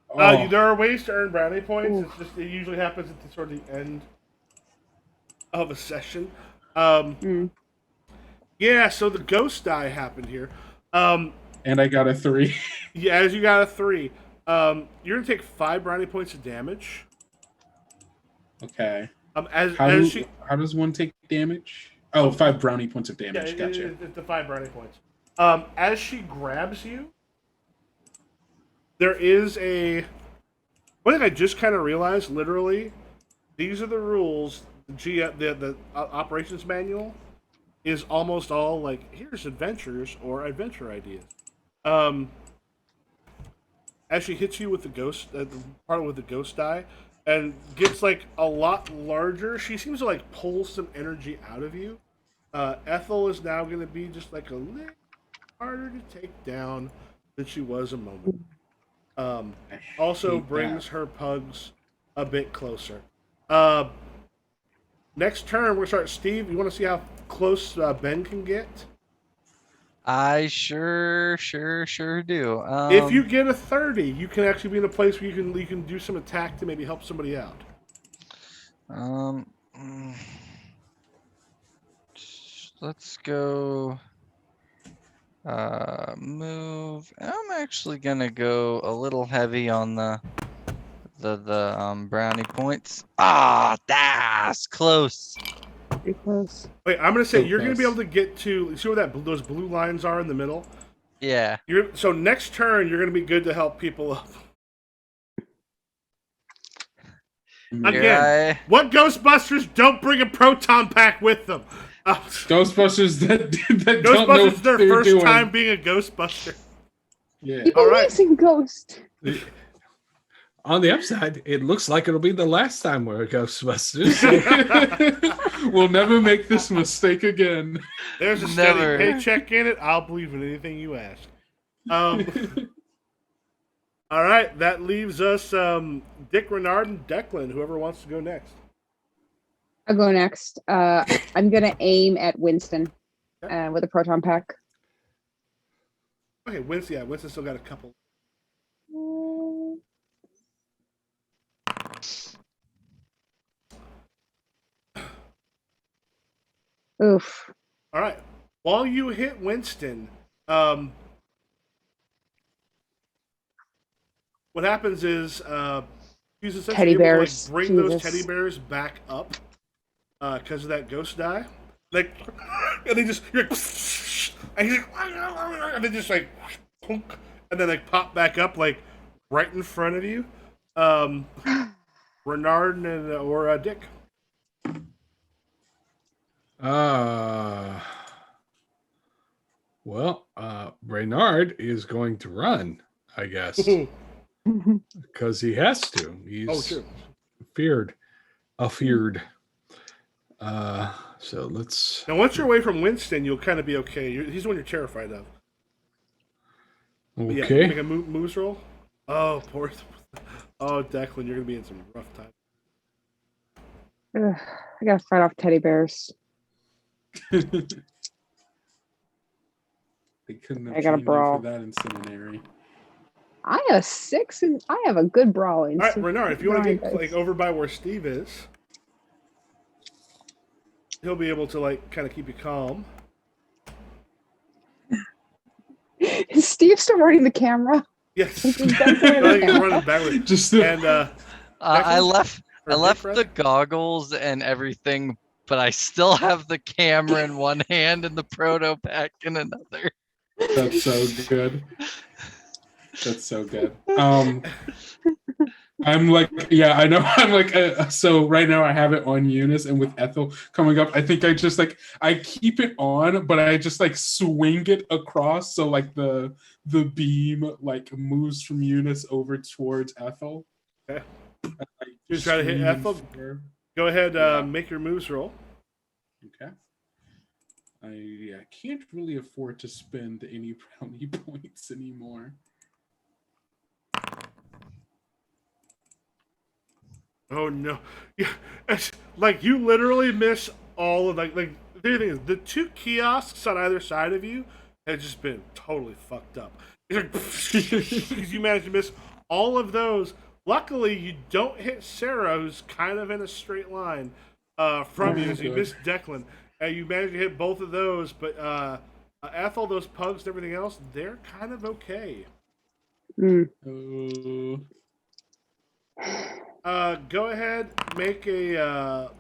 Oh, There are ways to earn brownie points. Ooh. It's just it usually happens at the sort of the end of a session. Yeah, so the ghost die happened here. and I got a 3. Yeah, as you got a 3. You're gonna take 5 brownie points of damage. Okay. As she How does one take damage? Oh, 5 brownie points of damage. Gotcha. It's the 5 brownie points. As she grabs you, there is a... One thing I just kind of realized, literally, these are the rules. The operations manual is almost all like, here's adventures or adventure ideas. As she hits you with the ghost, part with the ghost die, and gets like a lot larger, she seems to like pull some energy out of you. Ethel is now going to be just like a little harder to take down than she was a moment. Also brings her pugs a bit closer. Next turn, we're going to start. Steve, you want to see how close Ben can get? I sure do. If you get a 30, you can actually be in a place where you can do some attack to maybe help somebody out. Let's go. Move. I'm actually gonna go a little heavy on the brownie points. Ah, that's close. Pretty close. Wait, I'm going to say So you're going to be close. able to get to. See where those blue lines are in the middle? Yeah. So next turn, you're going to be good to help people up. Again, what Ghostbusters don't bring a proton pack with them? Ghostbusters that don't know Ghostbusters what is their they're first doing. time being a Ghostbuster. Yeah. He All right. believes in ghosts. On the upside, it looks like it'll be the last time we're Ghostbusters. We'll never make this mistake again. There's a steady Never. paycheck in it. I'll believe in anything you ask. All right, that leaves us Dick, Renard, and Declan. Whoever wants to go next. I'll go next. I'm gonna aim at Winston with a proton pack. Okay, Winston. Yeah, Winston still got a couple. Oof. All right. While you hit Winston, what happens is he's essentially Teddy able bears. to like, bring those Jesus. teddy bears back up because of that ghost die. Like, and they just you're like, and he's like, and they just like, and then like pop back up like right in front of you. Renard and or Dick. Well, Reynard is going to run, I guess, because he has to. He's true. feared. Afeared. So let's. Now, once you're away from Winston, you'll kind of be okay. He's the one you're terrified of. But yeah, Okay. make a moves roll. Oh, poor. Oh, Declan, you're gonna be in some rough time. Ugh, I gotta fight off teddy bears. They couldn't have I got a trained you brawl. for that in seminary. I have a 6 and I have a good brawl. All right, Renard, if you want to get like over by where Steve is, he'll be able to like kind of keep you calm. Is Steve still running the camera? Yes, He's definitely he's running backwards. Just the, And I left or I left Dick, the rather? goggles and everything, but I still have the camera in one hand and the proto pack in another. that's so good. That's so good. I'm like, yeah, I know. I'm like, so right now I have it on Eunice, and with Ethel coming up, I think I just like I keep it on, but I just like swing it across, so like the beam like moves from Eunice over towards Ethel. Okay. I You try to hit swing Ethel? and fire. Go ahead, Yeah. make your moves roll. Okay. I can't really afford to spend any brownie points anymore. Oh no! Yeah, it's like you literally miss all of like the thing is the two kiosks on either side of you had just been totally fucked up. It's like because you managed to miss all of those. Luckily, you don't hit Sarah, who's kind of in a straight line from you. So you good. missed Declan, and you managed to hit both of those. But Ethel, those pugs, and everything else, they're kind of okay. Go ahead, make a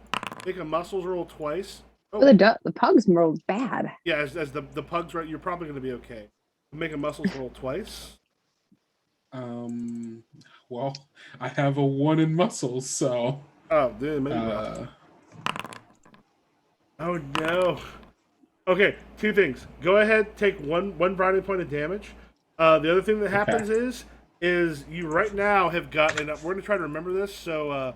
muscles roll twice. Oh, The pugs rolled bad. yeah, as the pugs, right? You're probably going to be okay. Make a muscles roll twice. Well, I have a 1 in muscles, so Oh, dude, maybe oh no. Okay, two things. Go ahead, take one brownie point of damage. The other thing that happens is you right now have gotten. We're going to try to remember this. So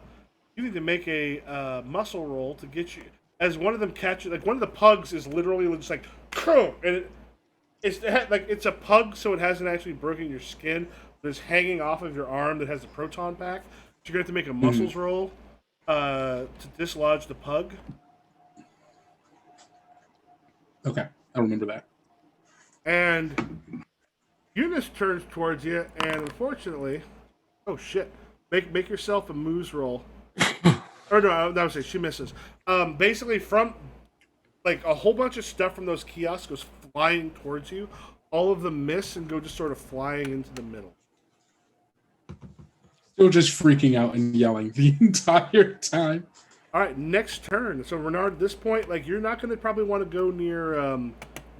you need to make a muscle roll to get you. As one of them catches, like one of the pugs is literally just like, and it's a pug, so it hasn't actually broken your skin, but it's hanging off of your arm that has a proton pack. So you're going to have to make a muscles roll to dislodge the pug. okay, I remember that. And Eunice turns towards you, and unfortunately, oh shit! Make yourself a moves roll. Or no, I would say she misses. Basically, from like a whole bunch of stuff from those kiosks goes flying towards you. All of them miss and go just sort of flying into the middle. Still just freaking out and yelling the entire time. All right, next turn. So Renard, at this point, like you're not going to probably want to go near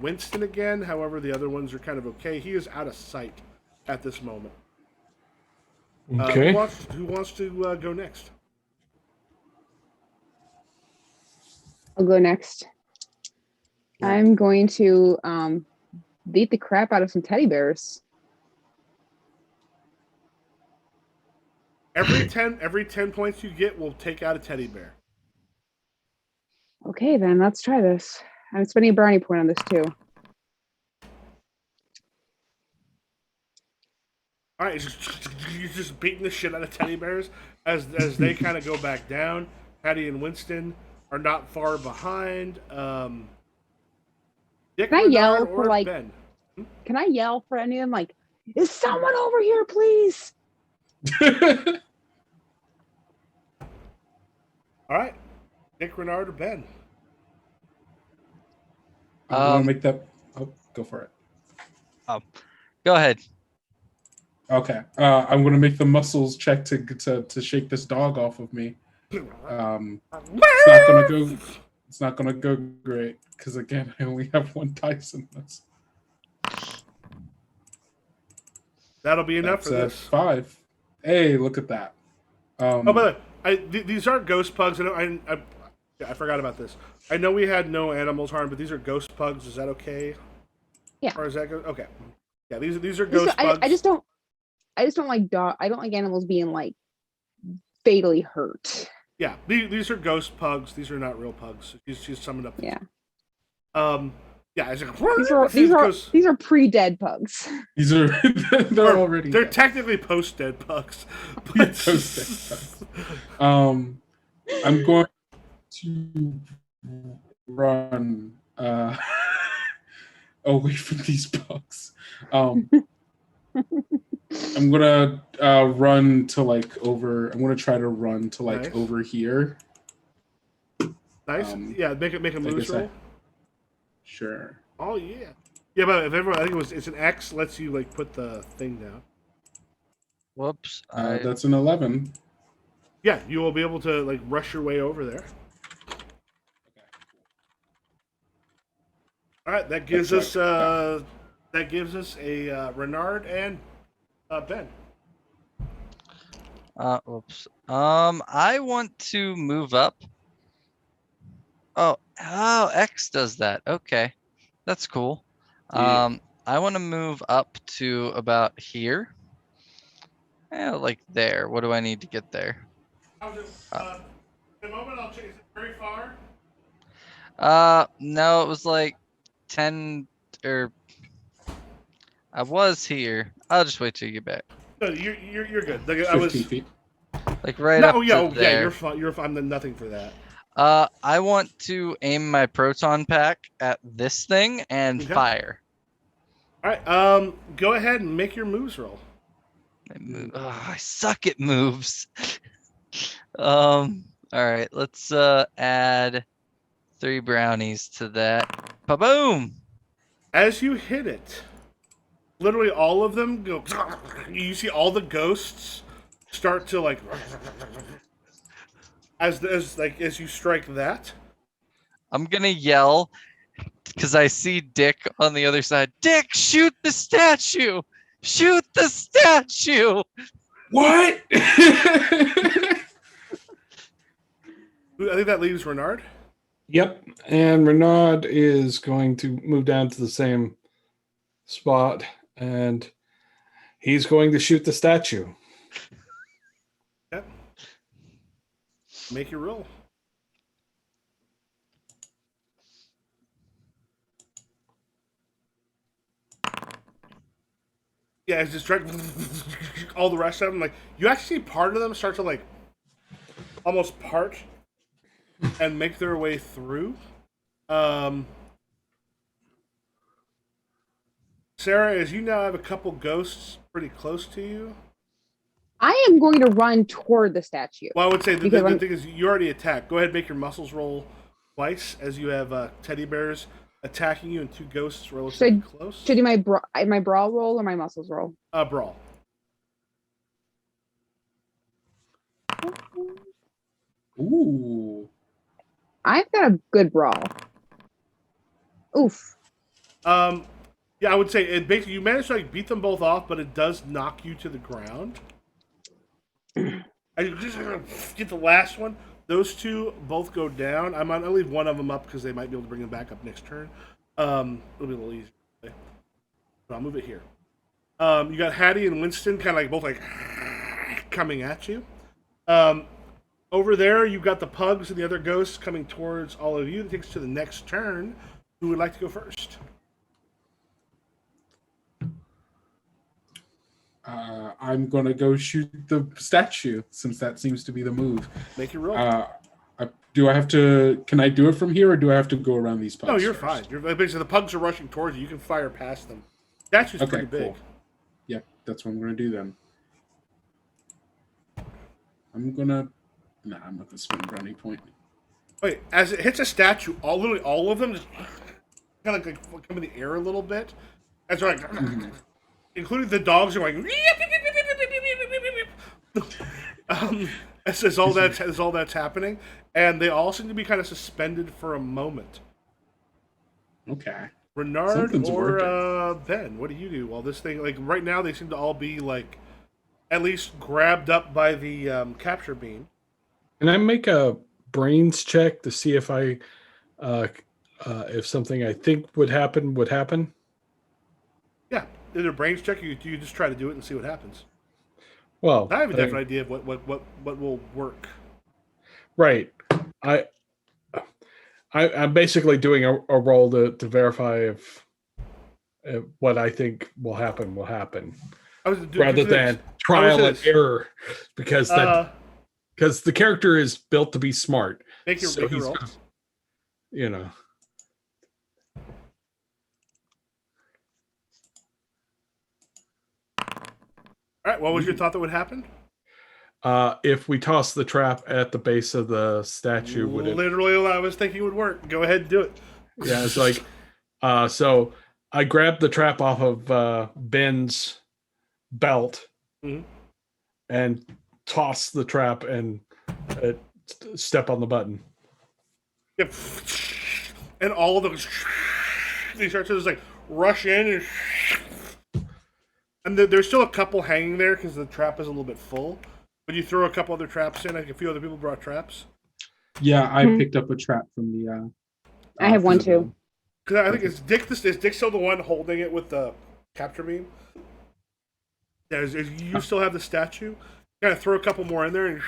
Winston again. However, the other ones are kind of okay. He is out of sight at this moment. Okay. Who wants to go next? I'll go next. I'm going to beat the crap out of some teddy bears. Every 10 points you get will take out a teddy bear. Okay, then let's try this. I'm spending a brownie point on this too. All right, you're just beating the shit out of teddy bears as they kind of go back down. Hattie and Winston are not far behind. Dick, Can I yell for like? Ben? Can I yell for any of them? Like, is someone over here, please? All right, Dick, Renard, or Ben? I want to make that. Oh, go for it. Go ahead. Okay, I'm going to make the muscles check to shake this dog off of me. It's not gonna go great because again I only have 1 dice in this. That'll be enough That's for at this. 5. Hey, look at that. Oh, by the way, these aren't ghost pugs. Yeah, I forgot about this. I know we had no animals harmed, but these are ghost pugs. Is that okay? Yeah. Or is that good? Okay. Yeah, these are Just- ghost pugs. I just don't like I don't like animals being like fatally hurt. Yeah, these are ghost pugs. These are not real pugs. She's summoned up. Yeah. Yeah, it's like, These are pre-dead pugs. These are they're already they're dead. technically post-dead pugs. But Post-dead pugs. I'm going to run away from these pugs. I'm gonna run to like over. I'm gonna try to run to like Nice. over here. Nice. Yeah, make a moves guess roll. Sure. Oh yeah. Yeah, but if everyone, I think it's an X lets you like put the thing down. Whoops. That's an 11. Yeah, you will be able to like rush your way over there. All right, that gives us a Renard and Ben. Whoops. I want to move up. Oh, X does that. Okay. That's cool. Yeah. I want to move up to about here. Yeah, like there. What do I need to get there? The moment I'll change. Is it very far? No, it was like 10 or I was here. I'll just wait till you get back. No, you're good. Like, 50 feet. Like right No, up yeah, to there. yeah, you're fine. You're fine. Nothing for that. I want to aim my proton pack at this thing and Okay. fire. All right. Go ahead and make your moves roll. I suck at moves. All right, let's add 3 brownies to that. Ba-boom! As you hit it, literally all of them go. You see all the ghosts start to like as you strike that. I'm gonna yell because I see Dick on the other side. Dick, shoot the statue! Shoot the statue! What? I think that leaves Renard. Yep. And Renaud is going to move down to the same spot and he's going to shoot the statue. Yep. Make your roll. Yeah, it's just all the rest of them. Like you actually see part of them start to like almost part and make their way through. Sarah, as you now have a couple ghosts pretty close to you. I am going to run toward the statue. Well, I would say the Because thing is you already attacked. Go ahead and make your muscles roll twice as you have teddy bears attacking you and 2 ghosts relatively close. Should I do my brawl roll or my muscles roll? Brawl. Ooh. I've got a good brawl. Oof. Yeah, I would say it basically you managed to like beat them both off, but it does knock you to the ground. And you just get the last one. Those 2 both go down. I'm gonna leave one of them up because they might be able to bring them back up next turn. It'll be a little easier. But I'll move it here. You got Hattie and Winston kind of like both like coming at you. Over there, you've got the pugs and the other ghosts coming towards all of you. That takes us to the next turn. Who would like to go first? I'm gonna go shoot the statue since that seems to be the move. Make your roll. Do I have to? Can I do it from here, or do I have to go around these pugs? No, you're first? fine. Basically, the pugs are rushing towards you. You can fire past them. Statue's Okay, pretty big. cool. Yep, that's what I'm gonna do then. I'm not gonna spend brownie point. Wait, as it hits a statue, literally all of them just kind of like come in the air a little bit. As they're like, including the dogs are like. As all that's happening, and they all seem to be kind of suspended for a moment. Okay. Renard Something's or Ben, what do you do? While this thing, like right now, they seem to all be like at least grabbed up by the capture beam. Can I make a brains check to see if if something I think would happen would happen? Yeah, either brains check, or you just try to do it and see what happens. Well, I have a definite idea of what will work. right. I'm basically doing a roll to verify if what I think will happen will happen, rather than trial and error, because the character is built to be smart. Make your roll. You know. All right, what was your thought that would happen? If we toss the trap at the base of the statue, would it... Literally what I was thinking would work. Go ahead and do it. Yeah, it's like, so I grabbed the trap off of Ben's belt and toss the trap and step on the button. Yep. And all of these characters like rush in and there's still a couple hanging there because the trap is a little bit full. But you throw a couple other traps in. Like a few other people brought traps. Yeah, I picked up a trap from the. I have one too. Because I think is Dick still the one holding it with the capture beam? Yeah, is you still have the statue? Kind of throw a couple more in there, and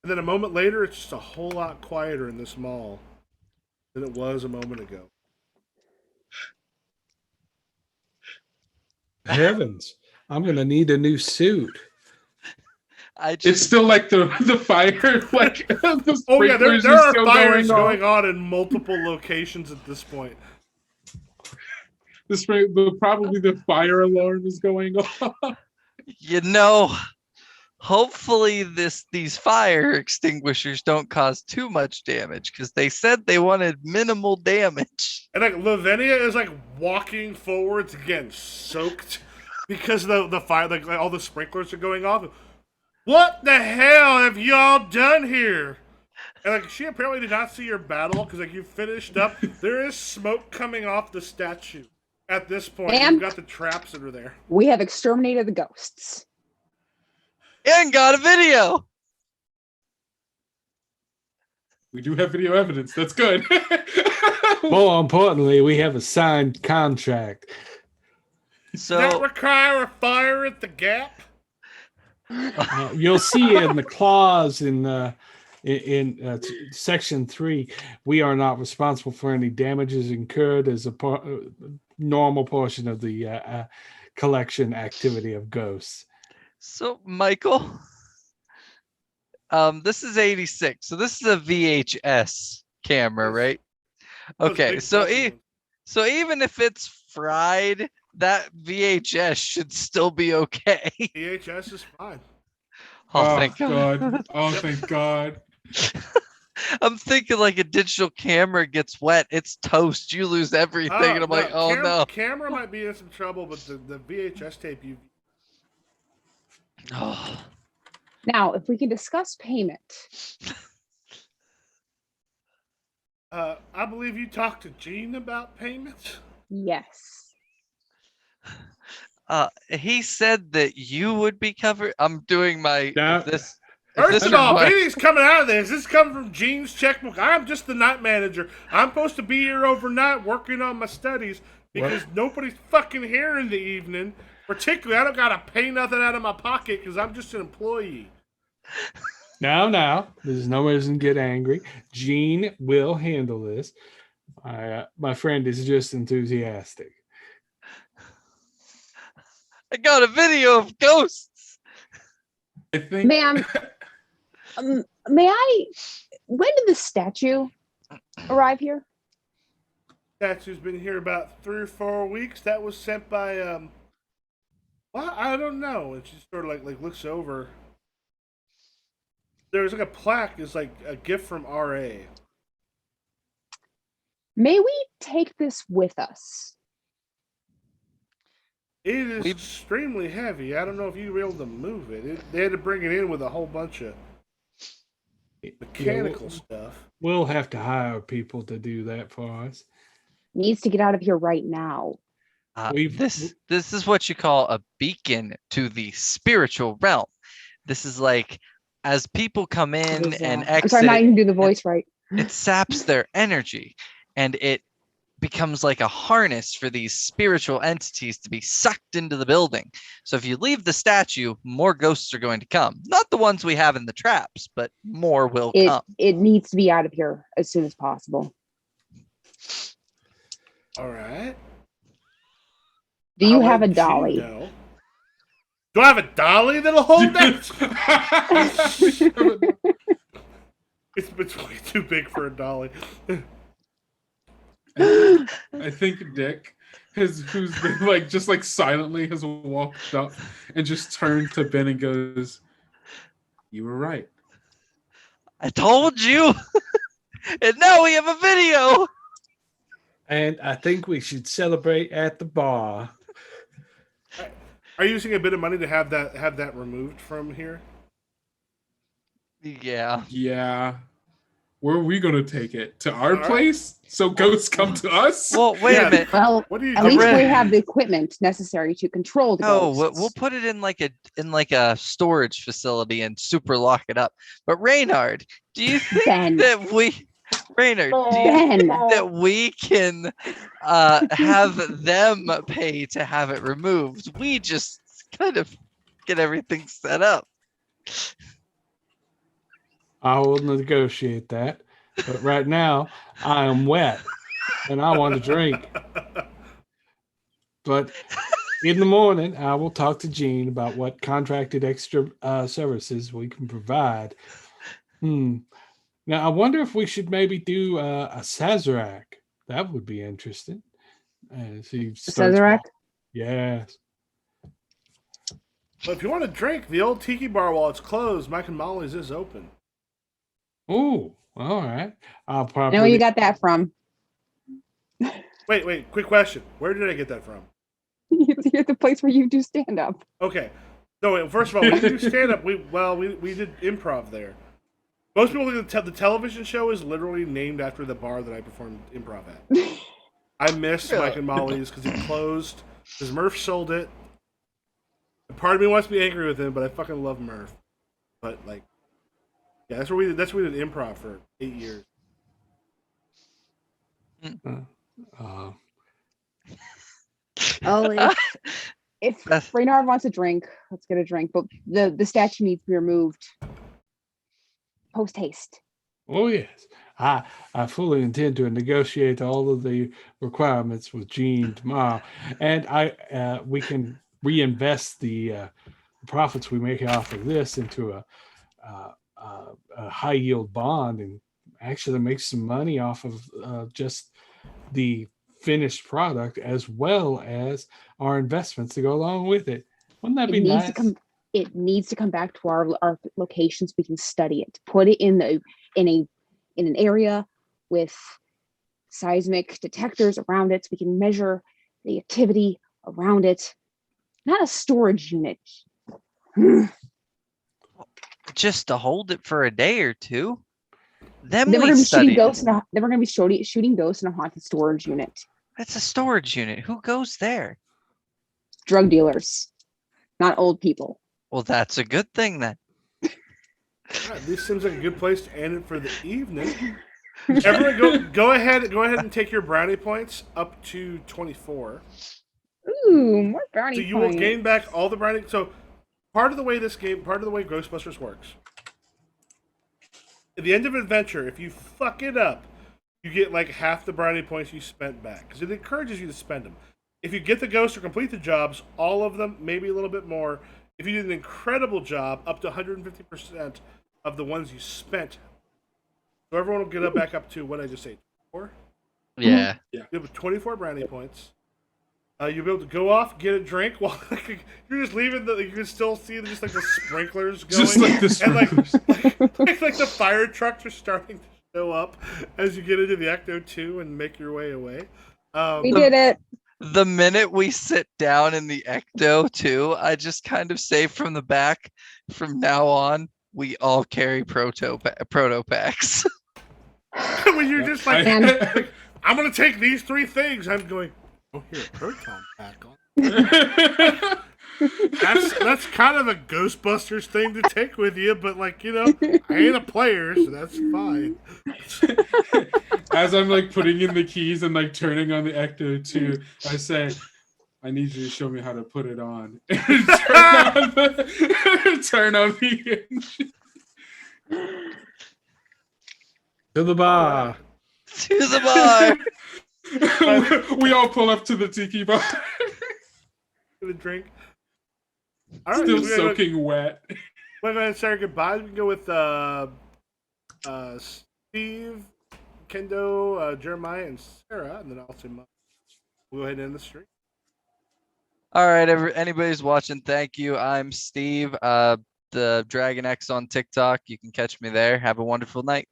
then a moment later, it's just a whole lot quieter in this mall than it was a moment ago. Heavens! I'm gonna need a new suit. It's still like the fire, like the oh yeah, there are fires going on in multiple locations at this point. Probably the fire alarm is going off. You know, hopefully these fire extinguishers don't cause too much damage, because they said they wanted minimal damage. And like Lavinia is like walking forwards again, soaked because the fire, like all the sprinklers are going off. What the hell have y'all done here? And like she apparently did not see your battle because like you finished up. There is smoke coming off the statue at this point. And you've got the traps that are there. We have exterminated the ghosts. And got a video. We do have video evidence. That's good. More importantly, we have a signed contract. So Does that require a fire at the gap? You'll see in the clause in section 3, we are not responsible for any damages incurred as a normal portion of the collection activity of ghosts. So Michael, this is 86. So this is a VHS camera, right? Okay, so even if it's fried, that VHS should still be okay. VHS is fine. Oh, thank God. Oh, thank God. I'm thinking like a digital camera gets wet, it's toast. You lose everything. And I'm like, oh no. Camera might be in some trouble, but the VHS tape you. Oh. Now, if we can discuss payment. I believe you talked to Gene about payment. Yes. He said that you would be covered. I'm doing my First of all, anything's coming out of this. This is coming from Gene's checkbook. I'm just the night manager. I'm supposed to be here overnight working on my studies because nobody's fucking here in the evening. Particularly, I don't gotta pay nothing out of my pocket because I'm just an employee. Now, there's no reason to get angry. Gene will handle this. My friend is just enthusiastic. I got a video of ghosts. I think, ma'am, may I? When did the statue arrive here? Statue's been here about 3 or 4 weeks. That was sent by well, I don't know. And she sort of like looks over. There's like a plaque. It's like a gift from RA. May we take this with us? It is extremely heavy. I don't know if you were able to move it. They had to bring it in with a whole bunch of mechanical stuff. We'll have to hire people to do that for us. Needs to get out of here right now. This is what you call a beacon to the spiritual realm. This is like as people come in and I'm sorry, I'm not exit, even do the voice right. it saps their energy, and it becomes like a harness for these spiritual entities to be sucked into the building. So if you leave the statue, more ghosts are going to come. Not the ones we have in the traps, but more will come. It needs to be out of here as soon as possible. All right. Do you I'll have a let Gene dolly? know. Do I have a dolly that'll hold that? It's way too big for a dolly. I think Dick who's been like just like silently has walked up and just turned to Ben and goes, "You were right." I told you. And now we have a video. And I think we should celebrate at the bar. Are you using a bit of money to have that removed from here? Yeah. Yeah. Where are we gonna take it? To our All right. place? So ghosts come to us? Well, wait Yeah. a minute. Well, What do you at do? least we read- have the equipment necessary to control the No, ghosts. we'll put it in like a storage facility and super lock it up. But Reynard, do you think Ben. that Reynard, do you Ben. think that we can have them pay to have it removed? We just kind of get everything set up. I will negotiate that. But right now, I am wet and I want to drink. But in the morning, I will talk to Gene about what contracted extra services we can provide. Now, I wonder if we should maybe do a Sazerac. That would be interesting. Sazerac? Yes. But if you want to drink, the old tiki bar while it's closed, Mike and Molly's is open. Oh, all right. I'll I probably. know where you got that from. Wait, quick question. Where did I get that from? You're the place where you do stand up. Okay. No, wait, first of all, we do stand up. We did improv there. Most people think the television show is literally named after the bar that I performed improv at. I miss Mike and Molly's because it closed. Because Murph sold it. Part of me wants to be angry with him, but I fucking love Murph. But like, yeah, that's where we did improv for 8 years. Oh, if That's- Reynard wants a drink, let's get a drink. But the statue needs to be removed post haste. Oh yes, I fully intend to negotiate all of the requirements with Gene tomorrow, and we can reinvest the profits we make off of this into a high yield bond, and actually make some money off of just the finished product as well as our investments to go along with it. Wouldn't that be nice? It needs to come back to our locations. We can study it. Put it in an area with seismic detectors around it, so we can measure the activity around it. Not a storage unit. Just to hold it for a day or two. Then Then we're we gonna be study. shooting ghosts in a haunted storage unit. That's a storage unit. Who goes there? Drug dealers, not old people. Well, that's a good thing then. Right, this seems like a good place to end it for the evening. Everyone, go ahead and take your brownie points up to 24. Ooh, more brownie So you points. will gain back all the brownie. So part of the way Ghostbusters works. At the end of an adventure, if you fuck it up, you get like half the brownie points you spent back because it encourages you to spend them. If you get the ghost or complete the jobs, all of them, maybe a little bit more. If you did an incredible job, up to 150% of the ones you spent. So everyone will get up back up to what did I just say? 4? Yeah. You have 24 brownie points. You'll be able to go off, get a drink while you're just leaving. You can still see just like the sprinklers going, Just like the and sprinklers. like the fire trucks are starting to show up as you get into the Ecto 2 and make your way away. We did it. The minute we sit down in the Ecto too, I just kind of say from the back, from now on, we all carry proto packs. When you're just like, And- I'm gonna take these 3 things. I'm going. Oh, here, a proton pack on. That's kind of a Ghostbusters thing to take with you, but like I ain't a player, so that's fine. As I'm like putting in the keys and like turning on the Ecto 2, I say, I need you to show me how to put it on. And turn on the engine. To the bar. To the bar. We all pull up to the tiki bar. The drink. All right, Still soaking wet. We're going to say our goodbyes. We can go with Steve, Kendo, Jeremiah, and Sarah, and then I'll say we'll go ahead and end the stream. All right, anybody's watching, thank you. I'm Steve, the Dragon X on TikTok. You can catch me there. Have a wonderful night.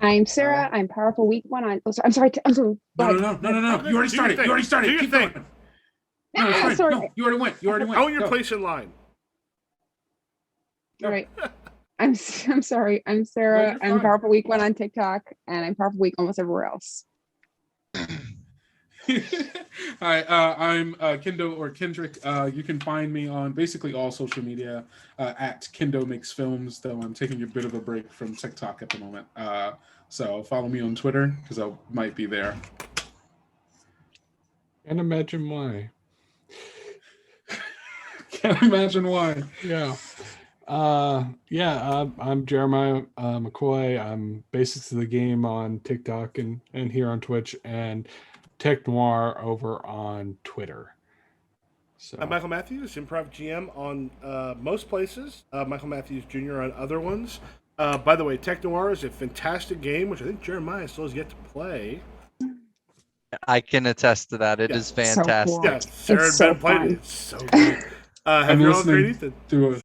I'm Sarah. I'm Powerful Week One. I'm sorry. I'm sorry. No. You already started. Keep going. No, it's fine. Sorry. No, you already went. Own your place in line. All right. I'm sorry. I'm Sarah. I'm Powerful Week One on TikTok, and I'm Powerful Week almost everywhere else. Hi, I'm Kendo or Kendrick. You can find me on basically all social media at Kendo Makes Films, though I'm taking a bit of a break from TikTok at the moment. So follow me on Twitter because I might be there. Can't imagine why. Can't imagine why. Yeah. I'm Jeremiah McCoy. I'm Basics of the Game on TikTok and here on Twitch, and Tech Noir over on Twitter. So I'm Michael Matthews, Improv GM on most places. Michael Matthews Jr. on other ones. By the way, Tech Noir is a fantastic game, which I think Jeremiah still has yet to play. I can attest to that. It is fantastic. So cool. Yeah, Sarah It's and Ben so played fun. it. It's so good. Have I'm you all great, listening Ethan? through a